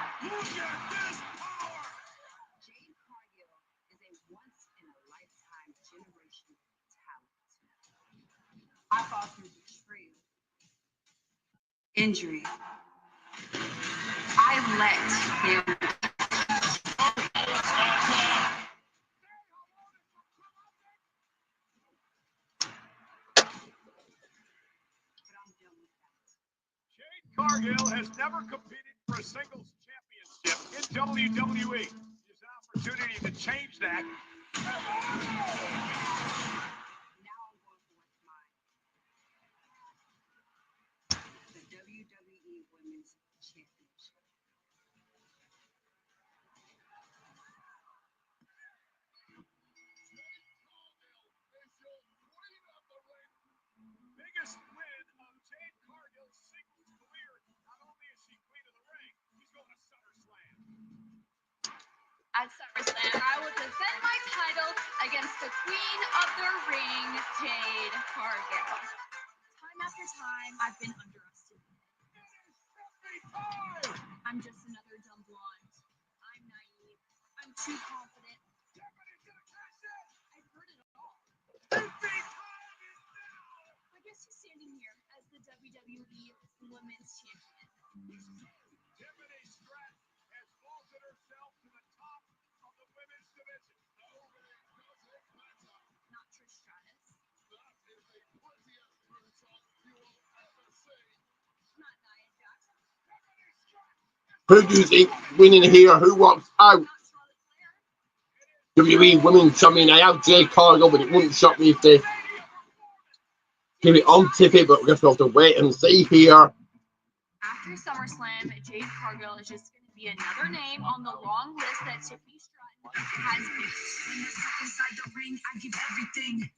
Jade Cargill is a once-in-a-lifetime generational talent. I fought through betrayal, injury. I let him. Cargill has never competed for a singles championship in WWE. She's an opportunity to change that. The WWE Women's Championship. Biggest win of Jade Cargill's singles career. Not only is she queen of the ring, she's going to SummerSlam. At SummerSlam, I will defend my title against the Queen of the Ring, Jade Cargill. Time after time, I've been underestimated. I'm just another dumb blonde. I'm naive. I'm too confident. I've heard it all. I guess he's standing here as the WWE Women's Champion. Tiffany Stratton has vaulted herself to the top of the women's division. Not Trish Stratus. That is the prettiest person you will ever see. Not Nia Jackson. Who do you think winning here? Who walks out? WWE Women's Champion. I have Jade Cargill, but it wouldn't shock me if they give it on Tiffy, but we're going to have to wait and see here. After SummerSlam, Jade Cargill is just going to be another name on the long list that Tiffany Stratton has beat. Inside the ring, I give everything.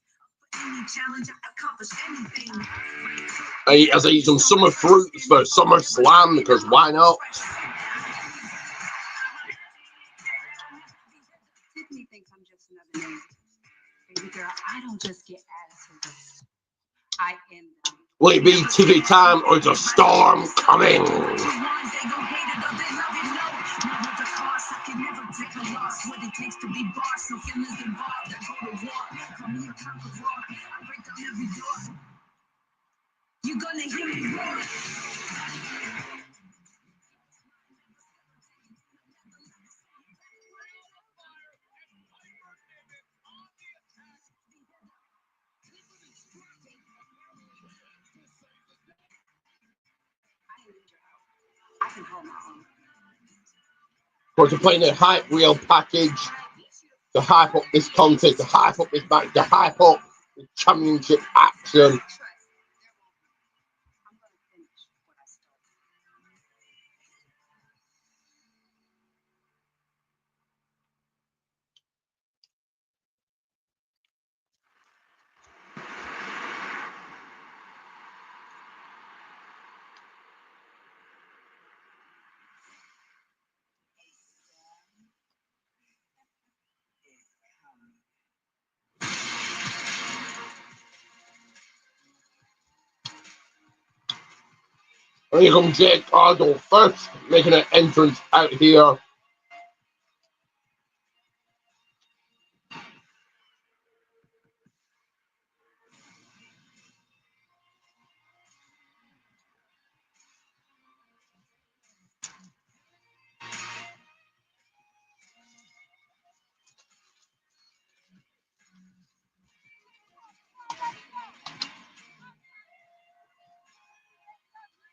Any challenge, I accomplish anything. As I eat some summer fruits for SummerSlam, because why not? Tiffany thinks I'm just another name. Baby girl, I don't just get attitudes. I am them. Will it be Tiffy time or is a storm coming? You're gonna hear me roar. I can hold my own. Of course, we're playing the hype reel package to hype up this contest, to hype up this match, to hype up the championship action. And here comes Jade Cargill first, making an entrance out here.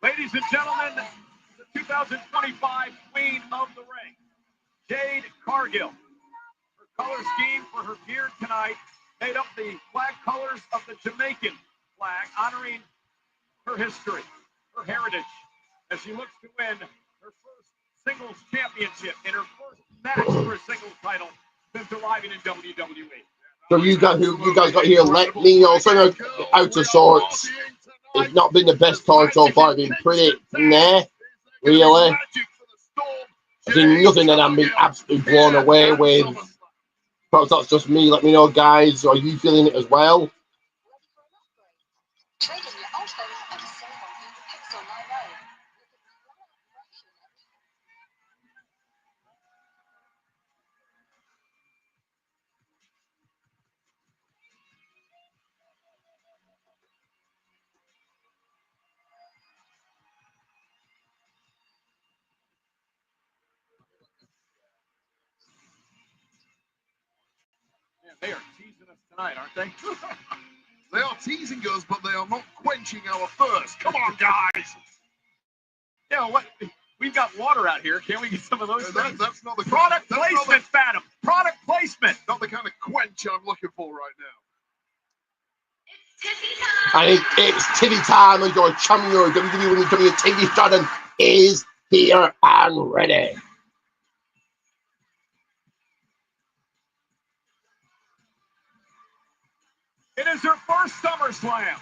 Ladies and gentlemen, the 2025 Queen of the Ring, Jade Cargill. Her color scheme for her gear tonight made up the flag colors of the Jamaican flag, honoring her history, her heritage, as she looks to win her first singles championship in her first match for a singles title since arriving in WWE. So you guys got here, let me know. So out of sorts. It's not been the best card so far. It's been pretty nah, really. I've seen nothing that I'm being absolutely blown away with. Perhaps that's just me. Let me know, guys. Are you feeling it as well? Trading your old phone and save on new Pixel 9. They are teasing us tonight, aren't they? They are teasing us, but they are not quenching our thirst. Come on, guys. Yeah, what We've got water out here. Can't we get some of those things? That's not the Product placement, Phantom. Product placement. Not the kind of quench I'm looking for right now. And it's titty time, and your champion, WWE TV Stratton, is here and ready. It is her first SummerSlam.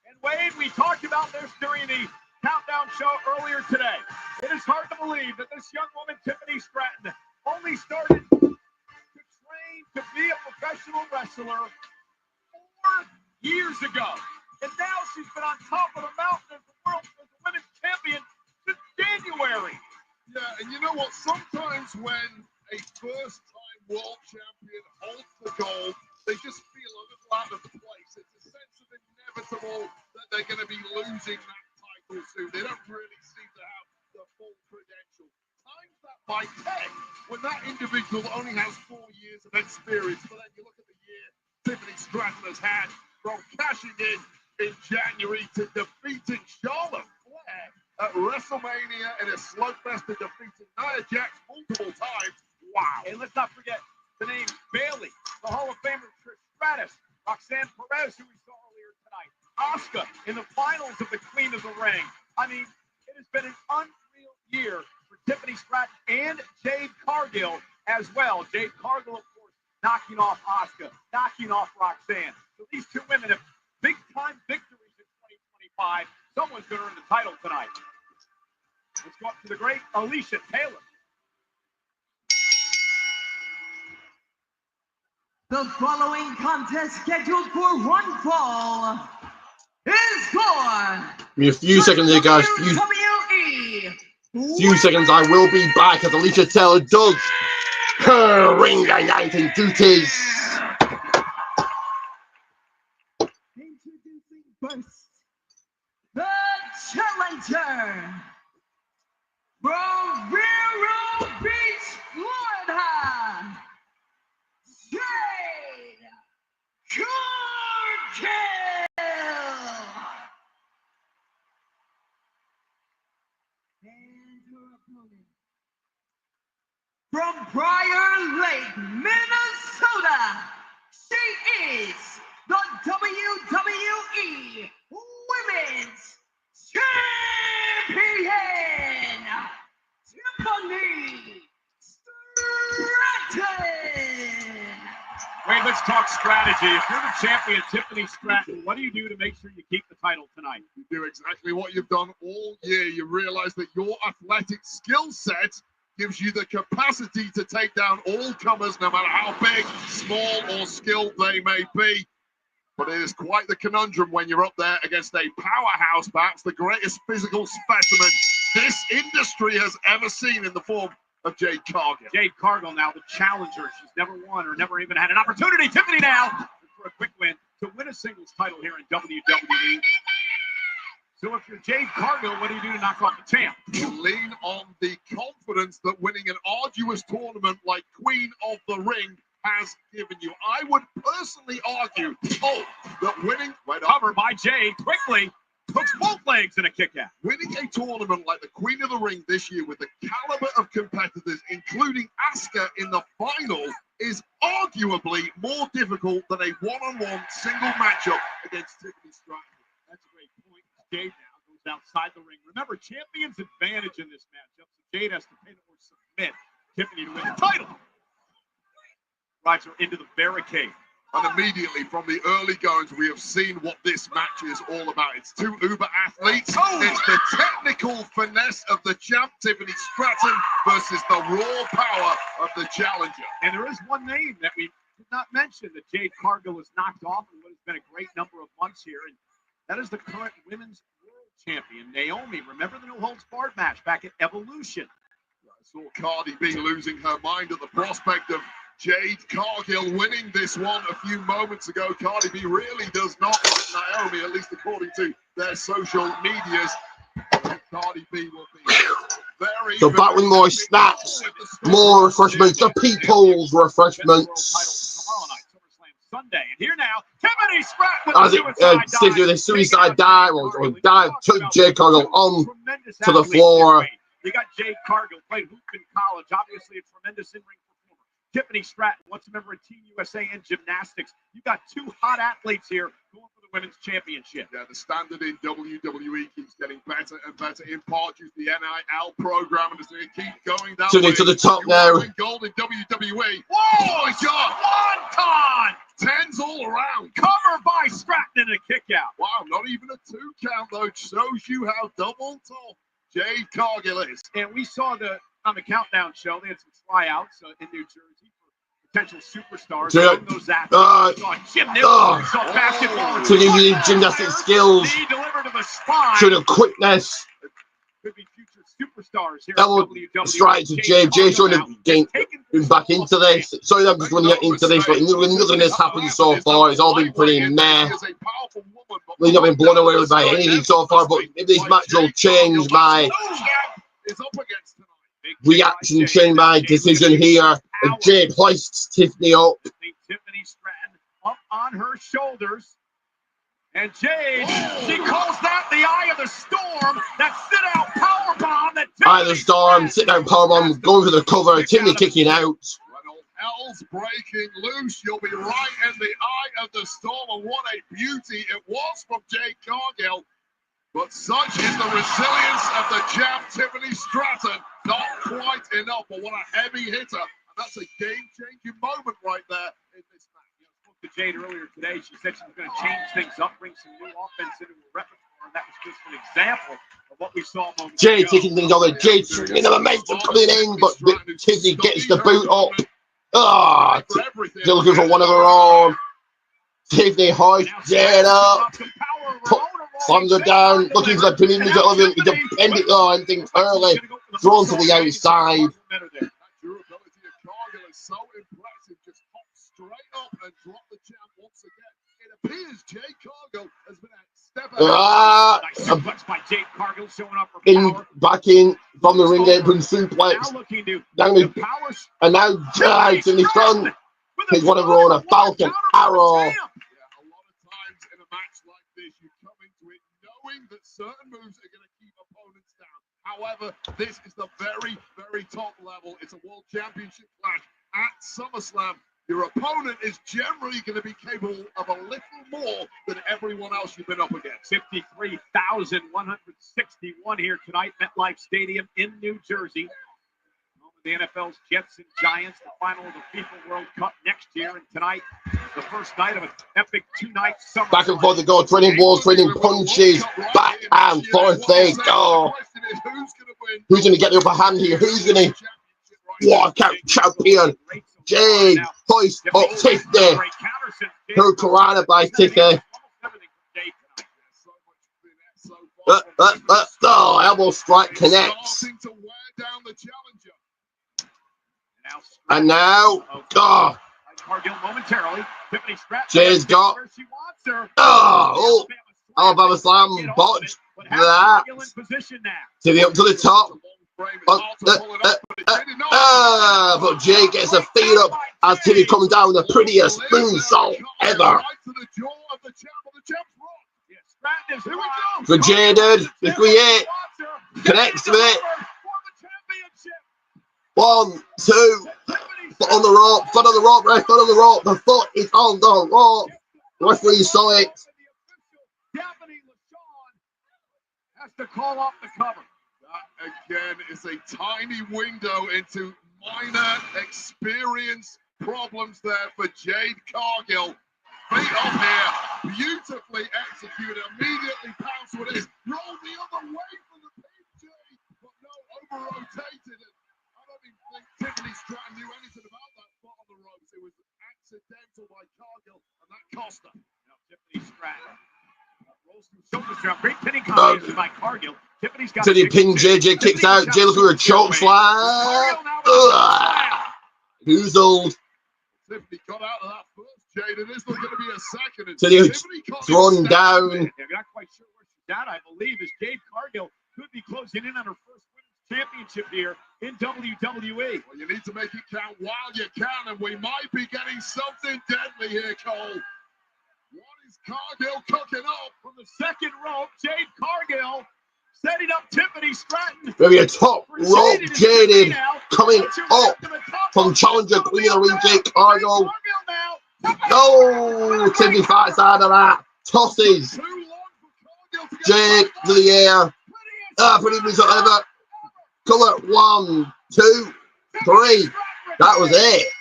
And Wade, we talked about this during the countdown show earlier today. It is hard to believe that this young woman, Tiffany Stratton, only started to train to be a professional wrestler 4 years ago. And now she's been on top of the mountain as the women's champion since January. Yeah, and you know what? Sometimes when a first-time world champion holds the gold, they just feel a little out of place. It's a sense of inevitable that they're going to be losing that title soon. They don't really seem to have the full credentials. Times that by 10 when that individual only has 4 years of experience. But then you look at the year Tiffany Stratton has had from cashing in January to defeating Charlotte Flair at WrestleMania in a slugfest and defeating Nia Jax multiple times. Wow. And let's not forget the names Bayley, the Hall of Famer Trish Stratus, Roxanne Perez, who we saw earlier tonight, Asuka in the finals of the Queen of the Ring. I mean, it has been an unreal year for Tiffany Stratton and Jade Cargill as well. Jade Cargill, of course, knocking off Asuka, knocking off Roxanne. So these two women have big-time victories in 2025. Someone's going to earn the title tonight. Let's go up to the great Alicia Taylor. The following contest scheduled for one fall is for Give me a few seconds here, guys. Few seconds. I will be back as Alicia Taylor does her ring announcing duties. Introducing first, the challenger from Vero Beach, Florida, Jade Cargill. And her opponent from Briar Lake, Minnesota, she is the WWE Women's Champion, Tiffany Stratton. Wait, let's talk strategy. If you're the champion, Tiffany Stratton, what do you do to make sure you keep the title tonight? You do exactly what you've done all year. You realize that your athletic skill set gives you the capacity to take down all comers, no matter how big, small, or skilled they may be. But it is quite the conundrum when you're up there against a powerhouse, perhaps the greatest physical specimen this industry has ever seen in the form of Jade Cargill. Jade Cargill now the challenger. She's never won or never even had an opportunity. Tiffany now for a quick win to win a singles title here in WWE. So if you're Jade Cargill, what do you do to knock off the champ? You lean on the confidence that winning an arduous tournament like Queen of the Ring has given you. I would personally argue, that winning covered by Jade quickly hooks both legs in a kick out. Winning a tournament like the Queen of the Ring this year with the caliber of competitors, including Asuka in the final, is arguably more difficult than a one-on-one single matchup against Tiffany Stratton. That's a great point. Jade now goes outside the ring. Remember, champion's advantage in this matchup. So Jade has to pin or submit Tiffany to win the title. Drives her into the barricade. And immediately from the early goings, we have seen what this match is all about. It's two uber athletes. It's the technical finesse of the champ, Tiffany Stratton, versus the raw power of the challenger. And there is one name that we did not mention that Jade Cargill has knocked off in what has been a great number of months here, and that is the current women's world champion, Naomi. Remember the no holds barred match back at Evolution? I saw Cardi B losing her mind at the prospect of Jade Cargill winning this one a few moments ago. Cardi B really does not like Naomi, at least according to their social medias. Cardi B will be very... So back with more snacks, more refreshments, the people's refreshments. Tomorrow night, SummerSlam Sunday. And here now, Tiffany Stratton As it the suicide dive or dive took Jade Cargill on to the floor. You got Jade Cargill, played hoop in college, obviously a tremendous in-ring performer. Tiffany Stratton, once a member of Team USA and gymnastics. You got two hot athletes here going for the women's championship. Yeah, the standard in WWE keeps getting better and better, in part due to the NIL program, and it's going to keep going that way. To the top now. Gold in WWE. Whoa! Oh my God! Wonton! Tens all around. Cover by Stratton and a kick out. Wow, not even a 2 count though. Shows you how double top Jade Cargill is. And we saw on the countdown show, they had some tryouts in New Jersey for potential superstars. Those athletes. Saw basketball. To the gymnastic skills. He delivered to the spine. To the quickness. Could be future superstars here. Straight to Jade. Jade trying to get back into this. Sorry, I'm just running into this, but nothing has happened so far. It's all been pretty meh. We've not been blown away by anything so far, but if this match will change my reaction, change my decision here. If Jade hoists Tiffany up. Tiffany Stratton up on her shoulders. And Jade, she calls that the eye of the storm. That sit-out powerbomb. Eye of the storm, sit-down powerbomb, going for the cover. Tiffany kicking out. Hell's breaking loose. You'll be right in the eye of the storm. And what a beauty it was from Jade Cargill. But such is the resilience of the champ, Tiffany Stratton. Not quite enough, but what a heavy hitter. And that's a game-changing moment right there in this match. To Jade earlier today, she said she was going to change things up, bring some new offense into her repertoire, and that was just an example of what we saw. Jade taking things over. Jade swinging the momentum coming in, but Tiffany gets the boot up. Ah, they're looking for one of her own. Tiffany hoists Jade up, slams her down, looking for the pinning element. He defend it though, and things early, thrown to the outside. So impressive, just hop straight up and drop the champ once again. It appears Jade Cargill has been a step ahead. Nice suplex by Jade Cargill showing up for power. Back in from the ring apron suplex. And now Jade in the front. His one of her own, a Falcon Arrow. Yeah, a lot of times in a match like this, you come into it knowing that certain moves are going to keep opponents down. However, this is the very, very top level. It's a world championship clash at SummerSlam. Your opponent is generally going to be capable of a little more than everyone else you've been up against. 53,161 here tonight, MetLife Stadium in New Jersey. The NFL's Jets and Giants, the final of the FIFA World Cup next year, and tonight, the first night of an epic 2-night summer. Back and forth they go, trading balls, trading punches, back and forth they go. Who's going to get the upper hand here? Who's going to walk out champion? Jade, hoist up Tiffany. Through Karana by Tiffany. Oh, elbow strike connects. And now, oh, Jade's got, oh, Alabama Slam, botch that. Tiffany up to the top. But Jade gets her feet up as Tiffany comes down the prettiest moonsault ever. For Jaded, this we it. Connects with it. 1, 2, foot on the rope, foot on the rope, right foot on the rope. The foot is on the rope. Referee saw it. Has to call off the cover. That again is a tiny window into minor experience problems there for Jade Cargill. Feet up here, beautifully executed, immediately pounced with it. Roll the other way for the PJ, but no, over-rotated it. I don't even think Tiffany Stratton knew anything about that foot on the ropes. It was accidental by Cargill, and that cost her. Now Tiffany Stratton rolls through shoulder strap. Great pinning combination by Cargill. Tiffany's got to the pin, JJ kicks out. Jay looking for a choke slam. Who's old? Tiffany got out of that first, Jade. It is going to be a second. To the thrown down. I'm not quite sure where she's at. I believe is Jade Cargill could be closing in on her first women's championship here in WWE. Well, you need to make it count while you can, and we might be getting something deadly here, Cole. What is Cargill cooking up? From the second rope, Jade Cargill Setting up Tiffany Stratton. Maybe a top rope Jaded coming up from challenger Queen of the Ring, Jade Cargill. No, Tiffany fights out of that. Tosses Jade to the air. Pretty much whatever. Cover 1, 2, 3. That was it.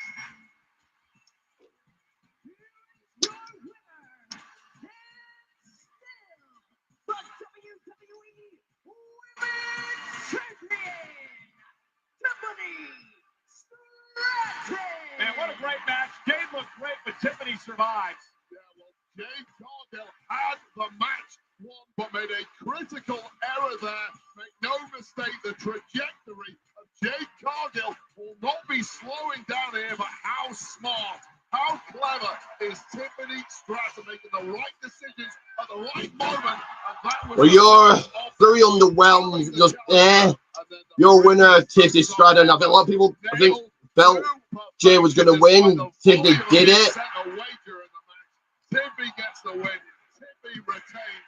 Man, what a great match. Jade looked great, but Tiffany survives. Yeah, well, Jade Cargill had the match won, but made a critical error there. Make no mistake, the trajectory of Jade Cargill will not be slowing down here, but how smart, how clever is Tiffany Stratton making the right decisions at the right moment? And that was well, you're very underwhelmed. Just your winner, Tiffany Stratton. I think a lot of people felt Jay was going to win. Tiffany did it. Tiffany gets the win. Tiffany retains,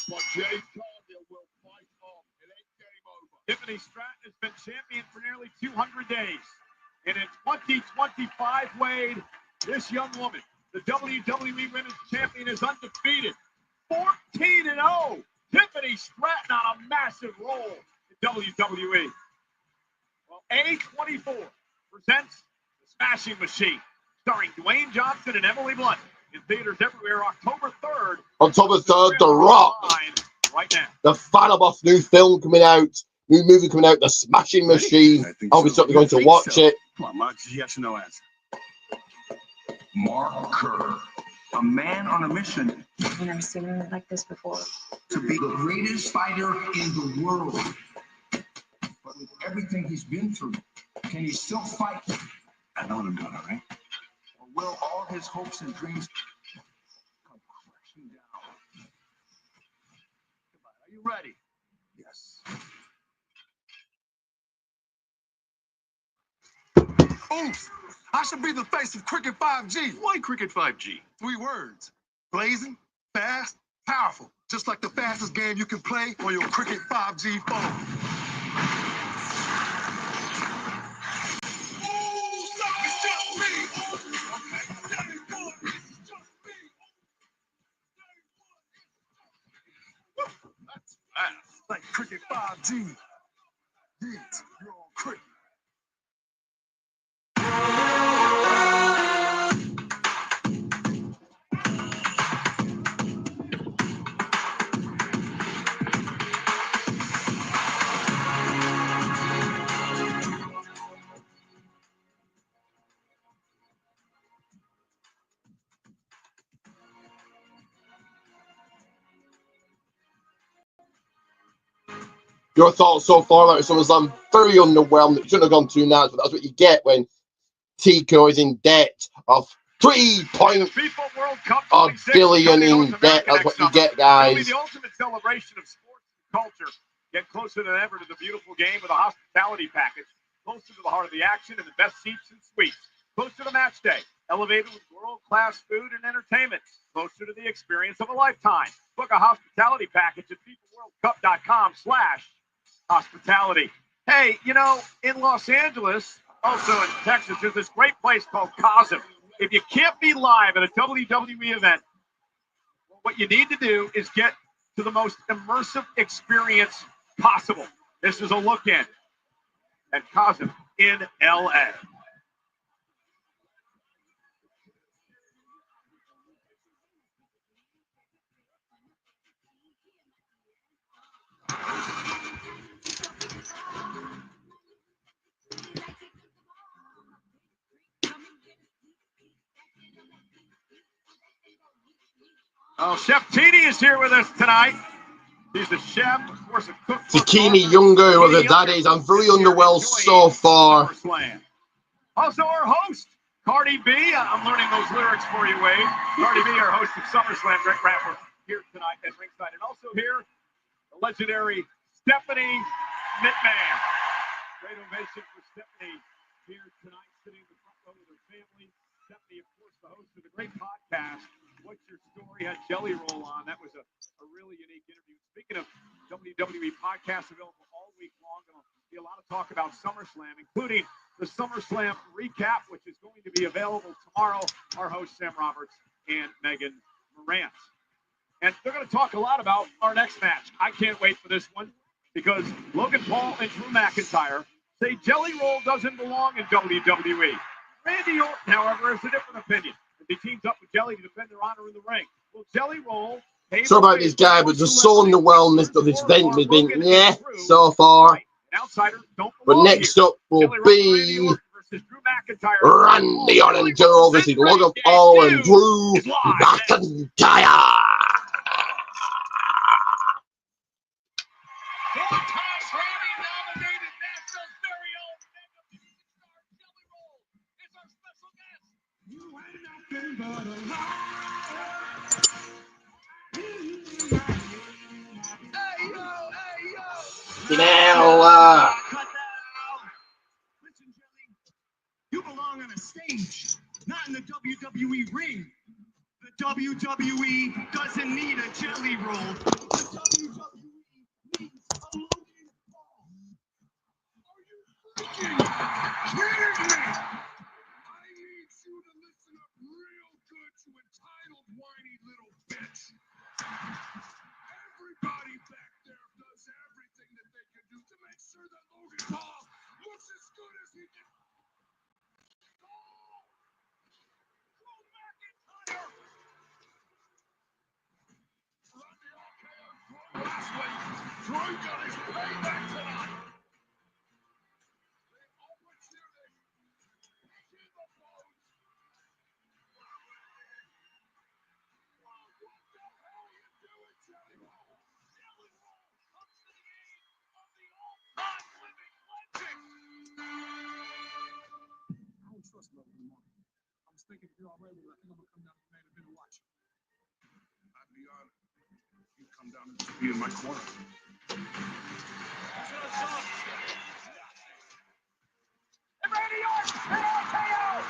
but Jade Cargill will fight on. It ain't game over. Tiffany Stratton has been champion for nearly 200 days. And in 2025, Wade, this young woman, the WWE Women's Champion, is undefeated. 14-0. Tiffany Stratton on a massive roll in WWE. Well, A24 presents The Smashing Machine, starring Dwayne Johnson and Emily Blunt, in theaters everywhere October 3rd. October 3rd, The Rock. Right now. The final off new film coming out, new movie coming out, The Smashing Machine. I'll be certainly going to watch it. Come on, Mark, yes or no answer. Mark Kerr, a man on a mission. I've never seen him like this before. To be the greatest fighter in the world. But with everything he's been through, can he still fight? I know what I'm doing, all right? Or will all his hopes and dreams come crashing down? Are you ready? Yes. Oops! I should be the face of Cricket 5G. Why Cricket 5G? 3 words. Blazing, fast, powerful. Just like the fastest game you can play on your Cricket 5G phone. That's fast. Like Cricket 5G. Yes, you're on Cricket. Your thoughts so far, like SummerSlam, very underwhelmed. It shouldn't have gone 2 nights, but that's what you get when Tico is in debt of $3.0 billion in debt. That's what you get, guys. It'll be the ultimate celebration of sports and culture. Get closer than ever to the beautiful game with a hospitality package. Closer to the heart of the action and the best seats and suites. Closer to match day. Elevated with world-class food and entertainment. Closer to the experience of a lifetime. Book a hospitality package at FIFAWorldCup.com/hospitality. Hey, you know, in Los Angeles, also in Texas, there's this great place called Cosm. If you can't be live at a WWE event, what you need to do is get to the most immersive experience possible. This is a look in at Cosm in LA. Oh, Chef Tini is here with us tonight. He's the chef, of course, a cook. Takini Younger with the daddies. I'm very underwhelmed so far. Also, our host, Cardi B. I'm learning those lyrics for you, Wade. Cardi B, our host of SummerSlam, Greg Bradford, here tonight at ringside. And also here, the legendary Stephanie McMahon. Great ovation for Stephanie here tonight, sitting in the front row with her family. Stephanie, of course, the host of the great podcast, What's Your Story? Had Jelly Roll on. That was a really unique interview. Speaking of WWE podcast available all week long. There'll be a lot of talk about SummerSlam, including the SummerSlam recap, which is going to be available tomorrow. Our hosts, Sam Roberts and Megan Morant. And they're going to talk a lot about our next match. I can't wait for this one because Logan Paul and Drew McIntyre say Jelly Roll doesn't belong in WWE. Randy Orton, however, has a different opinion. As he teams up with Jelly to defend their honor in the ring. Will Jelly Roll... So about this guy, but just so underwhelmed of this event has been so far. But next up will be Randy Orton and Drew versus Logan Paul and Drew McIntyre. Now, listen, Jelly, you belong on a stage, not in the WWE ring. The WWE doesn't need a jelly roll. The WWE needs a Logan Paul. Are you freaking kidding me? I need you to listen up real good, you entitled, whiny little bitch. Everybody back there does everything that they can do to make sure that Logan Paul looks as good as he did. Drew McIntyre! Randy Orton last week. Drew got his payback tonight. They always hear this. Hear the phones. What the hell are you doing, Jelly Roll? Jelly Roll comes to the aid of the all-time living legend. I don't trust Logan anymore. I was thinking if you're all right with it, I think I'm gonna come down to the main event and watch you. I'd be honored. You come down and just be in my corner. And Randy Orton and RKO.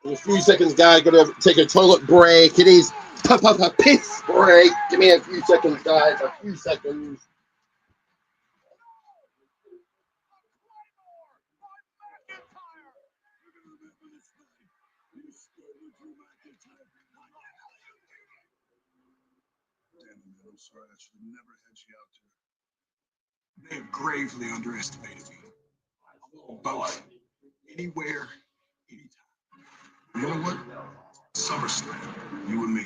In a few seconds, guys, gonna take a toilet break. It is a piss break. Give me a few seconds, guys. A few seconds. I'm sorry, I should have never had you out there. They have gravely underestimated me. Both. Anywhere, anytime. You know what? SummerSlam, you and me.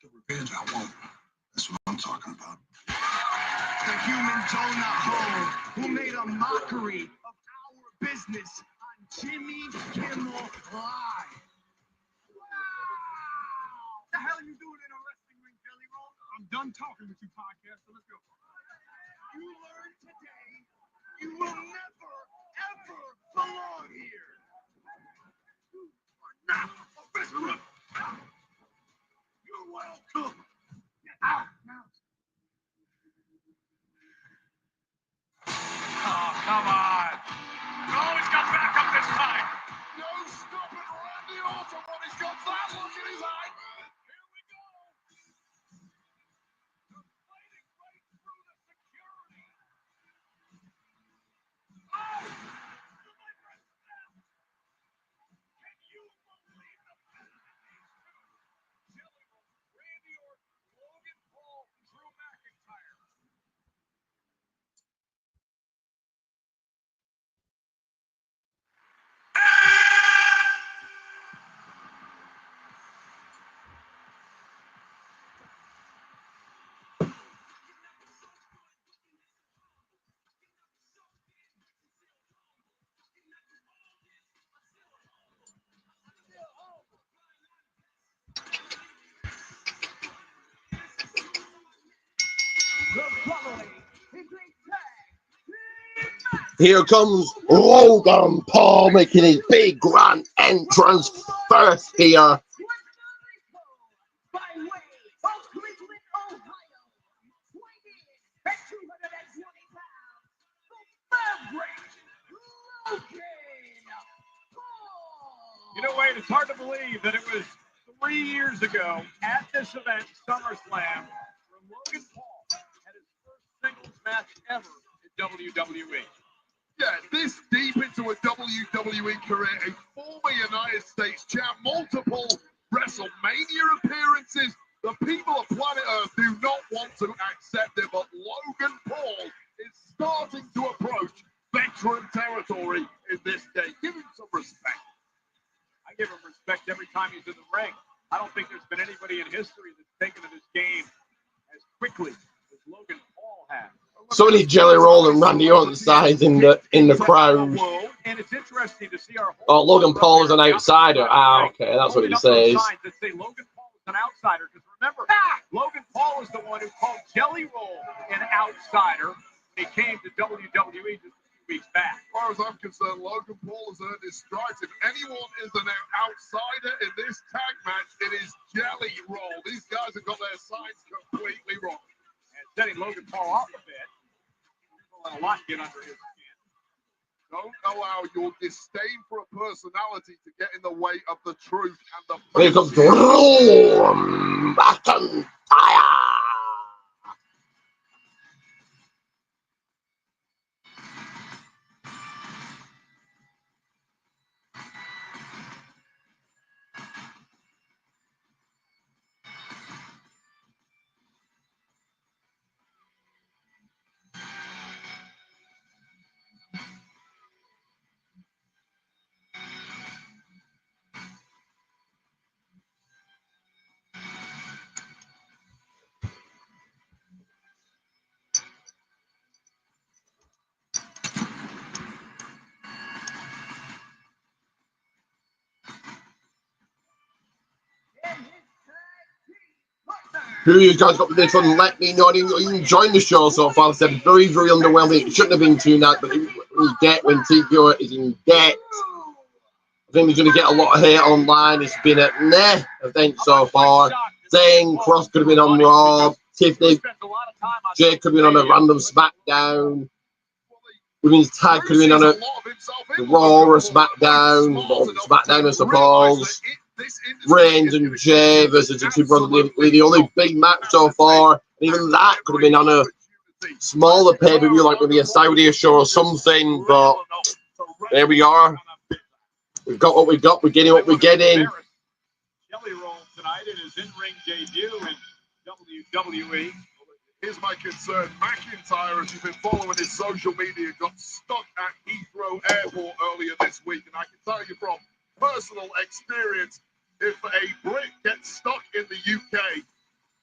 The revenge I won't. That's what I'm talking about. The human donut hole who made a mockery of our business on Jimmy Kimmel Live. Wow! The hell are you doing in a wrestling ring, Jelly Roll? I'm done talking with you, podcast, so let's go. You learned today you will never, ever belong here. You are not a wrestler. You're welcome. Get out now. Oh, come on. Oh, he's got back up this time. No stopping Randy Orton when he's got that look in his eye. Here we go. They're fighting right through the security. Oh! Can you believe the battle of these two? Jelly Roll, Randy Orton, Logan Paul, Drew McIntyre. Here comes Logan Paul making his big grand entrance first here. By way of Cleveland, Ohio, weighing in at 220 pounds, the Maverick, Logan You know, Wade, it's hard to believe that it was 3 years ago at this event, SummerSlam, where Logan Paul had his first singles match ever in WWE. Yeah, this deep into a WWE career, a former United States champ, multiple WrestleMania appearances. The people of planet Earth do not want to accept it, but Logan Paul is starting to approach veteran territory in this day. Give him some respect. I give him respect every time he's in the ring. I don't think there's been anybody in history that's taken to this game as quickly as Logan Paul has. Somebody Jelly Roll and Randy Orton side in the crowd. And it's interesting to see our oh, Logan Paul is an outsider. Ah, okay, that's what he says. That say Logan Paul is an outsider, because remember, Logan Paul is the one who called Jelly Roll an outsider when he came to WWE just a few weeks back. As far as I'm concerned, Logan Paul has earned his stripes. If anyone is an outsider in this tag match, it is Jelly Roll. These guys have got their signs completely wrong. And setting Logan Paul off a bit, a lot get under his skin. Don't allow your disdain for a personality to get in the way of the truth and the Here comes Drew McIntyre. Who you guys got for this one? Let me know. You enjoying the show so far. I said very, very underwhelming. It shouldn't have been tonight, but we get when TPO is in debt. I think he's going to get a lot of hate online. It's been a meh event so far. Zane Cross could have been on Raw. Tiffany, Jake could have been on a random SmackDown. Women's tag could have been on a Raw or a SmackDown. Or SmackDown, I suppose. Reigns and Jay versus the two brothers. The only big match so far. And even that could have been on a smaller pay-per-view, like maybe a Saudi show or something. But there we are. We've got what we've got. We're getting what we're getting. Jelly Roll tonight in his in-ring debut in WWE. Here's my concern. McIntyre, as you've been following his social media, got stuck at Heathrow Airport earlier this week. And I can tell you from personal experience, if a Brit gets stuck in the UK,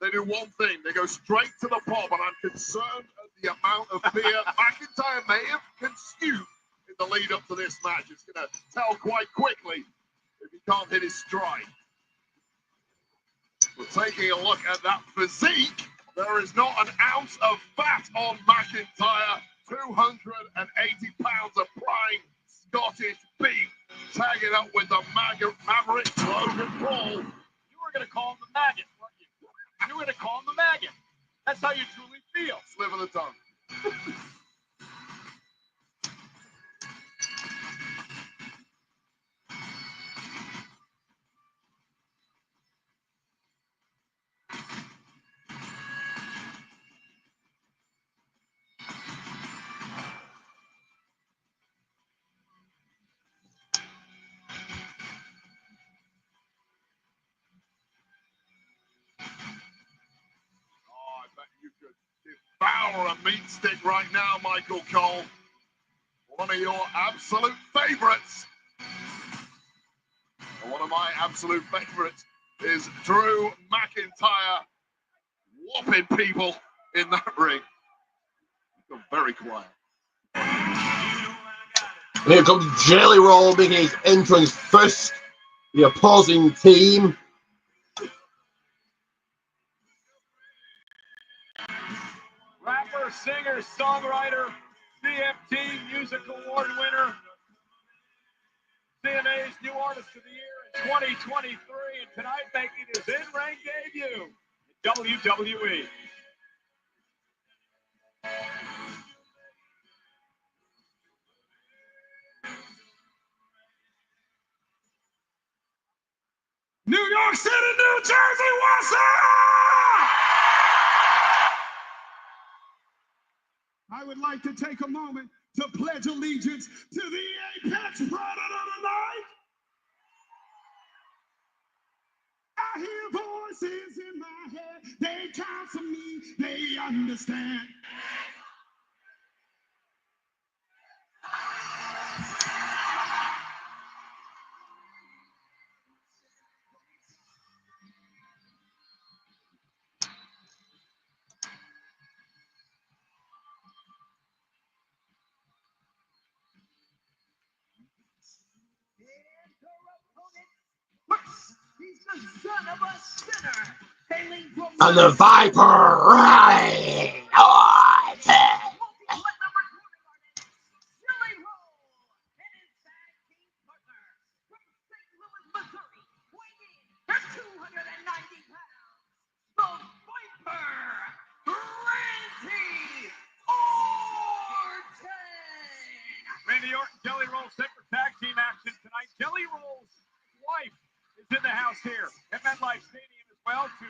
they do one thing. They go straight to the pub. And I'm concerned at the amount of beer McIntyre may have consumed in the lead up to this match. It's going to tell quite quickly if he can't hit his stride. We're taking a look at that physique. There is not an ounce of fat on McIntyre. 280 pounds of prime Scottish beef. Tagging up with the Maverick Logan Paul. You were going to call him the maggot, weren't you? You were going to call him the maggot. That's how you truly feel. Slip of the tongue. Devour a meat stick right now, Michael Cole. One of your absolute favorites. One of my absolute favorites is Drew McIntyre whopping people in that ring. You're very quiet. And here comes Jelly Roll making his entrance first. The opposing team. Rapper, singer, songwriter, CMT Music Award winner, CMA's New Artist of the Year in 2023, and tonight making his in-ring debut in WWE. New York City, New Jersey, what's up? I would like to take a moment to pledge allegiance to the apex predator tonight. I hear voices in my head, they counsel me, they understand. He's the son of a sinner, hailing from And the Viper, right? Oh, Randy Orton, Jelly Roll set for tag team action tonight. Jelly Roll's wife is in the house here at MetLife Stadium as well to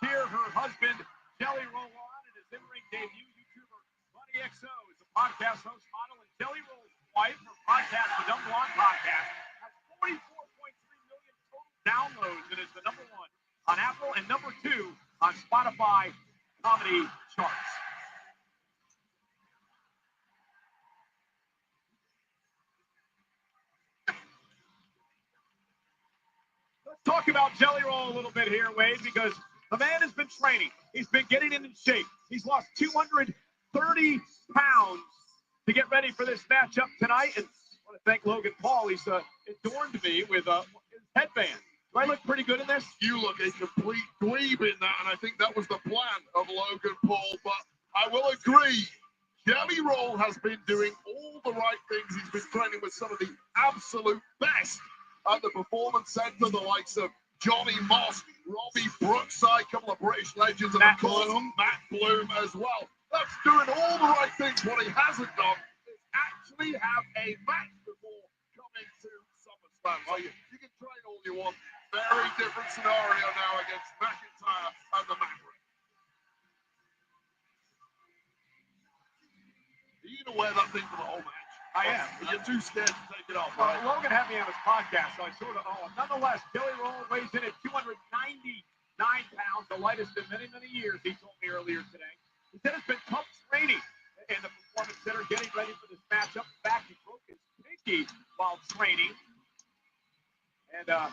cheer her husband, Jelly Roll, on. And his in-ring debut, YouTuber Bunny XO is a podcast host, model, and Jelly Roll's wife, her podcast, the Dumb Blonde Podcast, has 44.3 million total downloads and is the #1 on Apple and #2 on Spotify comedy charts. Talk about Jelly Roll a little bit here, Wade, because the man has been training. He's been getting in shape. He's lost 230 pounds to get ready for this matchup tonight. And I want to thank Logan Paul. He's adorned me with his headband. Do I look pretty good in this? You look a complete dweeb in that, and I think that was the plan of Logan Paul. But I will agree, Jelly Roll has been doing all the right things. He's been training with some of the absolute best at the Performance Center, the likes of Johnny Moss, Robbie Brookside, a couple of British legends, and of course Matt Bloom as well. That's doing all the right things. What he hasn't done is actually have a match before coming to SummerSlam. So you can train all you want. Very different scenario now against McIntyre and the Maverick. Are you going to wear that thing for the whole match? I am. You're too scared to take it off, Well, right? Logan had me on his podcast, so I sort of owe him. Nonetheless, Jelly Roll weighs in at 299 pounds, the lightest in many, many years, he told me earlier today. He said it's been tough training in the Performance Center, getting ready for this matchup. In fact, he broke his pinky while training. And, look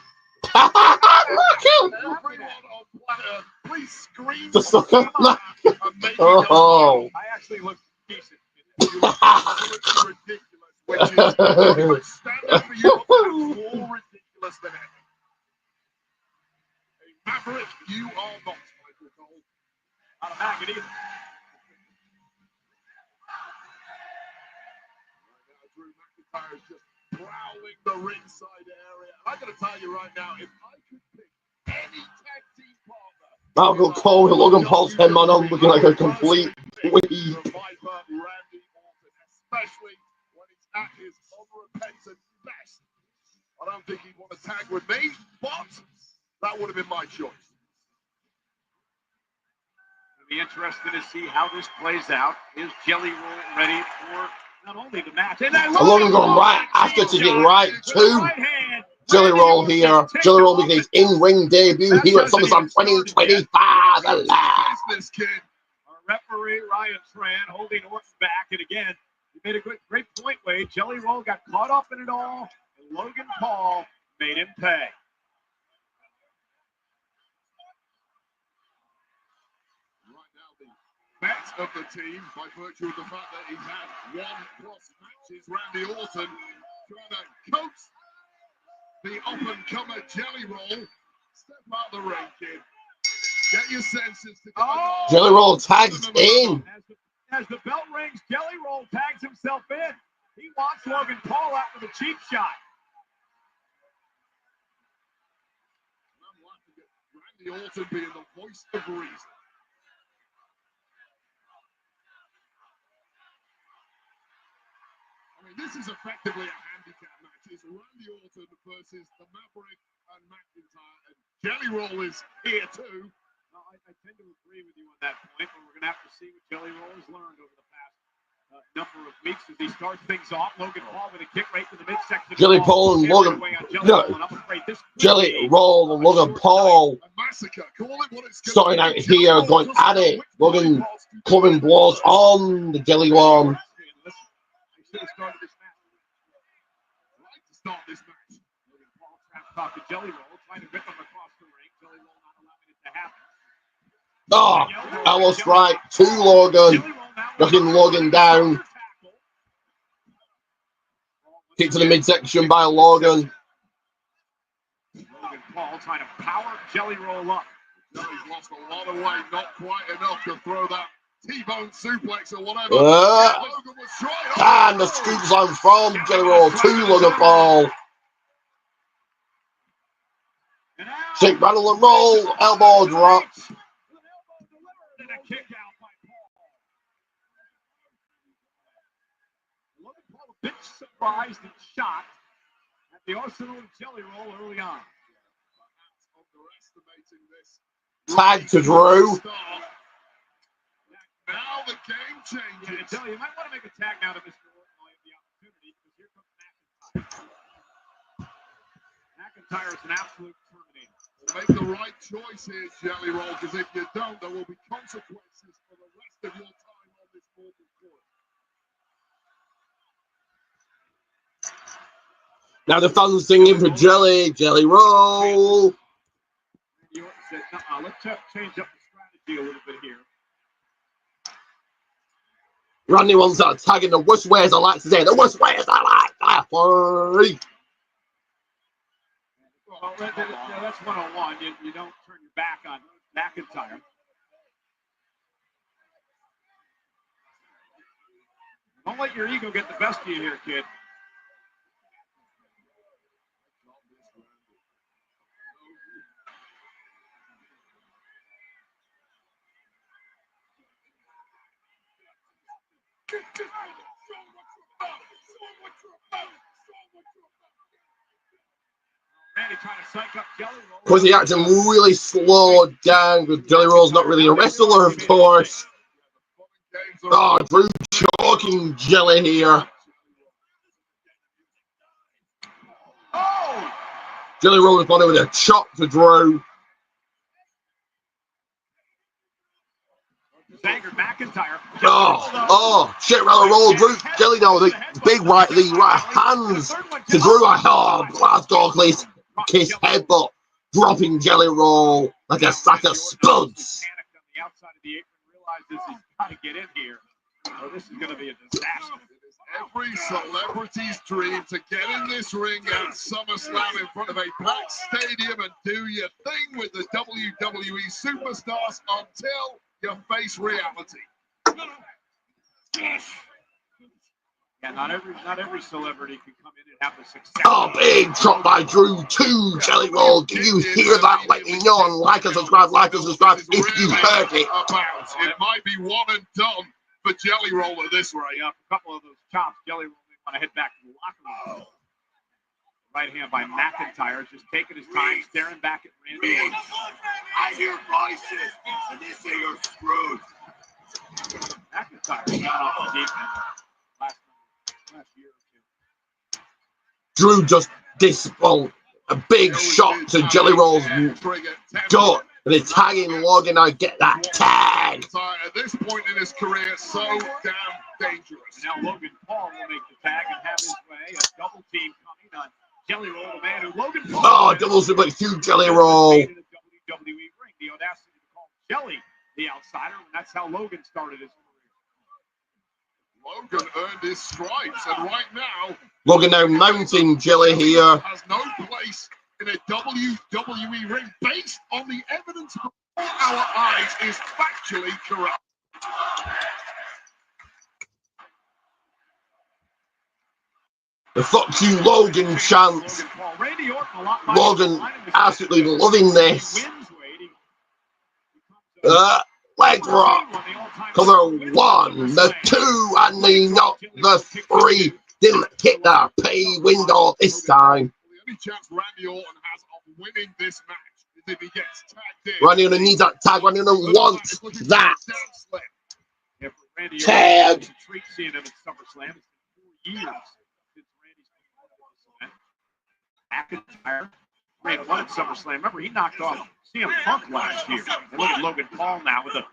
him! Everyone on planet, please scream. Just look at that. Oh. I actually look decent. You look ridiculous, which is pretty much standard for you, but that's more ridiculous than ever. A Maverick, you are not, Michael Cole. Not a maggot either. Right now, Drew McIntyre is just prowling the ringside area. And I got to tell you right now, if I could pick any tag team partner, Michael Cole with Logan Paul's head man on, looking like a complete weed. Viper, Randy Orton, especially when he's at his unrepentant best. I don't think he'd want to tag with me, but that would have been my choice. It'll be interesting to see how this plays out. Is Jelly Roll ready for not only the match? And Logan going right after to get right to Jelly Roll here. Jelly Roll making his in-ring debut here at SummerSlam 2025. This kid. Our referee, Ryan Tran, holding Orton back. And again, he made a great point, Wade. Jelly Roll got caught up in it all, and Logan Paul made him pay. Right now, the bet of the team, by virtue of the fact that he's had 1+ matches, Randy Orton trying to coax the up-and-comer Jelly Roll. Step out the ring, kid. Get your senses together. Jelly Roll tags in. As the bell rings, Jelly Roll tags himself in. He wants Logan Paul out with a cheap shot. I'm laughing at Randy Orton being the voice of reason. I mean, this is effectively a handicap match. It's Randy Orton versus the Maverick and McIntyre. And Jelly Roll is here too. Well, I tend to agree with you on that point, but we're going to have to see what Jelly Roll has learned over the past number of weeks as he starts things off. Logan Paul with a kick right to the midsection. Jelly Paul and Logan. Jelly Roll and Logan Paul starting out here, going at it. Logan coming blows on the Jelly Roll. Start this match. Logan Paul trapped off the Jelly Roll, trying to rip him across the ring. Jelly Roll not allowing it to happen. Oh, almost right to Logan. Knocking Logan down. Kick to the midsection by Logan. Logan Paul trying to power Jelly Roll up. Jelly's lost a lot of weight, not quite enough to throw that T-bone suplex or whatever. Logan was trying. And the scoop slam from Jelly Roll to Logan Paul. Shake, rattle, and roll. Elbow drop. And a kick out by Paul. Logan Paul a bit surprised and shocked at the arsenal of Jelly Roll early on. Underestimating this. Tag to Drew. Now the game changes. Yeah, you might want to make a tag now to Mr. Orton while you have the opportunity, because here comes McIntyre. McIntyre is an absolute terminator. Make the right choice here, Jelly Roll, because if you don't, there will be consequences for the rest of your time on this mortal court. Now the fans singing for Jelly Roll. Randy Orton said, let's change up the strategy a little bit here. Randy wants that tag in the worst ways I like to say. The worst ways I like that. Well, that's 101. You don't turn your back on McIntyre. Don't let your ego get the best of you here, kid. Because he had to really slow down because Jelly Roll's not really a wrestler, of course. Oh, Drew choking Jelly here. Jelly Roll responded with a chop to Drew. Oh, shit, rather roll Drew. Jelly now the big right hands to Drew. Oh, Glasgow kiss headbutt, dropping Jelly Roll like a sack of spuds. The outside of the apron realizes he's got to get in here. Oh, this is going to be a disaster. Every celebrity's dream to get in this ring at SummerSlam in front of a packed stadium and do your thing with the WWE superstars until you face reality. Yeah, not every celebrity can come in and have the success. Oh, big drop by Drew to Jelly Roll. Can you hear that? Let me know and like and subscribe if you heard it. It might be one and done for Jelly Roll at this rate. Yeah, a couple of those chops, Jelly Roll may want to head back to the locker room. Right hand by McIntyre, just taking his time, staring back at Randy Orton. I hear voices, and they say you're screwed. McIntyre got off the defense last year or two. Drew just dispelled a big shot to Jelly Roll's gut. And he's tagging Logan. I get that tag. At this point in his career, so damn dangerous. Now Logan Paul will make the tag and have his way. A double team coming on Jelly Roll, the man who Logan Paul. Oh, double suplex to Jelly Roll. WWE ring. The audacity to call Jelly the outsider, and that's how Logan started his career. Logan earned his stripes, and right now, Logan now mounting Jelly here. Has no place in a WWE ring based on the evidence before our eyes is factually correct. The fuck you Logan chants. Logan absolutely loving this. Leg drop. Cover one, the two, and the three. Didn't hit the pay window this time. The only chance Randy Orton has of winning this match is if he gets tagged in. Randy Orton needs that tag. Randy Orton wants that If Randy tag. Orton treat seeing him at SummerSlam, it's been 4 years since Randy's McIntyre ran one at SummerSlam. Remember, he knocked off CM Punk last year. And look at Logan Paul now with the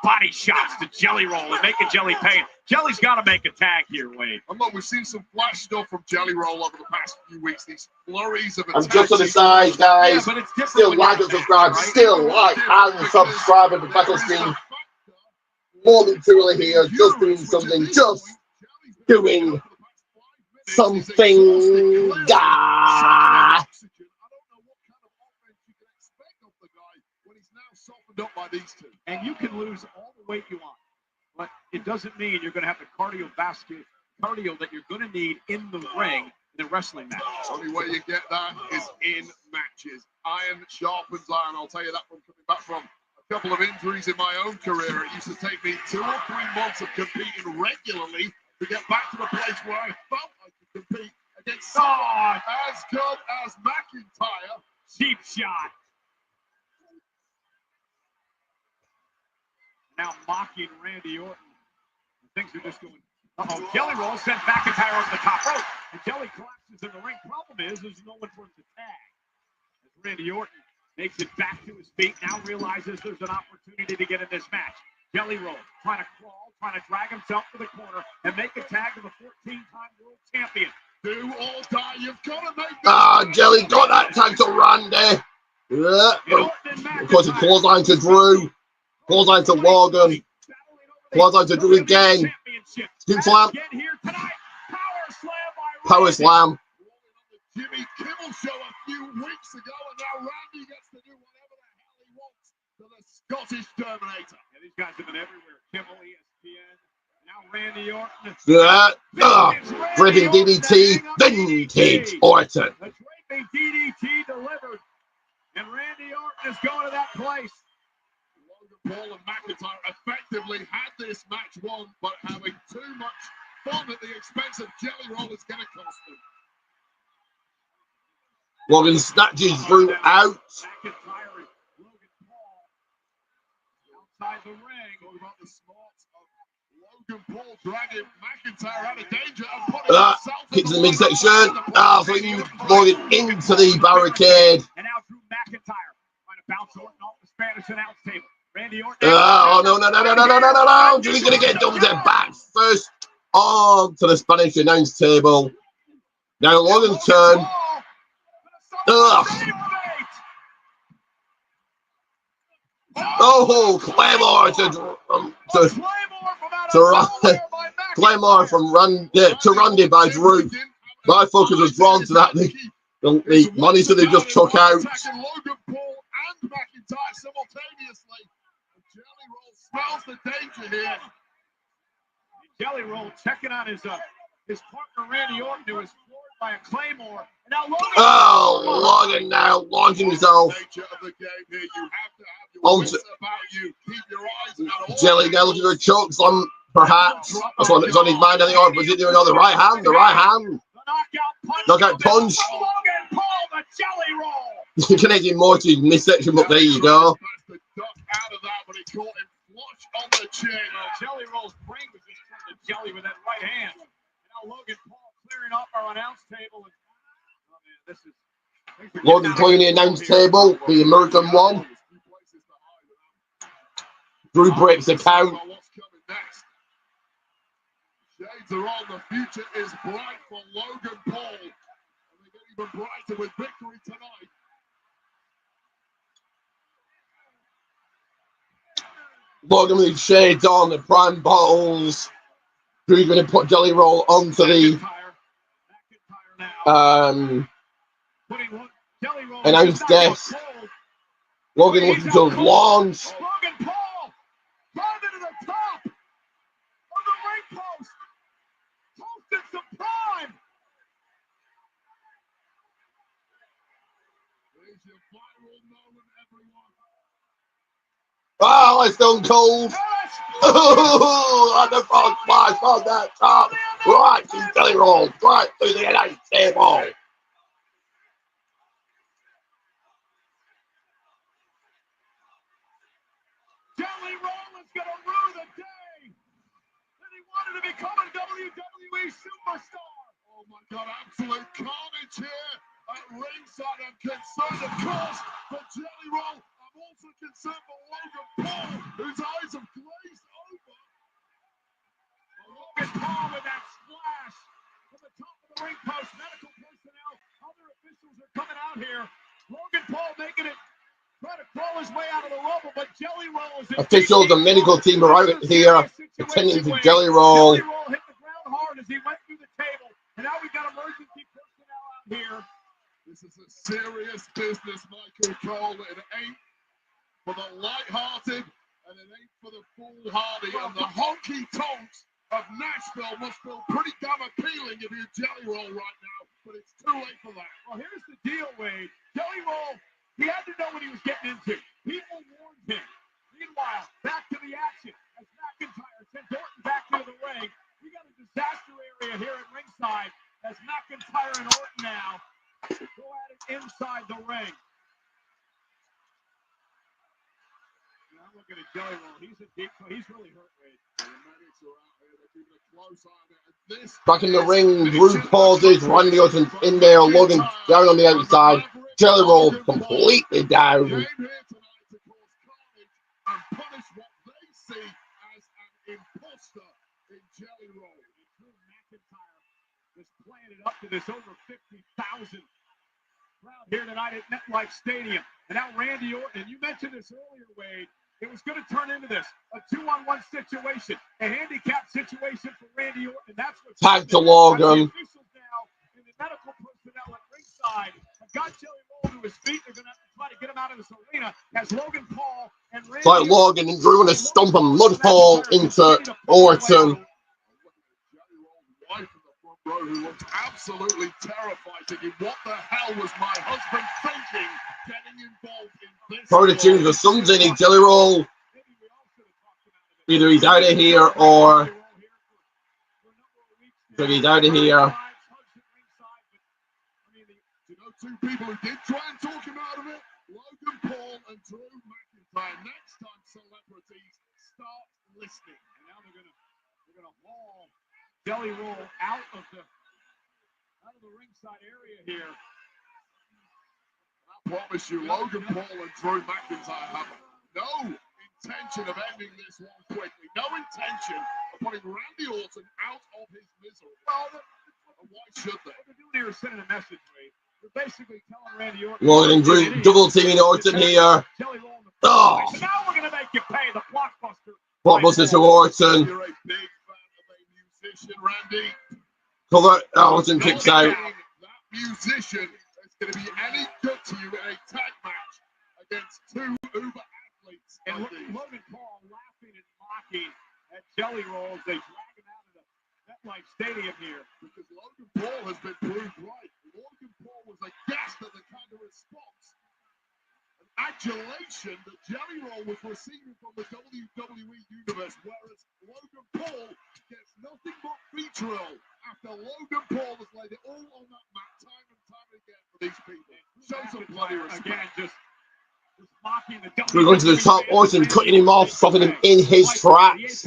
body shots to Jelly Roll and making Jelly pay. Jelly's got to make a tag here, Wade. And look, we've seen some flash stuff from Jelly Roll over the past few weeks. These flurries of I'm just on the side, guys. Yeah, but it's different Still when like you're and subscribe. right? Still like and subscribe at the battle stream. Momentarily here, just doing something. Just doing something. Ah. Up by these two. And you can lose all the weight you want, but it doesn't mean you're going to have the cardio that you're going to need in the ring in a wrestling match. The only way you get that is in matches. Iron sharpens iron. I'll tell you that from coming back from a couple of injuries in my own career. It used to take me 2 or 3 months of competing regularly to get back to the place where I felt I could compete against someone as good as McIntyre. Cheap shot. Now mocking Randy Orton. Things are just going. Uh-oh, Jelly Roll sent McIntyre over the top rope, and Jelly collapses in the ring. Problem is, there's no one for him to tag. As Randy Orton makes it back to his feet, now realizes there's an opportunity to get in this match. Jelly Roll trying to crawl, trying to drag himself to the corner and make a tag to the 14-time world champion. Do or die, you've got to make Ah, Jelly got that tag to Randy. Of course, he clothesline to Drew. Clothesline to Logan. Clothesline to Drew again. Scoop slam. Power slam. Jimmy Kimmel show a few weeks ago, and now Randy gets to do whatever the hell he wants to the Scottish Terminator. Yeah, these guys have been everywhere. Kimmel, ESPN. Now Randy Orton. Dripping DDT. Vintage Orton. The draping DDT delivered. And Randy Orton is going to that place. Paul and McIntyre effectively had this match won, but having too much fun at the expense of Jelly Roll is going to cost them. Logan snatches Drew out. McIntyre, Logan Paul outside the ring. What about the smarts of Logan Paul dragging McIntyre out of danger and putting himself kicks in the midsection. Flinging Logan into the barricade. And now Drew McIntyre trying to bounce Orton off the Spanish announce table. Randy Orton. Oh, no. Drew's going to get dumped back first on to the Spanish announce table. Now Logan's turn. Oh, Claymore Claymore from Randy by Drew. My focus was drawn to that. The monitor they just took out. Logan Paul and McIntyre simultaneously. Jelly Roll smells the danger here. Jelly Roll checking on his partner Randy Orton, who is floored by a Claymore. And now Logan. Oh, Logan now launching himself. Jelly now looking for a choke slam, perhaps. That's what it's on his mind. I think, was he doing on the right hand? The right hand. Knockout punch. Logan Paul, the Jelly Roll. Connecting more to his midsection, but there you go. Out of that, but he caught him flush on the chin. Jelly Roll's brain was just trying to jelly with that right hand. And now Logan Paul clearing up our announce table. Logan clearing the announce table, the American one. Drew breaks the count. Shades are on. The future is bright for Logan Paul. And they get even brighter with victory tonight. Logan with shades on, the prime bottles. Drew's going to put Jelly Roll onto the announce desk. Logan looking to launch. Logan Paul climbing to the top of the ring post. Posted some prime. There's your viral moment, everyone. Oh, it's Stone Cold. Oh, on the front splash from that top. Right to Jelly Roll. Right through the announce table. to become a WWE superstar. Oh my God, absolute carnage here at ringside. I'm concerned, of course, for Jelly Roll. I'm also concerned for Logan Paul, whose eyes have glazed over. Logan Paul with that splash from the top of the ring post. Medical personnel, other officials are coming out here. Logan Paul making it, trying to crawl his way out of the rubble, but Jelly Roll is in Officials, the medical team are out here attending to Jelly Roll. Jelly Roll hit the ground hard as he went through the table, and now we've got emergency personnel out here. This is a serious business, Michael Cole. It ain't for the light-hearted, and it ain't for the foolhardy. And the honky-tonks of Nashville must feel pretty damn appealing if you're Jelly Roll right now, but it's too late for that. Well, here's the deal, Wade. Jelly Roll, he had to know what he was getting into. People warned him. Meanwhile, back to the action as McIntyre sent Orton back into the ring. We got a disaster area here at ringside as McIntyre and Orton now go at it inside the ring. Now I'm looking at Jelly Roll. He's really hurt, Wade. Back in the ring, Drew pauses, Randy Orton in there, Logan down on the outside, Jelly Roll completely down. Came here tonight to cause carnage and punish what they see as an imposter in Jelly Roll. Drew McIntyre is playing it up to this over 50,000 crowd here tonight at MetLife Stadium. And now Randy Orton, and you mentioned this earlier, Wade, it was going to turn into this, a 2-on-1 situation, a handicap situation for Randy Orton. That's what tag to Logan. the officials now and the medical personnel at ringside have got Jelly Roll to his feet. They're going to have to try to get him out of this arena as Logan Paul and Randy Like Logan and Drew want to stomp a mud hole into Orton. Bro, who looked absolutely terrified, thinking, what the hell was my husband thinking getting involved in this? Probably to choose the Sun's in a Jelly Roll. Either he's out of here or he's out of here. You know, two people who did try and talk him out of it, Logan Paul and Drew McIntyre. Next time, celebrities, start listening. And now they're gonna haul Jelly Roll out of the ringside area here. I promise you, Logan Paul and Drew McIntyre have no intention of ending this one quickly. No intention of putting Randy Orton out of his misery. Well, and why should they? What they're doing here is sending a message, Wade. They're basically telling Randy Orton. Logan and Drew double teaming Orton here. Oh! So now we're gonna make you pay the blockbuster. Blockbuster to Orton. You're a big fan of a musician, Randy. Cover. Orton kicks out. That musician is going to be any good to you in a tag match against two uber athletes. And Logan Paul laughing and mocking at Jelly Roll as they drag him out of the MetLife Stadium here. Because Logan Paul has been proved right. Logan Paul was aghast at the kind of response and adulation that Jelly Roll was receiving from the WWE Universe, whereas Logan Paul gets nothing but vitriol after Logan Paul has laid it all on that mat time and time again for these people. Show some bloody respect. Again, just mocking the We're going to the top. Orton cutting him off, stopping him in his tracks.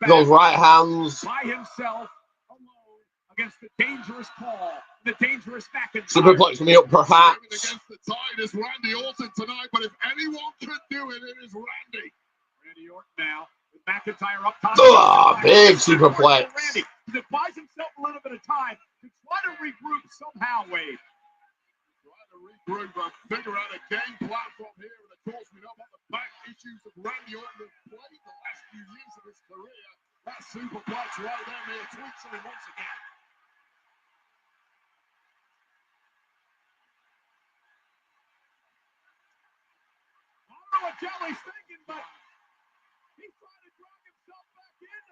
Those right hands. By himself, alone, against the dangerous Paul, the dangerous McIntyre. Superplex me up, perhaps. Against the tide is Randy Orton tonight, but if anyone could do it, it is Randy. Randy Orton now. McIntyre up top. Big superplex. Randy, he buys himself a little bit of time to try to regroup somehow, Wade. Try to regroup and figure out a game plan from here. And of course, we know about the back issues of Randy Orton has played the last few years of his career. That superplex right there may have tweaked something once again. I don't know what Jelly's thinking, but he's trying to drag himself back in.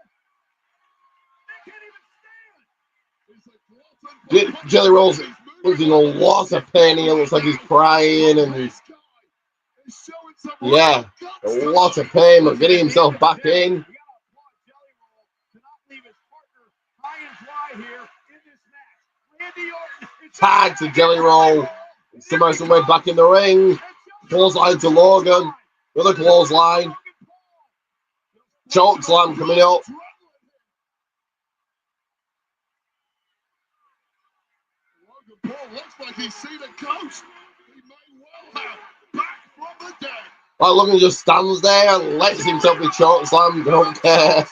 They can't even stand. Jelly Roll's losing a lot of pain. He looks like he's crying and yeah, a lot of pain, but getting himself back in. Tag to Jelly Roll. Somehow, some way back in the ring. Clothesline to Logan. Another clothesline. Choke slam coming up. Logan Paul looks like he's seen a ghost. He may well have. Back from the dead. Like Logan just stands there and lets himself be choke slammed. Don't care.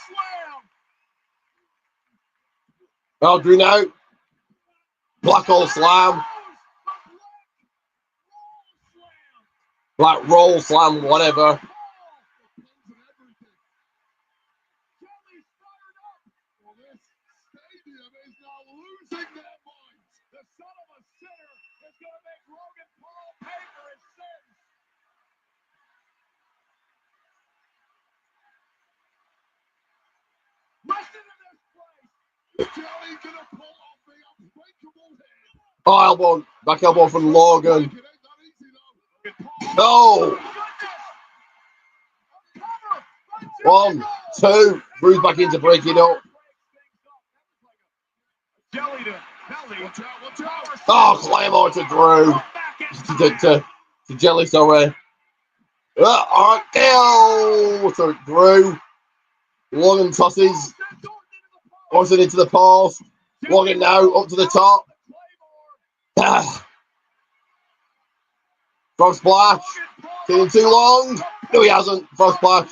Aldrin out. Black hole slam. Black roll slam, whatever. Oh, elbow, back elbow from Logan. No. 1, 2. Bruce back into breaking up. Oh, Claymore to Drew. To Jelly, sorry. RKO to Drew. Logan tosses. Austin into the post. Logan now up to the top. Frog splash. Taking too long. No, he hasn't. Frog splash.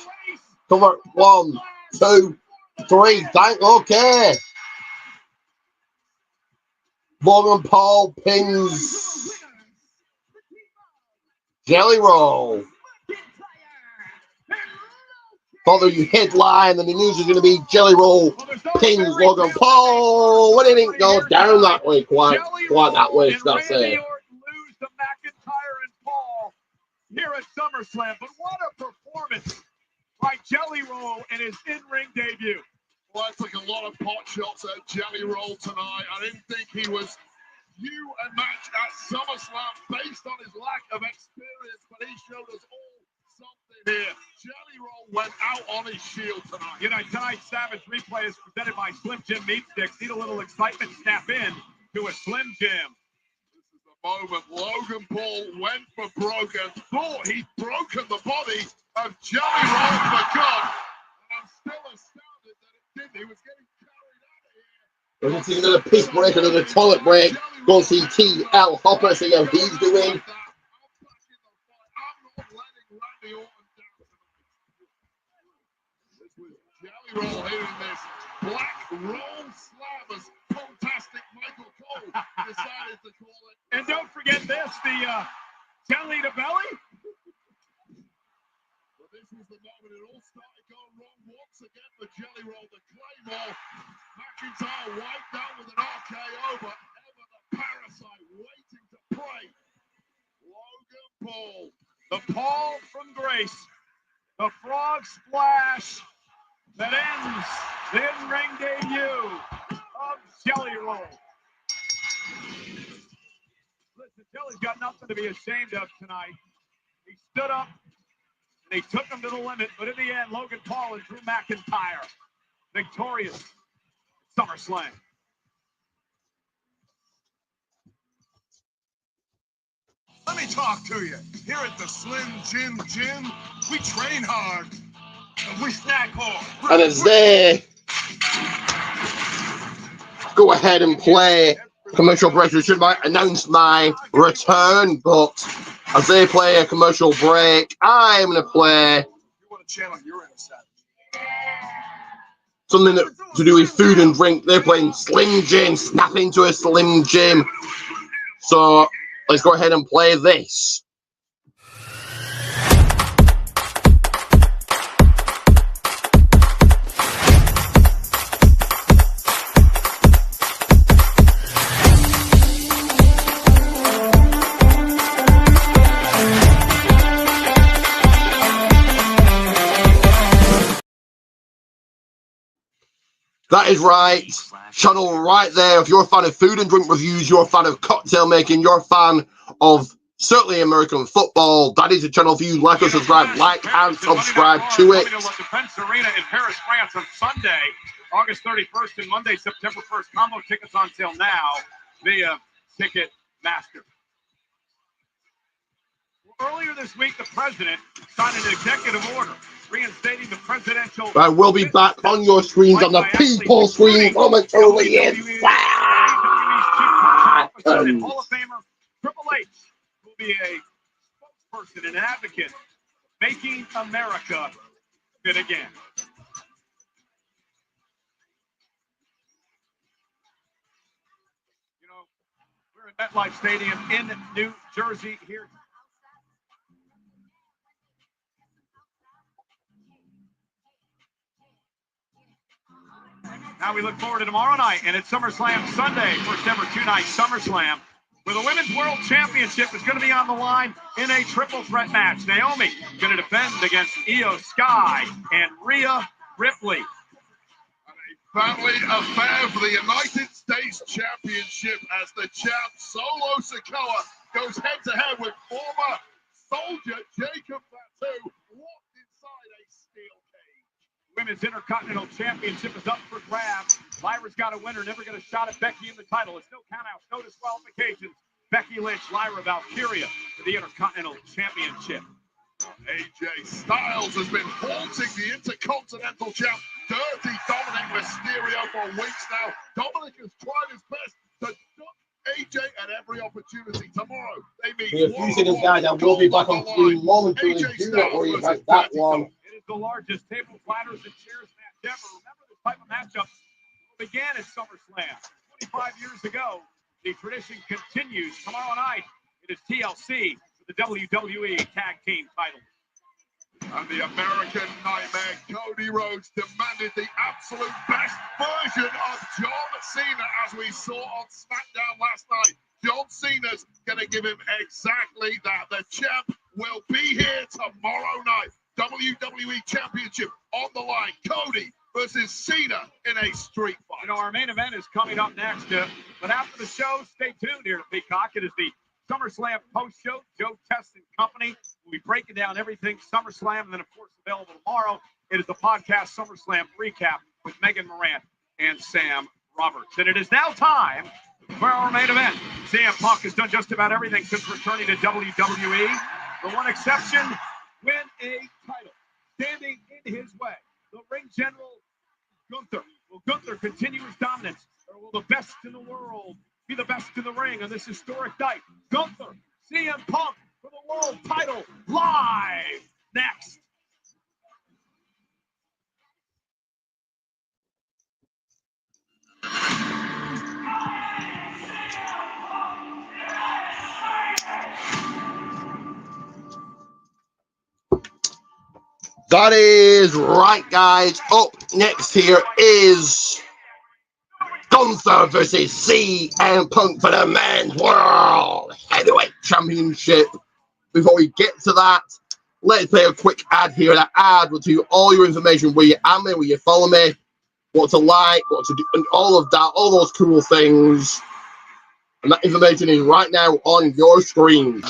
Cover. 1, 2, 3. Thank. Okay. Logan Paul pins Jelly Roll. Thought the headline and the news was going to be Jelly Roll pins Logan Paul. When it didn't go down that way, quite that way, should I say. Lose to McIntyre and Paul here at SummerSlam, but what a performance by Jelly Roll in his in-ring debut. Well, I took a lot of pot shots at Jelly Roll tonight. I didn't think he was new and match at SummerSlam based on his lack of experience, but he showed us all something here. Jelly Roll went out on his shield tonight. You know, tonight's Savage Replay is presented by Slim Jim Meat Sticks. Need a little excitement? Snap in to a Slim Jim. This is the moment Logan Paul went for broke and thought he'd broken the body of Jelly Roll for good. And I'm still astounded that it didn't. He was getting carried out of here. We're going to see another piss break, another toilet break. Go see TL Hopper, see how he's doing. Jelly Roll hitting this black roll slam as fantastic Michael Cole decided to call it. And don't forget this, the jelly to belly. But this was the moment it all started going wrong once again for Jelly Roll. The Claymore, McIntyre wiped out with an RKO, but ever the parasite waiting to prey. Logan Paul. The Paul from Grace. The frog splash that ends the in-ring debut of Jelly Roll. Listen, Jelly's got nothing to be ashamed of tonight. He stood up, and he took him to the limit, but in the end, Logan Paul and Drew McIntyre victorious at SummerSlam. Let me talk to you. Here at the Slim Jim Gym, we train hard and we snack hard. And it's there. Go ahead and play. Commercial break. We should announce my return, but as they play a commercial break, I'm going to play You want to channel your inner side. something to do with food and drink. They're playing Slim Jim, snap into a Slim Jim. So let's go ahead and play this. That is right. Channel right there. If you're a fan of food and drink reviews, you're a fan of cocktail making, you're a fan of certainly American football, that is a channel for you. Like and subscribe. Like and subscribe to it. Defense Arena in Paris, France on Sunday, August 31st and Monday, September 1st. Combo tickets on sale now via Ticketmaster. Earlier this week, the president signed an executive order reinstating the presidential. I will be back on your screens, on the people screen momentarily. Hall of Famer Triple H will be a spokesperson and advocate making America good again. You know, we're at MetLife Stadium in New Jersey here. Now we look forward to tomorrow night, and it's SummerSlam Sunday, first ever two-night SummerSlam, where the Women's World Championship is going to be on the line in a triple threat match. Naomi going to defend against Io Sky and Rhea Ripley. Family affair for the United States Championship as the champ Solo Sikoa goes head-to-head with former soldier Jacob Fatu, locked inside a steel cage. Women's Intercontinental Championship is up for grabs. Lyra's got a winner, never get a shot at Becky in the title. It's no countouts, no disqualifications. Becky Lynch, Lyra Valkyria for the Intercontinental Championship. AJ Styles has been haunting the Intercontinental champ, Dirty Dominic Mysterio, for weeks now. Dominic has tried his best to duck AJ at every opportunity. Tomorrow, they meet. A few seconds, guys. I will be back on screen momentarily. Do not worry about that one. It is the largest table ladders and chairs match ever. Remember, this type of matchup began at SummerSlam 25 years ago. The tradition continues. Tomorrow night, it is TLC for the WWE Tag Team title. And the American Nightmare, Cody Rhodes, demanded the absolute best version of John Cena, as we saw on SmackDown last night. John Cena's going to give him exactly that. The champ will be here tomorrow night. WWE Championship on the line. Cody versus Cena in a street fight. You know, our main event is coming up next. But after the show, stay tuned here to Peacock. It is the SummerSlam post-show. Joe Test and Company will be breaking down everything SummerSlam. And then, of course, available tomorrow, it is the podcast SummerSlam recap with Megan Morant and Sam Roberts. And it is now time for our main event. CM Punk has done just about everything since returning to WWE. The one exception, win a title. Standing in his way, the ring general, Gunther. Will Gunther continue his dominance, or will the best in the world be the best in the ring on this historic night? Gunther, CM Punk for the world title, live next. That is right, guys. Up next here is Gunther versus CM Punk for the Men's World Heavyweight Championship. Before we get to that, let's play a quick ad here. That ad will tell you all your information, where you am me, where you follow me, what to like, what to do, and all of that, all those cool things. And that information is right now on your screen.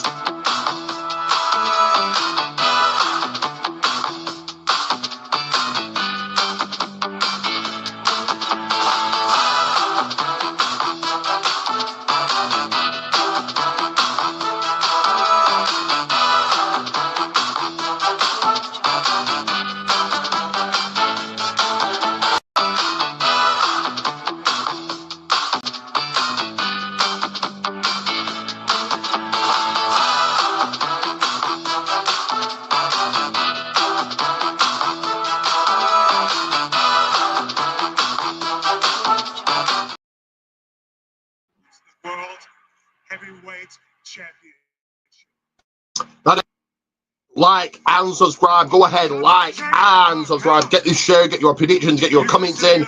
Like and subscribe. Go ahead, like and subscribe. Get this share, get your predictions, get your comments in.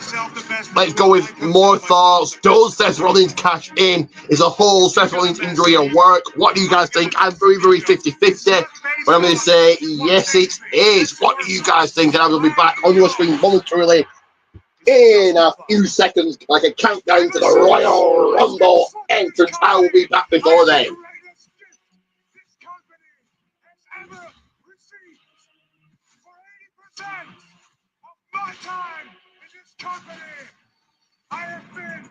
Let's go with more thoughts. Does Seth Rollins cash in? Is a whole Seth Rollins injury a work? What do you guys think? I'm very 50-50. But I'm going to say yes, it is. What do you guys think? And I will be back on your screen momentarily in a few seconds, like a countdown to the Royal Rumble entrance. I will be back before then. Of my time in this company, I have been a champion.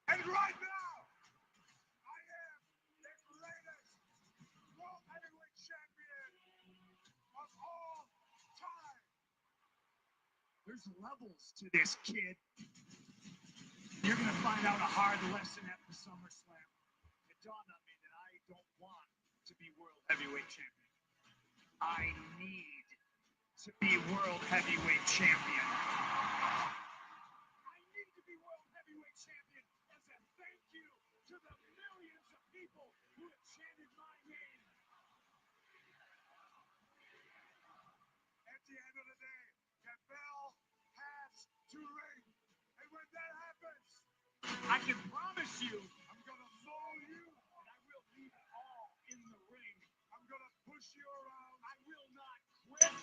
And right now, There's levels to this, kid. You're going to find out a hard lesson at the SummerSlam. It dawned on me that I don't want to be World Heavyweight Champion. I need to be World Heavyweight Champion. I need to be World Heavyweight Champion as a thank you to the millions of people who have chanted my name. At the end of the day, the bell has to ring. And when that happens, I can promise you, I'm going to mow you, and I will leave it all in the ring. I'm going to push you around. I will not quit.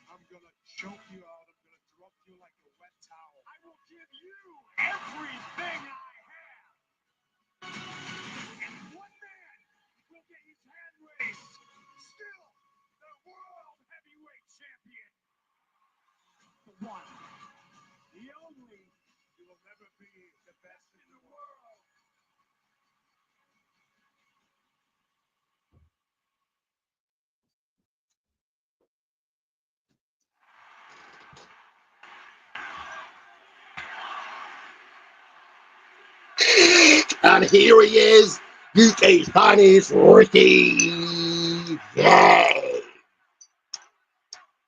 I'm going to choke you out. I'm going to drop you like a wet towel. I will give you everything I have. And one man will get his hand raised. Still the World Heavyweight Champion. The one. The only. You will never be the best in the world. And here he is, UK's finest Ricky. Yay!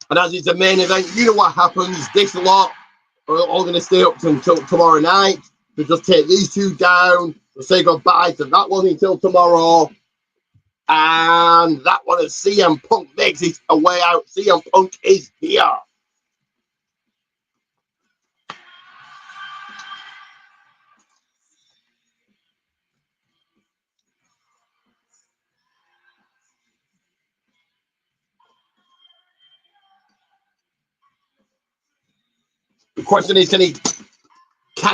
And as it's the main event, you know what happens. This lot are all going to stay up until tomorrow night. To just take these two down. We'll say goodbye to that one until tomorrow. And that one is CM Punk makes his way out. CM Punk is here. The question is, can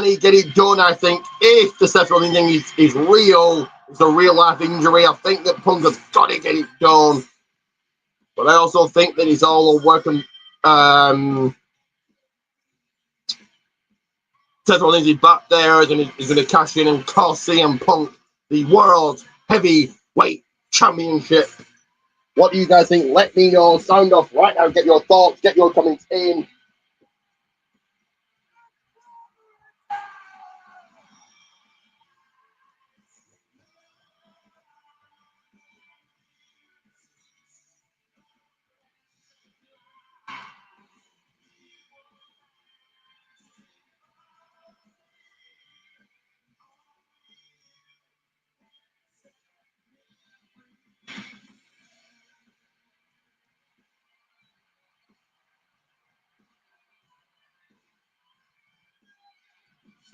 he get it done? I think if the Seth Rollins thing is real, it's a real life injury, I think that Punk has got to get it done. But I also think that he's all working. Seth Rollins is back there, and he's going to cash in and cost CM Punk the World Heavyweight Championship. What do you guys think? Let me know. Sound off right now. Get your thoughts. Get your comments in.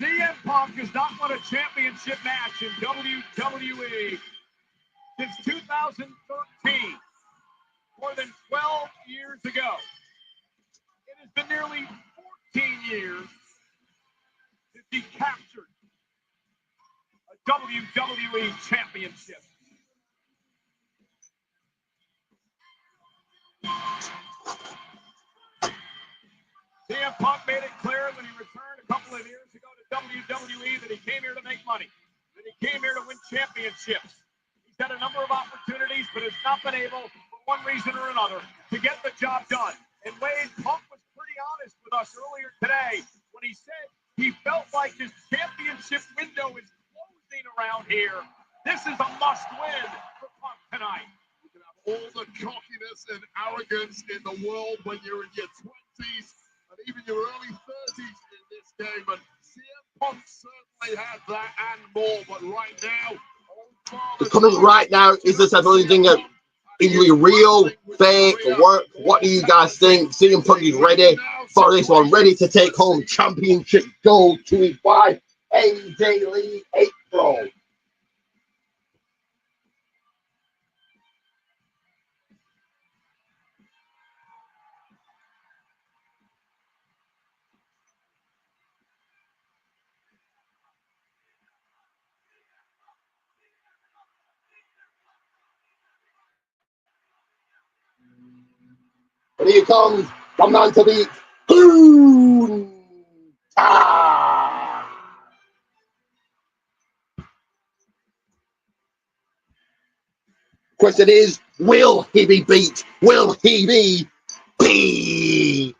CM Punk has not won a championship match in WWE since 2013, more than 12 years ago. It has been nearly 14 years since he captured a WWE championship. CM Punk made it clear when he returned a couple of years ago to WWE that he came here to make money, that he came here to win championships. He's had a number of opportunities, but has not been able, for one reason or another, to get the job done. And Wade, Punk was pretty honest with us earlier today when he said he felt like his championship window is closing around here. This is a must-win for Punk tonight. You can have all the cockiness and arrogance in the world when you're in your 20s and even your early 30s in this game. And CM Punk certainly had that and more. But right now, Coming right now, is this everything injury real, fake, work? What do you guys think? CM Punk is ready for this one, ready to take home championship gold to his wife, AJ Lee April. And here comes the man to beat, Boom! Question is, will he be beat? Will he be beaten?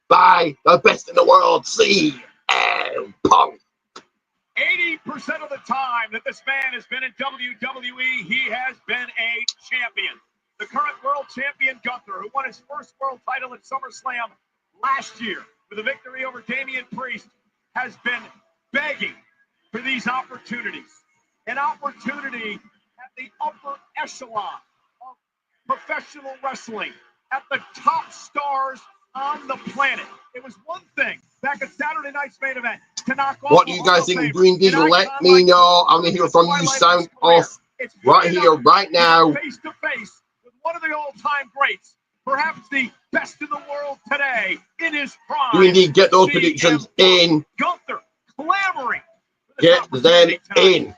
by the best in the world, CM Punk. 80% of the time that this man has been in WWE, he has been a champion. The current world champion, Gunther, who won his first world title at SummerSlam last year with a victory over Damian Priest, has been begging for these opportunities. An opportunity at the upper echelon of professional wrestling, at the top stars on the planet. It was one thing back at Saturday night's main event to knock off. What do you guys think? Green D, let me know. I'm gonna hear from you. Sound off right here, right now. Face to face with one of the all-time greats, perhaps the best in the world today in his prime. Green D, get those predictions in. Gunther clamoring. Get them in.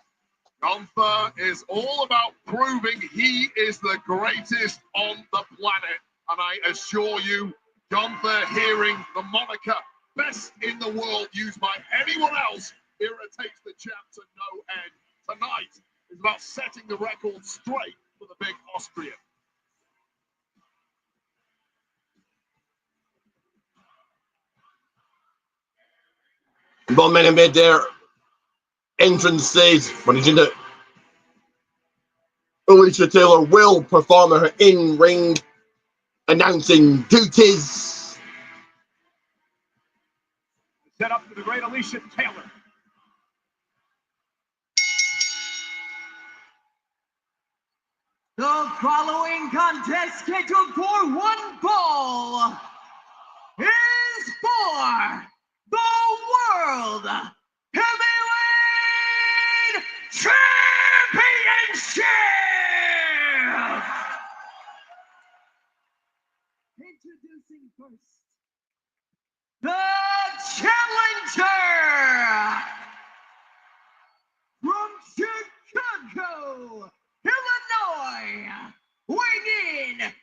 Gunther is all about proving he is the greatest on the planet. And I assure you, Gunther hearing the moniker best in the world used by anyone else irritates the champ to no end. Tonight is about setting the record straight for the big Austrian. Both men have made their entrances. When he's in the Alicia Taylor will perform her in-ring announcing duties. Set up for the great Alicia Taylor. The following contest scheduled for one fall is for the World Heavyweight Championship! Introducing first, the challenger from Chicago, Illinois, weighing in at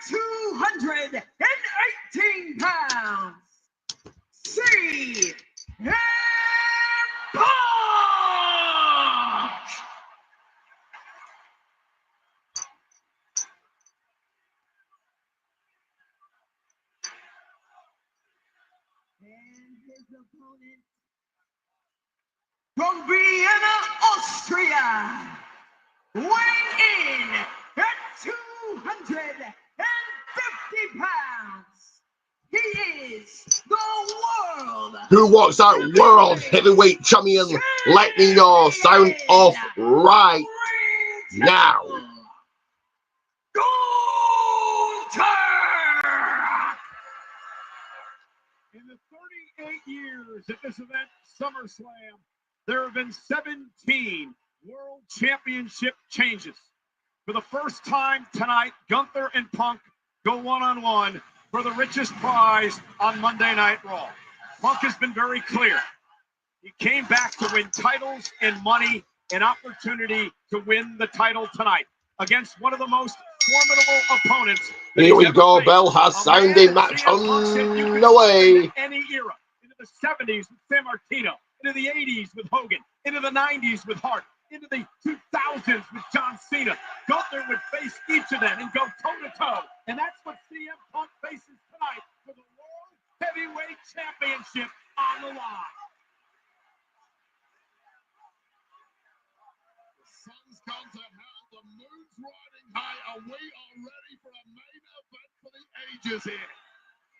218 pounds, CM Punk! And his opponent from Vienna, Austria, weighing in at 250 pounds, he is the world. Who walks out world heavyweight champion? Let me know. Sound off right now. In the 38 years at this event, SummerSlam, there have been 17 World Championship changes. For the first time tonight, Gunther and Punk go one-on-one for the richest prize on Monday Night Raw. Punk has been very clear. He came back to win titles and money, an opportunity to win the title tonight against one of the most formidable opponents. Here we go. Bell has sounding match on the way. Any era, into the 70s with San Martino, into the 80s with Hogan, into the 90s with Hart, into the 2000s with John Cena. Gunther would face each of them and go toe-to-toe. And that's what CM Punk faces tonight for the World Heavyweight Championship on the line. The sun's gone to hell, the moon's riding high, and we are ready for a main event for the ages here.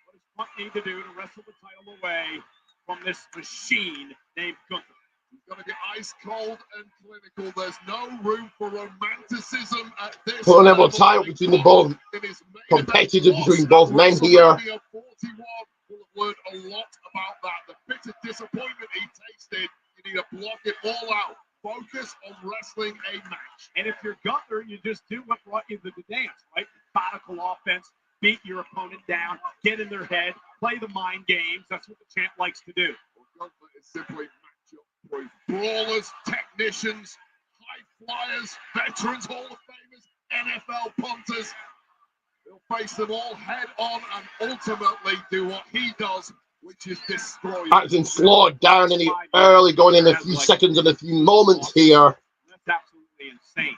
What does Punk need to do to wrestle the title away from this machine named Gunther? He's going to be ice cold and clinical. There's no room for romanticism at this level title between the both competitive between both men here. 41 will have learned a lot about that. The bitter disappointment he tasted. You need to block it all out. Focus on wrestling a match. And if you're Gunther, you just do what brought you to the dance, right? Methodical offense, beat your opponent down, get in their head, play the mind games. That's what the champ likes to do. Well, Gunther is simply matchup proof. Brawlers, technicians, high flyers, veterans, Hall of Famers, NFL punters. He'll face them all head on and ultimately do what he does, which is destroy. Acting slowed down in the early, going in a few seconds and a few moments here. That's absolutely insane.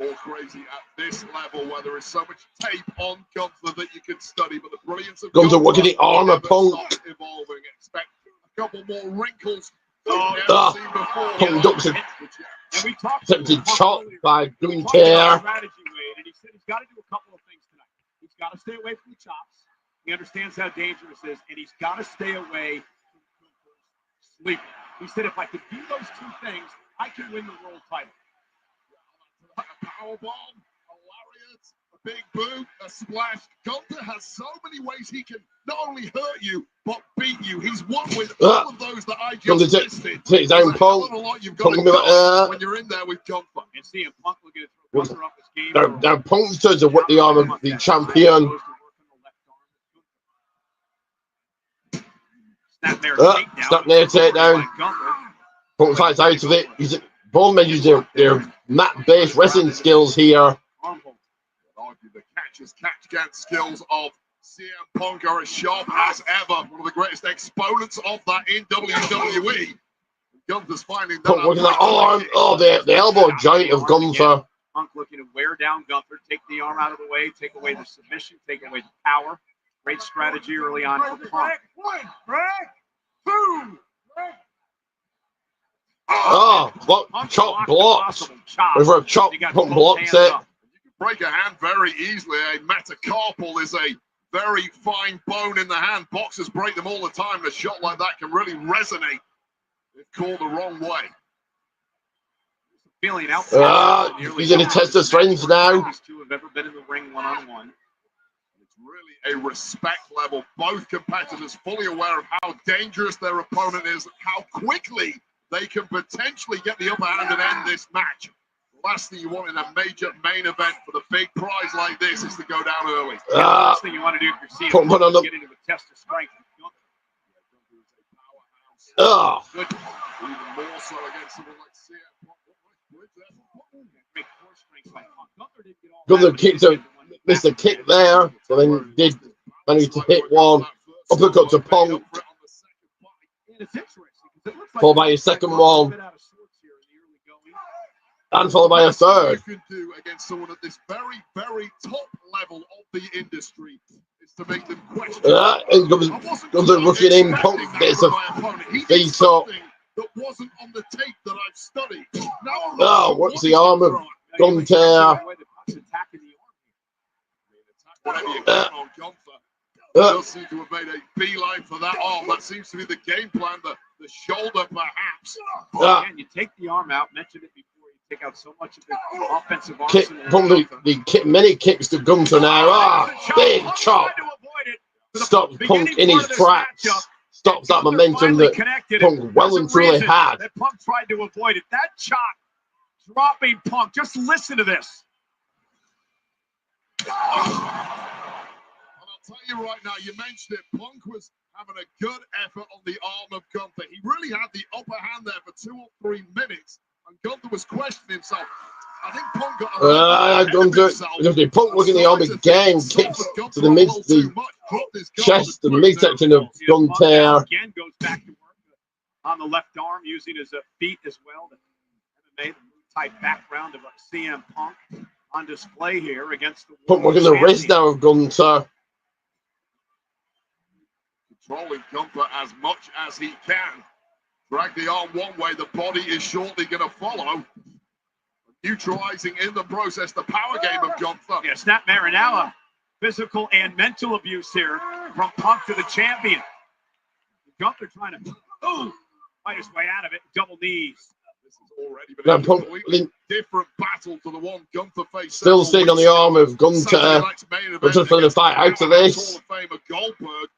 all crazy at this level where there is so much tape on Gunther that you can study, but the brilliance of Gunther working the arm of Punk. Evolving. Expect a couple more wrinkles. Punk ducks a And we talked attempted chop by Gunter. Strategy, Wade, and he said he's got to do a couple of things tonight. He's got to stay away from the chops. He understands how dangerous it is, and he's got to stay away from sleep. He said, if I could do those two things, I can win the world title. A powerbomb, a lariat, a big boot, a splash. Gunther has so many ways he can not only hurt you, but beat you. He's won with all of those that I just listed. Take his own Punk. You've got to do when you're in there with Gunther. And seeing Punk looking to throw Gunther off his game. Now Punk turns to work the arm of the champion. Snapmare takedown. Punk fights out of it. Both men use their mat-based wrestling skills here. The catch-as-catch-can skills of CM Punk are as sharp as ever. One of the greatest exponents of that in WWE. Gunther's finding that. Punk working the arm. Oh, the elbow joint of Gunther. Punk looking to wear down Gunther, take the arm out of the way, take away the submission, take away the power. Great strategy early on for Punk. Oh, chop blocks. Over a chop, Punk blocks it. Break a hand very easily. A metacarpal is a very fine bone in the hand. Boxers break them all the time. A shot like that can really resonate if called the wrong way. Feeling out. He's going to test the strength now. These two have ever been in the ring one-on-one. It's really a respect level. Both competitors fully aware of how dangerous their opponent is, how quickly they can potentially get the upper hand and end this match. Last thing you want in a major main event for the big prize like this is to go down early. Last thing you want to do if you're seeing get into a test of strength. Good. Even more so against someone like CM Punk. Gunther kicked missed a kick there, so then did manage to hit one. Uppercut to Punk. Followed by his second one. And followed by a third. You can do against someone at this very, very top level of the industry is to make them question. And Gunther rushing in, Punk gets a beat up. That wasn't on the tape that I've studied. Oh, what's the arm of Gunther? Whatever you can on Gunther. Does seem to have made a beeline for that arm. That seems to be the game plan. The shoulder, perhaps. And you take the arm out. Mentioned it before. You take out so much of the offensive arsenal. Many kicks to Gunther now. Big chop. Stops Punk in his tracks. Stops that momentum that Punk well and truly had. That Punk tried to avoid it. That chop dropping Punk. Just listen to this. I'll tell you right now, you mentioned it. Punk was having a good effort on the arm of Gunther. He really had the upper hand there for 2 or 3 minutes, and Gunther was questioning himself. I think Punk got Punk looking the arm again, kicks to the chest, the midsection of Gunther. Again goes back to work on the left arm, using his feet as well. The MMA, the type background of CM Punk on display here against the Punk looking the wrist now of Gunther. Controlling Gunther as much as he can. Drag the arm one way, the body is shortly going to follow. Neutralizing in the process the power game of Gunther. Yeah, snapmare now. Physical and mental abuse here from Punk to the champion. Gunther trying to fight his way out of it. Double knees. This has already been a completely different battle to the one Gunther faced. Still sitting on the arm of Gunther. Gunther trying to fight out of this. Hall of Famer Goldberg.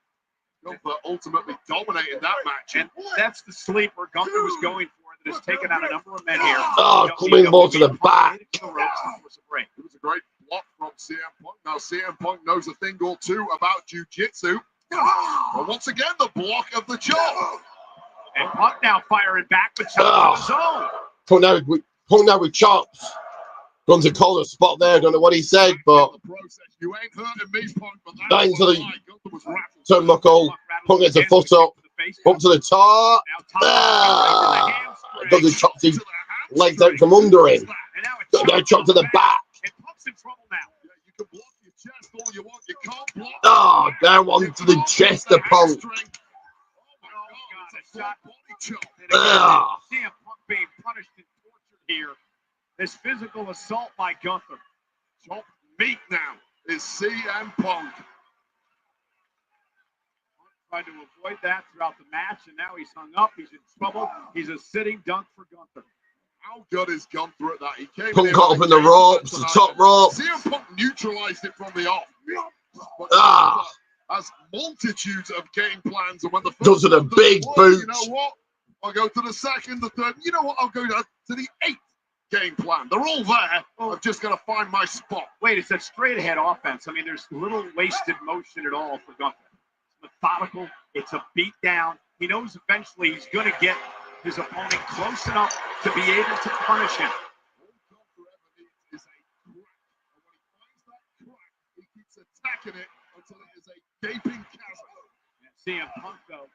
Gunther ultimately dominated that match. And that's the sleeper Gunther was going for that has taken out a number of men here. Oh, coming more to the back. It was a great block from CM Punk. Now CM Punk knows a thing or two about jiu-jitsu. But once again, the block of the jaw. And Punk now firing back, but chops on his own. Punk now with chops. Gunther called a spot there. Don't know what he said, but you ain't hurting me, Punk, but back into the turnbuckle. Punk gets a foot up to the top. Gunther chops his legs out from under him. that chop to the back. And Punk's in trouble now. Yeah, you can block your chest all you want. You can't block. Oh, down one to the chest of Punk. Oh, God, a shot. Ah. CM Punk being punished and tortured here. This physical assault by Gunther. Top meat now is CM Punk. Tried to avoid that throughout the match, and now he's hung up. He's in trouble. He's a sitting dunk for Gunther. How good is Gunther at that? He came Punk in got up in the ropes, the top rope. CM Punk neutralized it from the off. But has multitudes of game plans, and when the first Those are the big boots. You know what? I'll go to the second, the third. You know what? I'll go to the 8th game plan. They're all there. I've just got to find my spot. Wait, it's a straight ahead offense. I mean, there's little wasted motion at all for Gunther. It's methodical. It's a beat down. He knows eventually he's going to get his opponent close enough to be able to punish him. All Gunther ever needs is a crack. And when he finds that crack, he keeps attacking it until it is a gaping chasm. And CM Punk, though.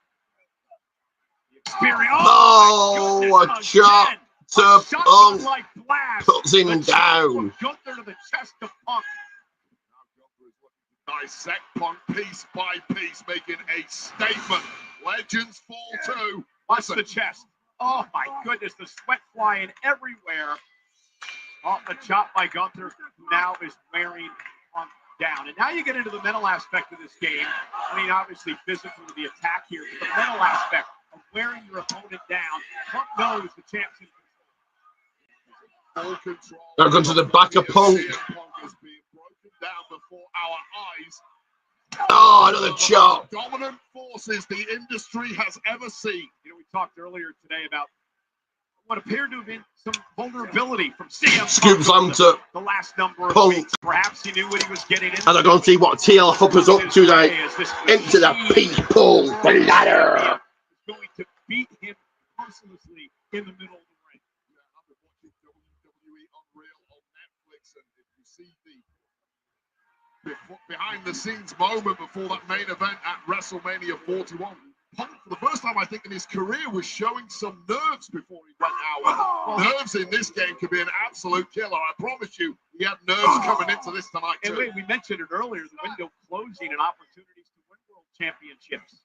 The experience. Oh, a chop to Punk. Like blast. Puts him down. Gunther to the chest of Punk. Now Gunther is looking to dissect Punk piece by piece, making a statement. Legends fall too. Watch the chest. Oh my goodness, the sweat flying everywhere. Off the chop by Gunther, who now is wearing Punk down. And now you get into the mental aspect of this game. I mean, obviously physical with the attack here, but the mental aspect of wearing your opponent down. Punk knows the champ's in Full control. Now go to the back of Punk. Punk is being broken down before our eyes. Oh, another chop. Dominant forces the industry has ever seen. You know, we talked earlier today about what appeared to have been some vulnerability from CM Scoop slam to the last number of Punk. weeks. Perhaps he knew what he was getting into. And I'm going to see what TL Hopper's up to now. Into the people ladder. He's going to beat him mercilessly in the middle of the ring. Yeah, I've been watching WWE Unreal on Netflix, and if you see the behind-the-scenes moment before that main event at WrestleMania 41, Punk, for the first time I think in his career, was showing some nerves before he went out. Nerves in this game could be an absolute killer. I promise you, he had nerves coming into this tonight too. And wait, we mentioned it earlier, the window closing and opportunities to win world championships.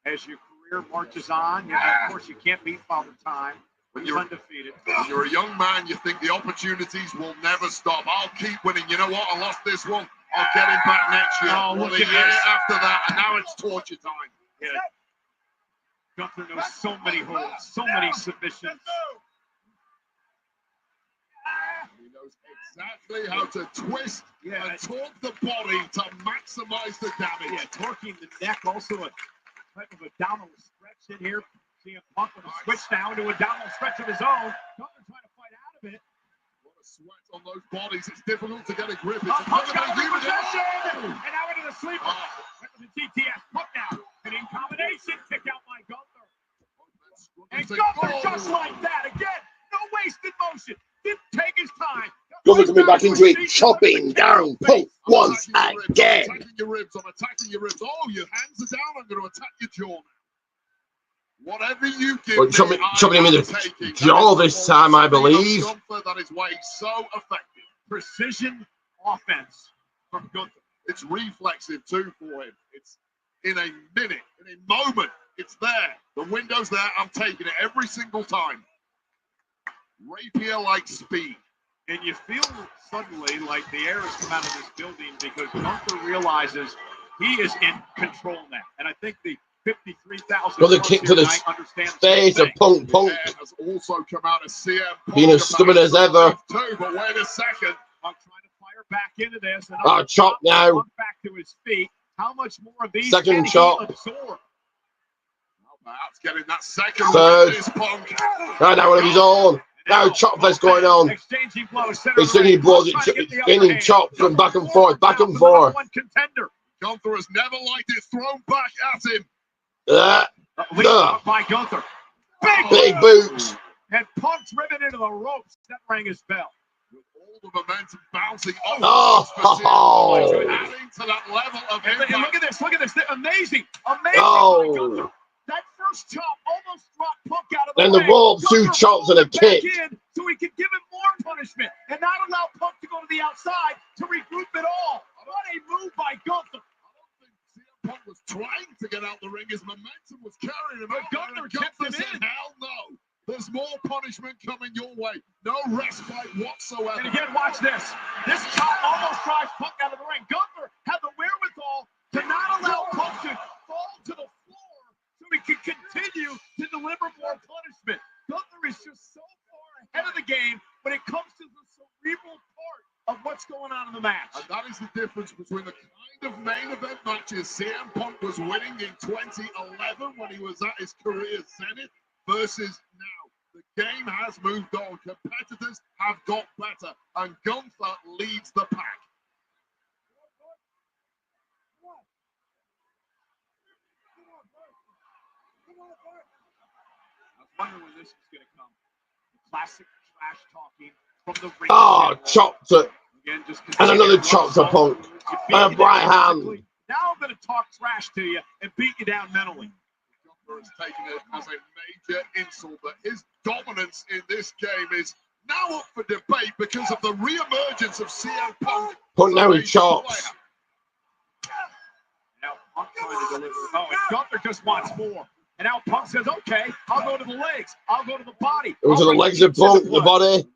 As your career marches on, of course, you can't beat Father Time. When you're undefeated. When you're a young man, you think the opportunities will never stop. I'll keep winning. You know what? I lost this one. I'll get him back next year. Oh, look the at year this. after that, and now it's torture time. Yeah. Gunther knows so many holds, so many submissions. He knows exactly how to twist and torque the body to maximize the damage. Yeah, torquing the neck, also a type of abdominal stretch in here. CM Punk with a switch now into a abdominal stretch of his own. Gunther trying to fight out of it. A lot of sweat on those bodies. It's difficult to get a grip. It's Punk's got a unit. repossession! And now into the sleeper. Went to the GTS. Punk now. And in combination, kick out by Gunther. And Gunther just like that. Again, no wasted motion. Didn't take his time. Gunther coming back into it, chopping down Punk once again. I'm attacking your ribs. I'm attacking your ribs. Oh, your hands are down. I'm going to attack your jaw now. Whatever you give me, chopping him in the jaw this time, I believe. That is why he's so effective. Precision offense from Gunther. It's reflexive too for him. It's in a minute, in a moment. It's there. The window's there. I'm taking it every single time. Rapier-like speed. And you feel suddenly like the air has come out of this building because Gunther realizes he is in control now. And I think the 53,000 Got the kick to the face of Punk. Punk has also come out of CM Punk being as stubborn as ever. Too, but wait a second. Punk trying to fire back into this. And chop now. Punk back to his feet. How much more of these second can chop. he absorb? Perhaps getting that second third. Punk. Now one of his own. Now chop fest going on. Exchanging blows. Exchanging blows. Getting chops from back and forth. Back and forth. One contender. Gunther has never liked it thrown back at him. By Gunther. Big boots. And Punk's driven into the ropes. That rang his bell. With all the momentum bouncing off. Adding to that level of impact. And look at this. Look at this. Amazing. Amazing. Oh. That first chop almost dropped Punk out of the Then way. the rope, two chops and a kick. So he could give him more punishment and not allow Punk to go to the outside to regroup it all. What a move by Gunther. Punk was trying to get out the ring. His momentum was carrying him. But Gunther kept him said, in. hell no. There's more punishment coming your way. No respite whatsoever. And again, watch this. This chop almost drives Punk out of the ring. Gunther had the wherewithal to not allow Punk to fall to the floor so he could continue to deliver more punishment. Gunther is just so far ahead of the game when it comes to the cerebral part of what's going on in the match. And that is the difference between the kind of main event matches CM Punk was winning in 2011 when he was at his career zenith versus now. The game has moved on. Competitors have got better, and Gunther leads the pack. I was wondering when this was going to come. The classic trash talking from the ring. Oh, chopped it. Again, just And another chop to Punk. And a right hand. Now I'm going to talk trash to you and beat you down mentally. Gunther has taken it as a major insult, but his dominance in this game is now up for debate because of the re-emergence of CM Punk. Punk now he chops. Now Punk trying to deliver. Oh, and Gunther just wants more. And now Punk says, okay, I'll go to the legs. I'll go to the body. It was the legs of Punk, the body.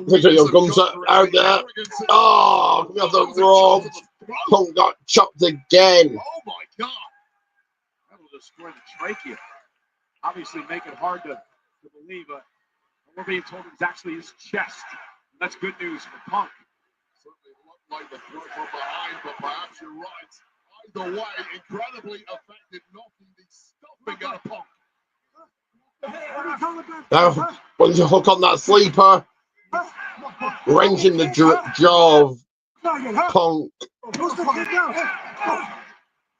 Picture your Gunther out there. Oh, coming off the ropes. Punk got chopped again. Oh my God. That'll destroy the trachea. Obviously make it hard to believe, but we're being told it was actually his chest. And that's good news for Punk. Certainly looked like the throw from behind, but perhaps you're right. Either way, incredibly effective, knocking the stuffing out of Punk. Now, once you hook on that sleeper, wrenching the jaw of Punk.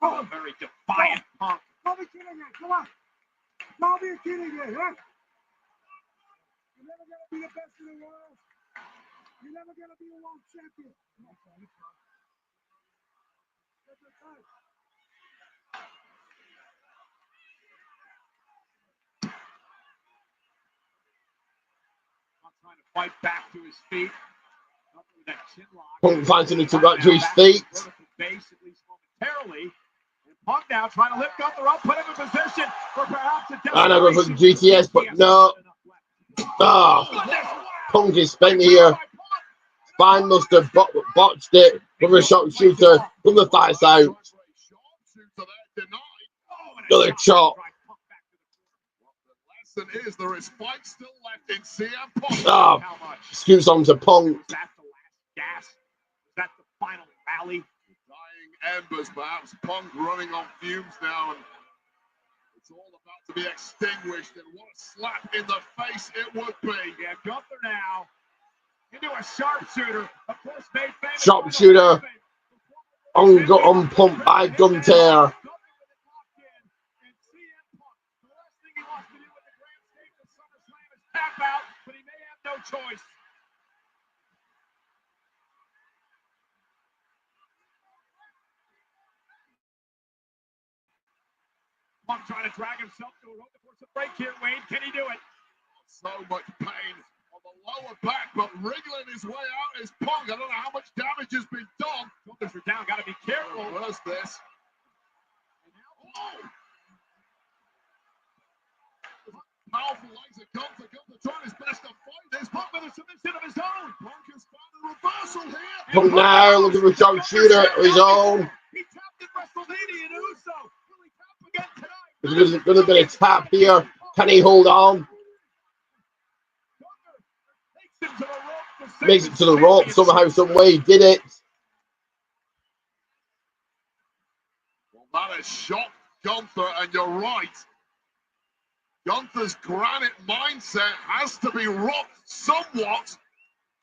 Oh, very defiant Punk. Don't be kidding me. Come on. Don't be kidding me, huh? You're never going to be the best in the world. You're never going to be a world champion. Trying to fight back to his feet. Punk fighting to back to his feet. Base, at least momentarily. And Punk now trying to lift Gunther up, put him in position for perhaps a I know for GTS, but no. Ah, Punk is spent here. Spine must have botched it with a sharpshooter from the thigh out. Another chop. The lesson is there is fight still left in CM Punk. Ah, scoots on to Punk. Is that the last gas? Is that the final rally? Dying embers, perhaps. Punk running on fumes now, and it's all about to be extinguished. And what a slap in the face it would be. Yeah, Gunther now into a sharpshooter. Of course, made famous. Sharpshooter on Punk by Gunther. Tap out, but he may have no choice. Punk trying to drag himself to a rope to force a break here, Wade. Can he do it? So much pain on the lower back, but wriggling his way out is Punk. I don't know how much damage has been done. Shoulders are down, got to be careful. Reverse this. Powerful legs of Gunther. Gunther trying his best to fight this. Punk with a submission of his own. Punk has found a reversal here. Punk now looking for a sharpshooter of his own. He tapped in WrestleMania and Uso. Will he tap again tonight? There's going to be a tap here. Can he hold on? Makes it to the rope somehow, some way. He did it. Well, that has shocked Gunther, and you're right. Gunther's granite mindset has to be rocked somewhat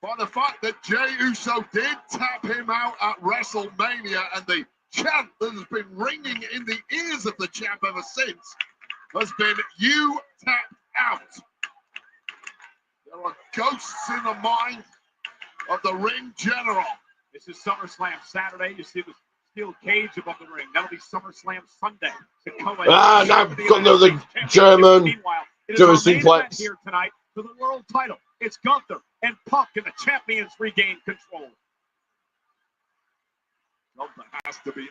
by the fact that Jey Uso did tap him out at WrestleMania, and the chant that has been ringing in the ears of the champ ever since has been, "You tapped out." There are ghosts in the mind of the ring general. This is SummerSlam Saturday. You see the steel cage above the ring. That'll be SummerSlam Sunday. Now got another German German suplex. Here tonight. for the world title. It's Gunther and Punk, and the champions regain control. Gunther has to be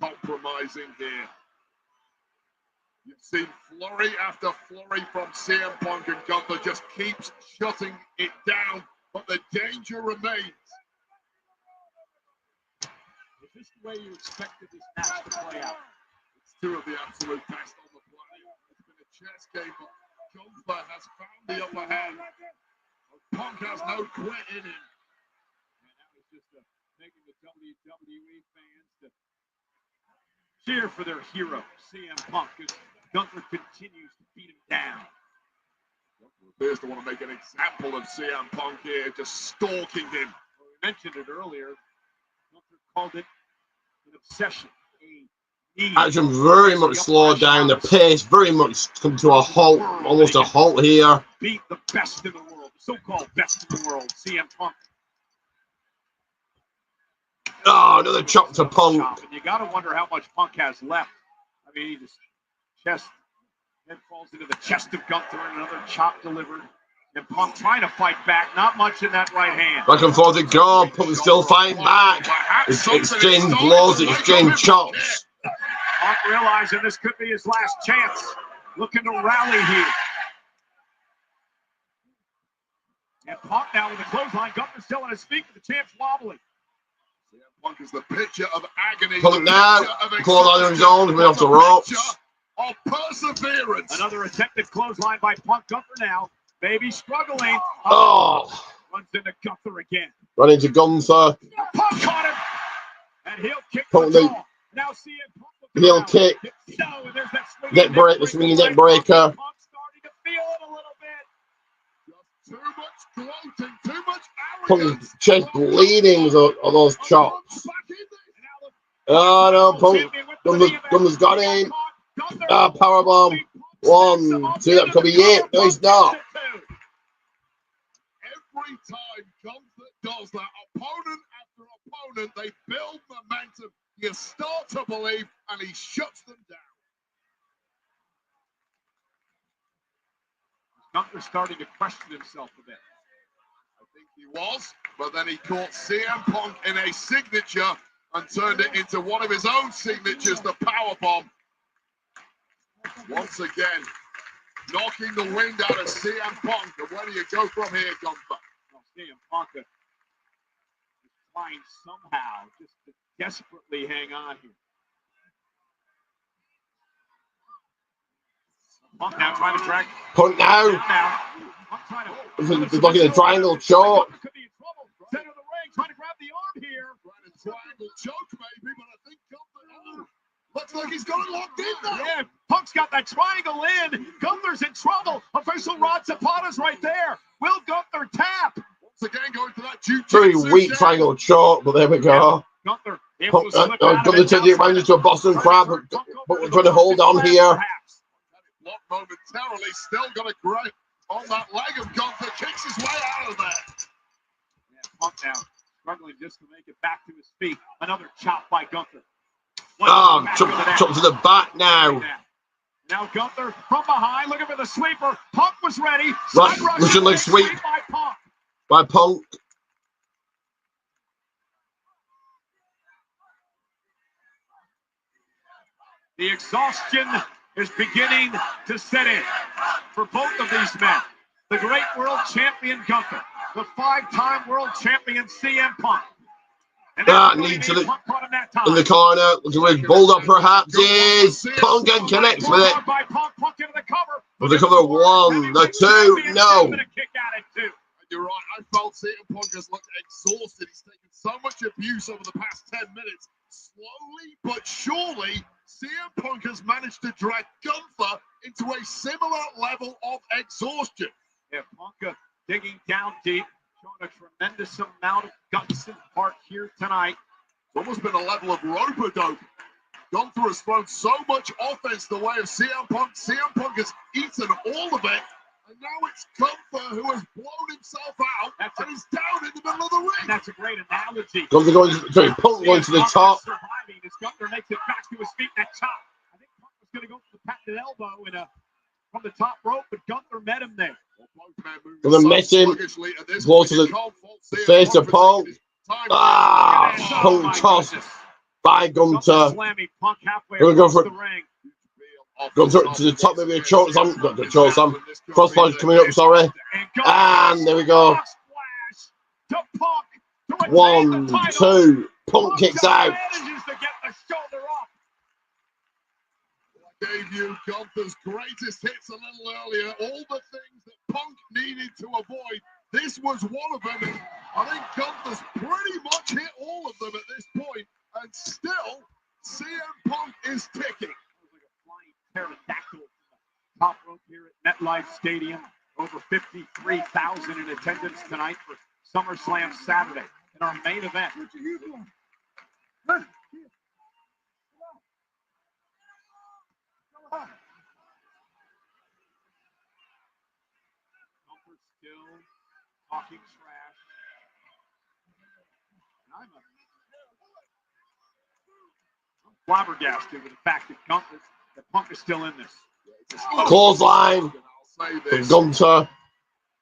uncompromising here. You've seen flurry after flurry from CM Punk, and Gunther just keeps shutting it down, but the danger remains. Is this the way you expected this match to play out? It's two of the absolute best on the planet. It's been a chess game, but Gunther has found the upper hand. Punk has no quit in him. And that was just making the WWE fans to cheer for their hero, CM Punk, as Gunther continues to beat him down. Gunther appears to want to make an example of CM Punk here, just stalking him. Well, we mentioned it earlier. Gunther called it an obsession. Action very much slowed down. The pace very much come to a halt, almost a halt here. Beat the best in the world, the so-called best in the world, CM Punk. Oh, another chop to Punk. And you got to wonder how much Punk has left. I mean, he just head falls into the chest of Gunther, and another chop delivered. And Punk trying to fight back, not much in that right hand. Back and forth it goes. Punk still fighting back. Exchange blows, exchange chops. Punk realizing this could be his last chance. Looking to rally here. And Punk now with the clothesline. Gunther still on his feet, but the champ's wobbling. Punk is the picture of agony. Punk now. Clothesline on his own, coming off the ropes. Of perseverance. Another attempted clothesline by Punk. Gunther now. Maybe struggling. Oh. Runs into Gunther again. Run into Gunther. Punk caught him. And he'll kick Punk the ball. Now CM Punk. Heel kick. No, and there's that Neck break, the swinging neck breaker. Punk's starting to feel it a little bit. Just too much gloating, too much Punk's arrogance. chest bleeding on those chops. Oh no, Punk. Gunther's got him. Ah, powerbomb. 1, 2, that could be it. No, he's not. Every time Gunther does that, opponent after opponent, they build momentum. You start to believe, and he shuts them down. Gunther's starting to question himself a bit. I think he was, but then he caught CM Punk in a signature and turned it into one of his own signatures, the powerbomb. Once again, knocking the wind out of CM Punk. And where do you go from here, Gunther? Well, CM Punk is trying somehow just to desperately hang on here. Punk now trying to drag. Punk now. He's looking at a triangle choke. Could be in trouble. Center of the ring, trying to grab the arm here. Triangle choke, maybe, but I think Gunther. Looks like he's got it locked in now. Yeah, Punk's got that triangle in. Gunther's in trouble. Official Rod Zapata's right there. Will Gunther tap? Once again, going to that jiu-jitsu. Very weak triangle choke, but there we go. Gunther Gunther turns it around into a Boston Crab, but we're trying to hold on here. Blocked momentarily, still got a grip on that leg of Gunther. Kicks his way out of there. Yeah, Punk now struggling just to make it back to his feet. Another chop by Gunther. Oh, chop to the back now. Now Gunther from behind, looking for the sweeper. Punk was ready. Right, Russian leg sweep by Punk. The exhaustion is beginning to set in for both of these men. The great world champion Gunther, the 5-time world champion CM Punk. That needs to in the corner, looking with Bulldog perhaps is Punk and connects with it. With the cover 1, the 2, no. You're right, I felt CM Punk has looked exhausted. He's taken so much abuse over the past 10 minutes. Slowly but surely, CM Punk has managed to drag Gunther into a similar level of exhaustion. Yeah, Punk digging down deep. Showing a tremendous amount of guts and heart here tonight. It's almost been a level of rope-a-dope. Gunther has thrown so much offense the way of CM Punk. CM Punk has eaten all of it. And now it's Gunther who has blown himself out and is down in the middle of the ring. And that's a great analogy. Punk going to the top. Surviving as Gunther makes it back to his feet. That chop. I think Punk was going to go for the patented elbow from the top rope, but Gunther met him there. Well, both The missing. Blow to the face of Punk. Punk toss by Gunter. Gonna go for it. Going to the top, maybe a choke slam. Got the choke slam. Cross punch coming up, sorry. And there we go. 1, 2. Punk kicks out. Gave you Gunther's greatest hits a little earlier. All the things that Punk needed to avoid. This was one of them. I think Gunther's pretty much hit all of them at this point, and still CM Punk is ticking. Pterodactyl top rope here at MetLife Stadium. Over 53,000 in attendance tonight for SummerSlam Saturday. In our main event. Still talking trash. I'm flabbergasted with the fact that Punk is still in this. Clothesline from Gunter.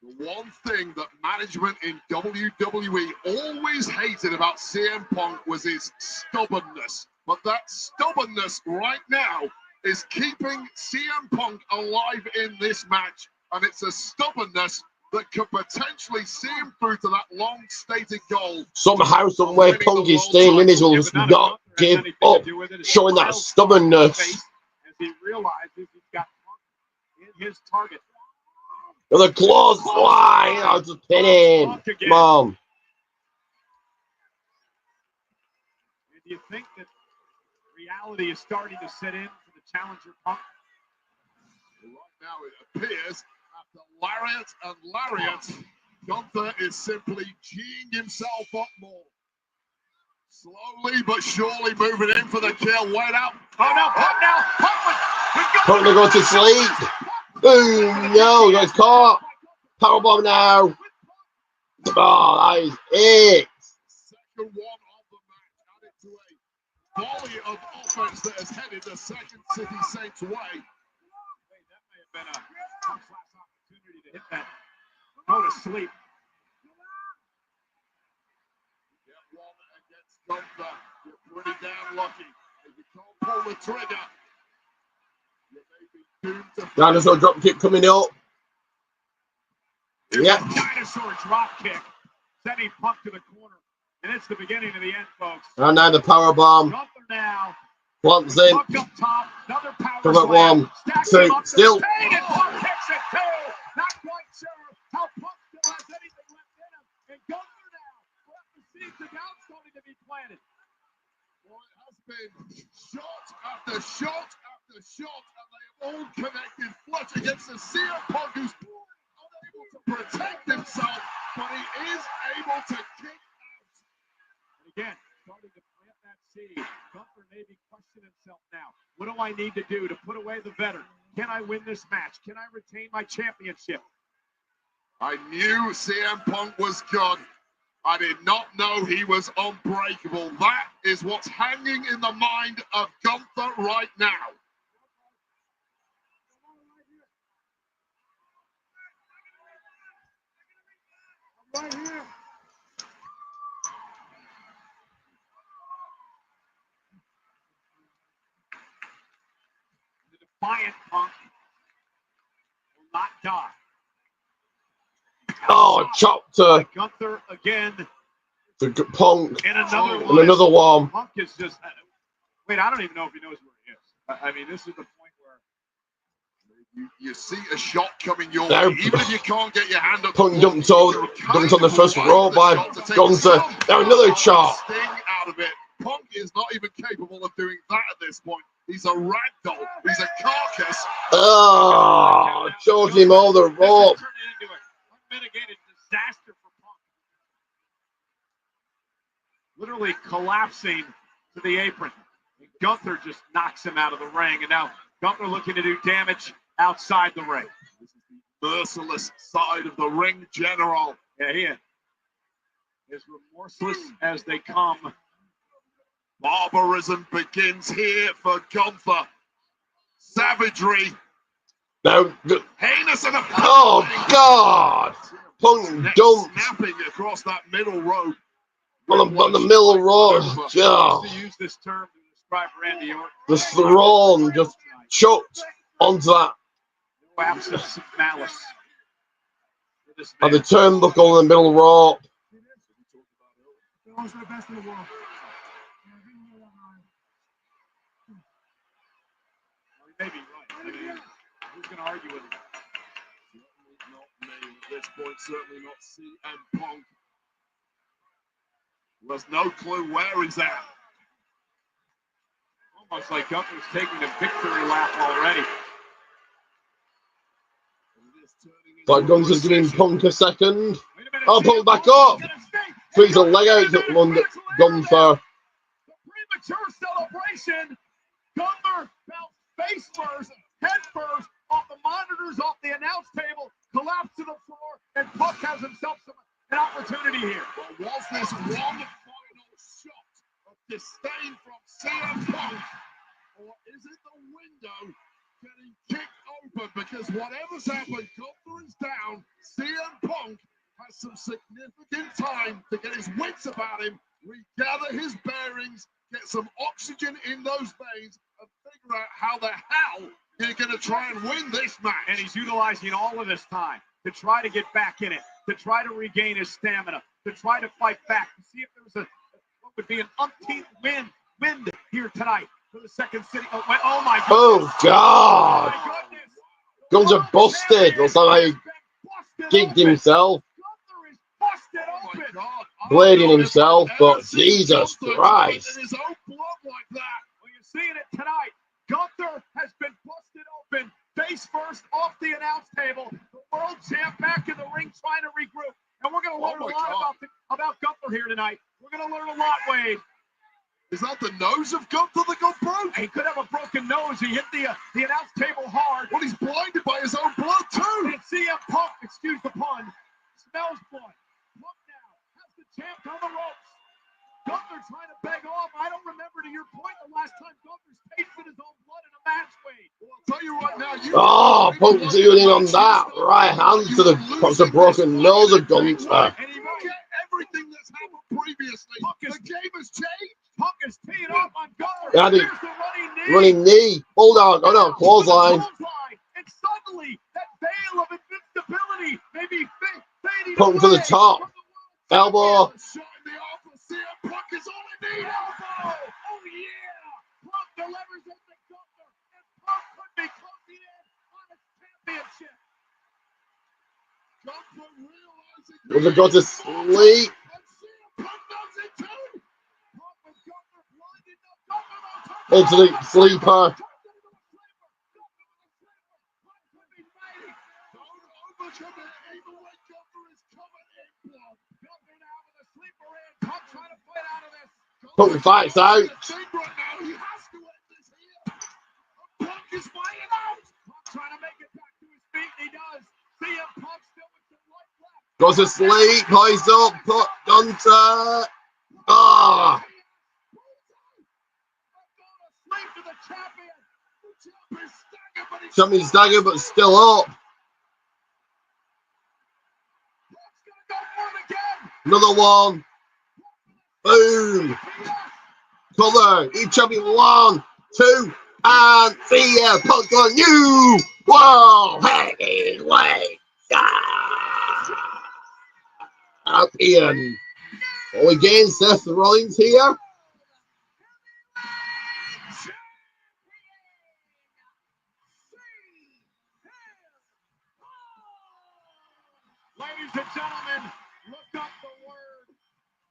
The one thing that management in WWE always hated about CM Punk was his stubbornness. But that stubbornness right now is keeping CM Punk alive in this match. And it's a stubbornness that could potentially see him through to that long-stated goal. Somehow, somewhere, Punk is staying in his will not give up, showing that stubbornness. As he realizes he's got Punk in his target. With a clothesline, I'll just pin him. Come on. And do you think that reality is starting to set in for the challenger Punk? Right now, it appears after lariat and lariat, Gunther is simply geeing himself up more. Slowly but surely moving in for the kill. Wait out. Oh no, Punk now. Punk to go to sleep. Boom, no, he gets caught. Powerbomb now. Oh, that is it. Second one of the match. Added to a volley of offense that has headed the Second City Saints' way. That may have been a Punk's last opportunity to hit that. Go to sleep. Get one against Gunther. You're pretty damn lucky. If you can't pull the trigger, you may be doomed to Dinosaur drop kick coming up. Yep. Dinosaur drop kick. Sending Punk to the corner. And it's the beginning of the end, folks. And now the power bomb. Gunther now. Plants in. Punk up top. Another power Come at slam. 1, 2, still. And Punk kicks it too. Not quite sure how Punk still has anything left in him. And Gunther now. We'll have to see the doubt starting to be planted. Well, it has been shot after shot after shot, and they have all connected flush against the CM Punk, who's unable to protect himself, but he is able to kick out. And again, starting to plant that seed. Gunther may be questioning himself now. What do I need to do to put away the veteran? Can I win this match? Can I retain my championship? I knew CM Punk was good. I did not know he was unbreakable. That is what's hanging in the mind of Gunther right now. Right here. The defiant Punk will not die. Oh, chop to Gunther again. Punk. And another one. And another one. Punk is just. Wait, I don't even know if he knows where he is. I mean, this is the point where. You see a shot coming your There. way, even if you can't get your hand up. Punk dumped on the first row by Gunther. Now another chop. Sting out of it. Punk is not even capable of doing that at this point. He's a ragdoll. He's a carcass. Oh, choking him all the rope. Unmitigated disaster for Punk. Literally collapsing to the apron. And Gunther just knocks him out of the ring. And now Gunther looking to do damage outside the ring. This is the merciless side of the ring general. Yeah, he is. As remorseless as they come. Barbarism begins here for Gunther. Savagery No. Heinous and a Oh, God. Punk dumped. Snapping across that middle rope. On the middle rope. To use this term to describe Randy Orton. The throne just choked onto that. No absence of malice. At the turnbuckle in the middle rope. Those are the best in the world. He may be right. I mean, who's going to argue with him? Certainly not me at this point. Certainly not CM Punk. There's no clue where he's at. Almost like Gunther's taking a victory lap already. Like Gunther's giving Punk a second. Oh, Punk back up. Freaks a leg out to Gunther. The premature celebration. Gunther bounced face first, head first, off the monitors, off the announce table, collapsed to the floor, and Punk has himself an opportunity here. But was this one final shot of disdain from CM Punk, or is it the window getting kicked open? Because whatever's happened, Gunther is down. CM Punk has some significant time to get his wits about him, regather his bearings, get some oxygen in those veins, and figure out how the hell you're going to try and win this match. And he's utilizing all of this time to try to get back in it, to try to regain his stamina, to try to fight back, to see if there was what would be an umpteenth wind here tonight for the Second City. Oh my goodness. Oh, God. Oh, my goodness. Guns are busted. Looks like he kicked himself. Gunther is busted open. Blading himself, but Jesus Christ. In his own blood like that. Well, you're seeing it tonight. Gunther has been busted open, face first off the announce table. The world champ back in the ring trying to regroup. And we're going to learn a lot about Gunther here tonight. We're going to learn a lot, Wade. Is that the nose of Gunther that got broke? He could have a broken nose. He hit the announce table hard. Well, he's blinded by his own blood, too. And CM Punk, excuse the pun, smells blood. Punk now has the champ on the ropes. Gunther trying to beg off. I don't remember, to your point, the last time Gunther's tasted his own blood in a match, Wade. Well, I'll tell you right now. Oh, Punk zeroing on that. Right hand to the broken nose of Gunther. And he won't get everything that's happened previously. The game has changed. Punk is teeing off on Gunther. Yeah, Here's the running knee. Hold on. Oh, no. Clothesline. And suddenly, that veil of invincibility may be fading Punk to the away. top. Elbow. Punk is all in need. Elbow. Oh, yeah. Punk delivers it to Gunther. And Punk could be closing in on his championship. Gunther realizing Was it got to sleep? Into the sleeper. Punk fights out. Goes to sleep, poised up, put Gunther. Ah! Champion stagger, but still up. Another one. Boom. Cover. Each champion 1, 2, and 3. Punk the new world heavyweight champion. Are we getting Seth Rollins here? Ladies and gentlemen, look up the word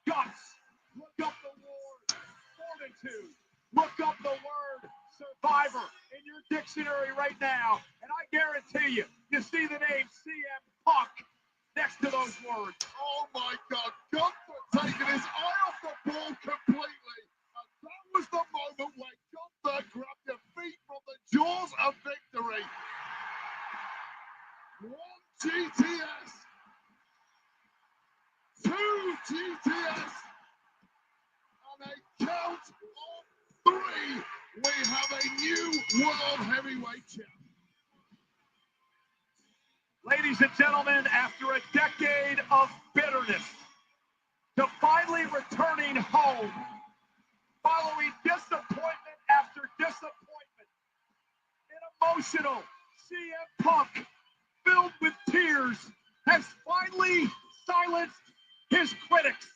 guts. Look up the word fortitude. Look up the word survivor in your dictionary right now. And I guarantee you, you see the name CM Punk next to those words. Oh my God, Gunther taking his eye off the ball completely. And that was the moment where Gunther grabbed defeat from the jaws of victory. 1 GTS. 2 GTS. And a count of 3. We have a new world heavyweight champ. Ladies and gentlemen, after a decade of bitterness, to finally returning home, following disappointment after disappointment, an emotional CM Punk filled with tears has finally silenced his critics.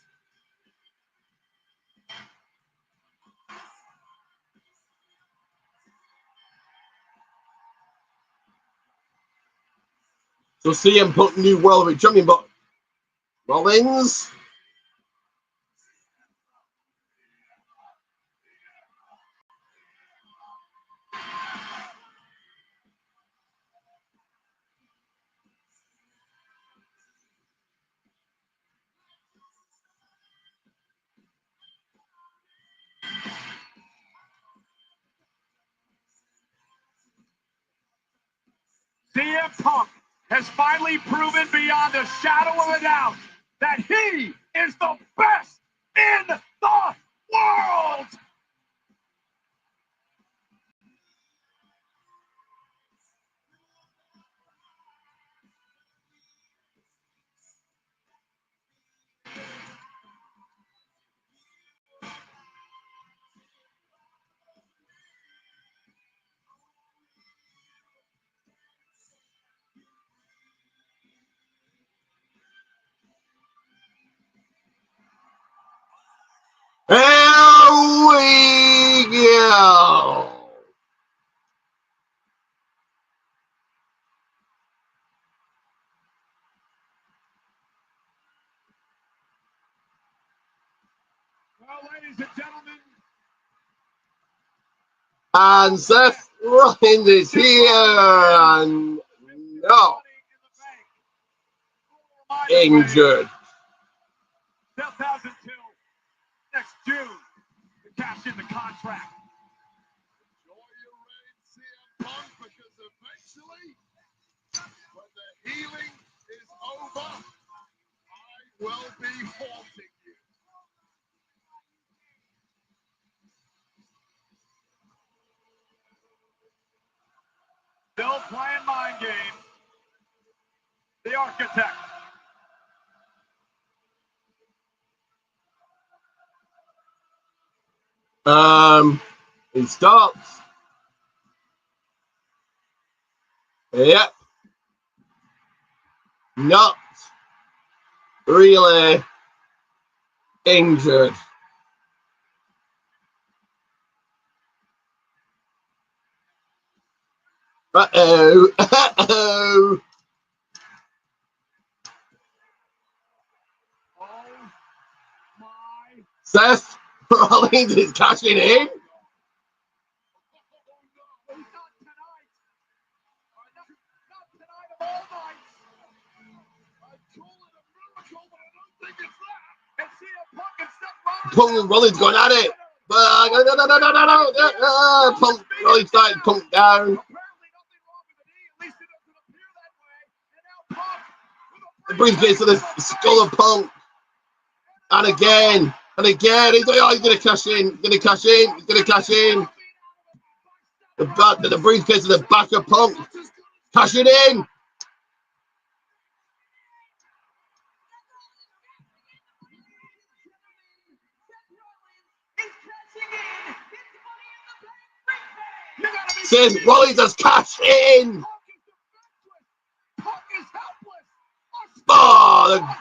So CM Punk new World Heavyweight Champion, but Rollins. CM Punk has finally proven beyond a shadow of a doubt that he is the best in the world. Here we go. Well, ladies and gentlemen, And Seth Rollins is here, and no, injured. Seth has until next June to cash in the contract. Enjoy your reign, CM Punk, because eventually, when the healing is over, I will be haunting you. Still playing mind games. The architect. He stops. Yep. Not really injured. Uh-oh. Uh-oh. Oh my. Seth Rollins is cashing in. Punk and Rollins going at it. But no. Punk Rollins started Punk down. The briefcase to the skull of Punk. And again. And again. He's going to cash in. He's going to cash in. He's going to cash in. The briefcase to the back of Punk. Cashing in. Says Rollins has cashed in. Oh, the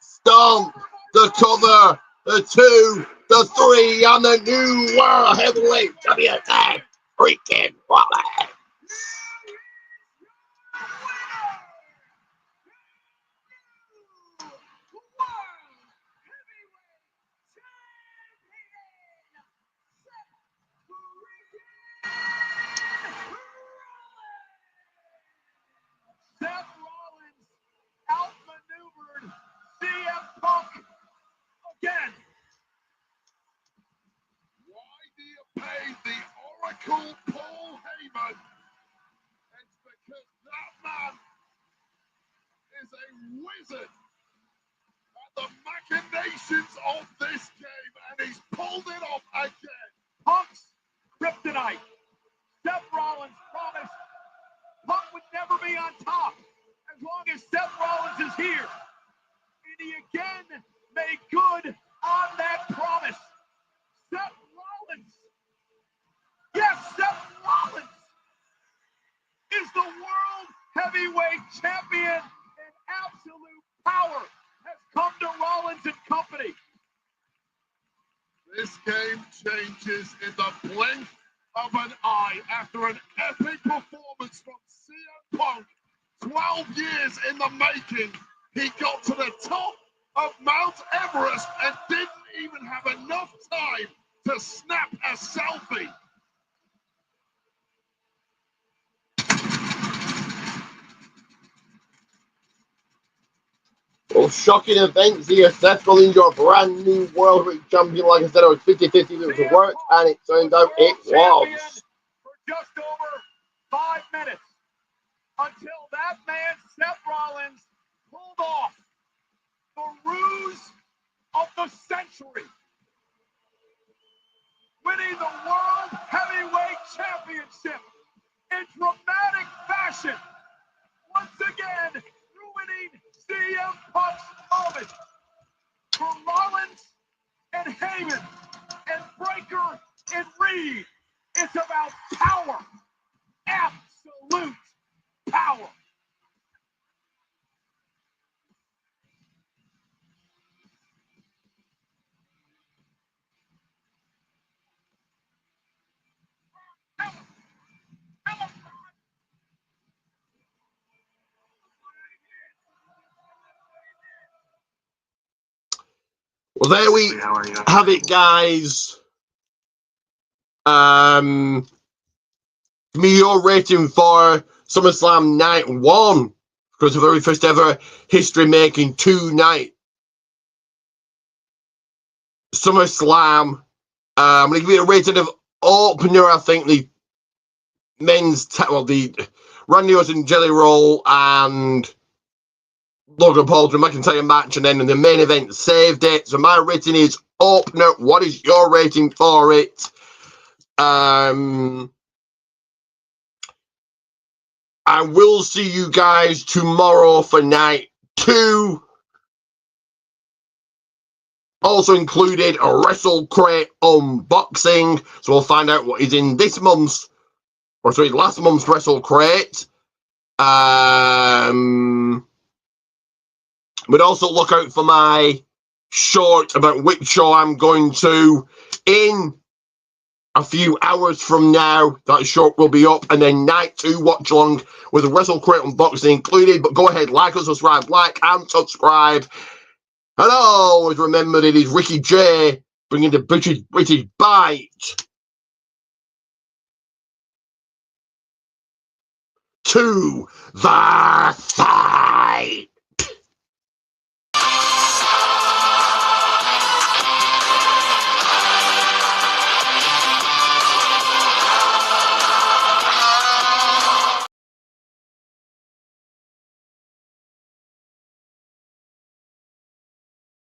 stomp, the cover, the 2, the 3, and the new World Heavyweight Champion, freaking Rollins. Seth Rollins outmaneuvered CM Punk again. Why do you pay the Oracle Paul Heyman? It's because that man is a wizard at the machinations of this game, and he's pulled it off again. Punk's kryptonite. Seth Rollins promised Punk would never be on top as made good on that promise. Seth Rollins, yes, Seth Rollins is the world heavyweight champion, and absolute power has come to Rollins and company. This game changes in the blink of an eye after an epic performance from CM Punk. 12 years in the making. He got to the top of Mount Everest and didn't even have enough time to snap a selfie. Well, shocking events here. Seth Rollins, your brand new World Heavyweight Champion. Like I said, I was 50-50 if it was a work, and it turned out it was. For just over 5 minutes, until that man, Seth Rollins, pulled off the ruse of the century, winning the World Heavyweight Championship in dramatic fashion. Once again, ruining CM Punk's moment. For Rollins and Heyman and Breakker and Reed, it's about power. Absolute power. Well, there we have it, guys. Give me your rating for SummerSlam Night 1. Because the very first ever history-making 2-night SummerSlam. I'm going to give it a rating of opener. I think the men's, the Randy Orton, Jelly Roll, and Logan Paul to McIntyre match, and then the main event saved it. So my rating is opener. What is your rating for it? I will see you guys tomorrow for night 2. Also included a Wrestle Crate unboxing. So we'll find out what is in this month's, or sorry, last month's Wrestle Crate. But also look out for my short about which show I'm going to in a few hours from now. That short will be up, and then night 2 watch along with a Wrestle Crate unboxing included. But go ahead, like and subscribe, and subscribe. And always remember, it is Ricky J bringing the British bite to the fight.